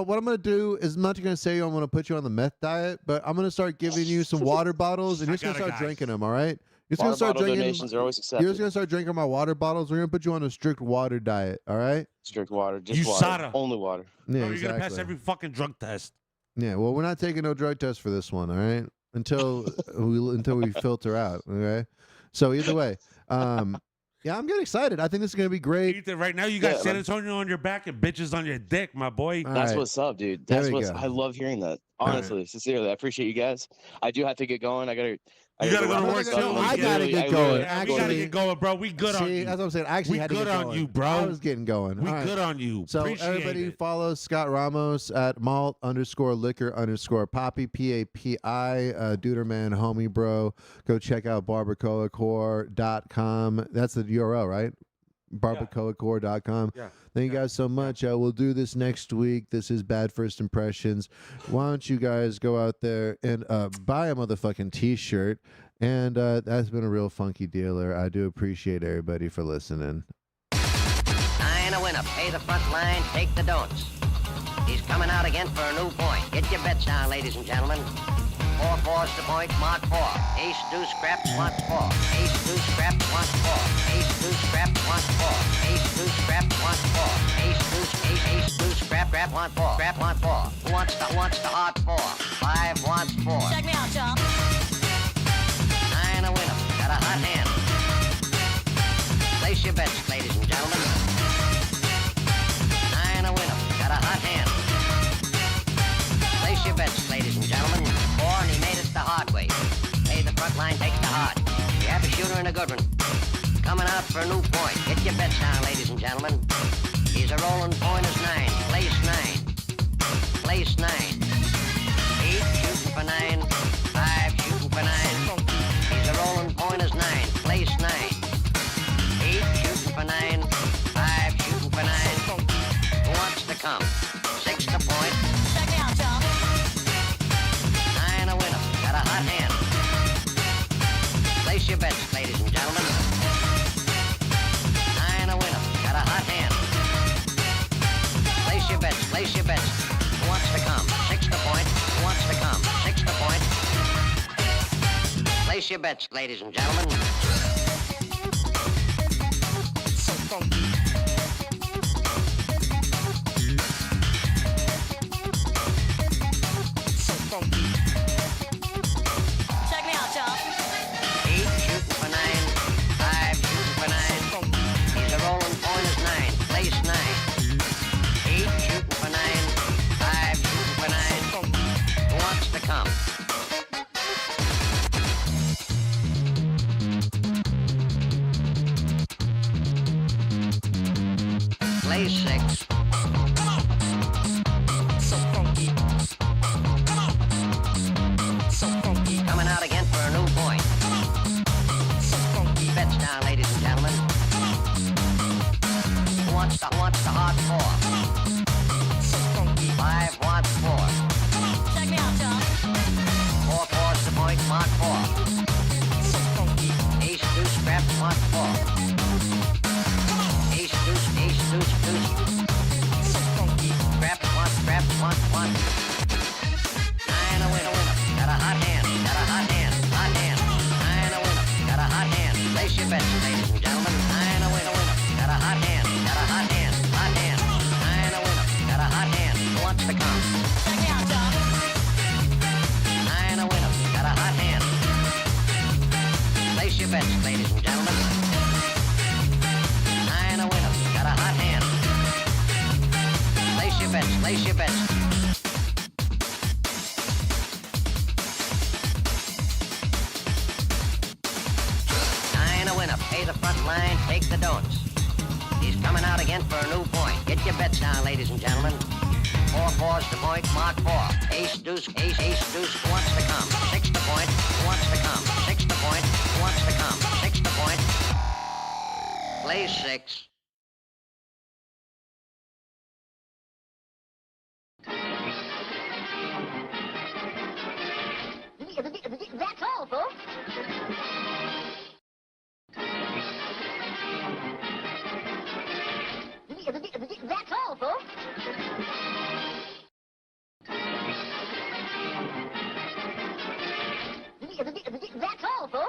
What I'm gonna do is I'm not gonna say I'm gonna put you on the meth diet, but I'm gonna start giving you some water bottles, and you're just gonna start drinking them. All right. You're just gonna Water start bottle drinking. donations are always accepted. You're just gonna start drinking my water bottles. We're gonna put you on a strict water diet. All right. Strict water, just water, USADA. only water. Yeah, Bro, you're gonna pass exactly. every fucking drug test. Yeah, well, we're not taking no drug test for this one, all right? Until we filter out, okay? So either way, yeah, I'm getting excited. I think this is gonna be great. Ethan, right now you got Yeah, San man. Antonio on your back and bitches on your dick, my boy. All That's right. what's up, dude. There That's we what's. go. I love hearing that. All right. Honestly, sincerely, I appreciate you guys. I do have to get going. I gotta You gotta go wrap to up work stuff. too. I gotta get going. Yeah, we gotta Actually- get going, bro. We good on See, you. that's what I'm saying. I actually We had to good get on going. you, bro. I was getting going. We All right. good on you. So Appreciate everybody it. follow Scott Ramos at malt_liquor_poppy, PAPI, Duderman, homie bro. Go check out barbacoacore.com. That's the URL, right? barbacoacore.com. Yeah. Thank you guys so much. We'll do this next week. This is Bad First Impressions. Why don't you guys go out there and buy a motherfucking t-shirt? And that's been a real funky dealer. I do appreciate everybody for listening. I ain't a winner. Pay the front line, take the don'ts. He's coming out again for a new point. Get your bets down, ladies and gentlemen. 4-4's the point, mark 4. Ace, deuce, scrap, mark 4. Ace, deuce, scrap, mark 4. Ace, deuce, scrap, mark 4. Ace, deuce, scrap, mark 4. Ace, deuce, scrap, mark 4. Scrap, mark 4. Who wants the hard 4? 5 wants 4. Check me out, y'all. I ain't a winner. Got a hot hand. Place your bets, ladies and gentlemen. I ain't a winner. Got a hot hand. Place your bets, ladies and gentlemen. 4, and he made us the hard way. Pay the front line, take the hard. We have a shooter and a good one. Coming out for a new point. Get your bets down, ladies and gentlemen. He's a rolling point as 9. Place 9. Place 9. 8 shooting for 9. 5 shooting for 9. He's a rolling point as 9. Place 9. 8 shooting for 9. 5 shooting for 9. Who wants to come? 6 to point. Check me out, y'all. I ain't a winner. Got a hot hand. Place your bets, ladies and gentlemen. I ain't a winner. Got a hot hand. Place your bets. Place your bets. Who wants to come? 6 to point. Who wants to come? 6 to point. Place your bets, ladies and gentlemen. So funky. So funky. Check me out, y'all. 8 shooting for 9. 5 shooting for 9. He's a rolling point as 9. Place 9. 8 shooting for 9. 5 shooting for 9. Who wants to come? Place 6. So funky. 4. Ace, deuce, scrap, mark 4. Ace, deuce, deuce. Scrap, mark 1. 9 a winner. Got a hot hand. 9 a winner. Got a hot hand. Place your bets, ladies and gentlemen. 9 a winner. Got a hot hand. 9 a winner. Got a hot hand. Who wants to come? 9 a winner. Got a hot hand. Place your bets, ladies and gentlemen. 9 a winner. Got a hot hand. Place your bets. 9 a winner. Pay the front line. Take the don'ts. He's coming out again for a new point. Get your bets down, ladies and gentlemen. 4-4's the point. Mark 4. Ace, deuce. Who wants to come? 6 the point. Who wants to come? 6 the point. Who wants to come? 6 the point. Play 6.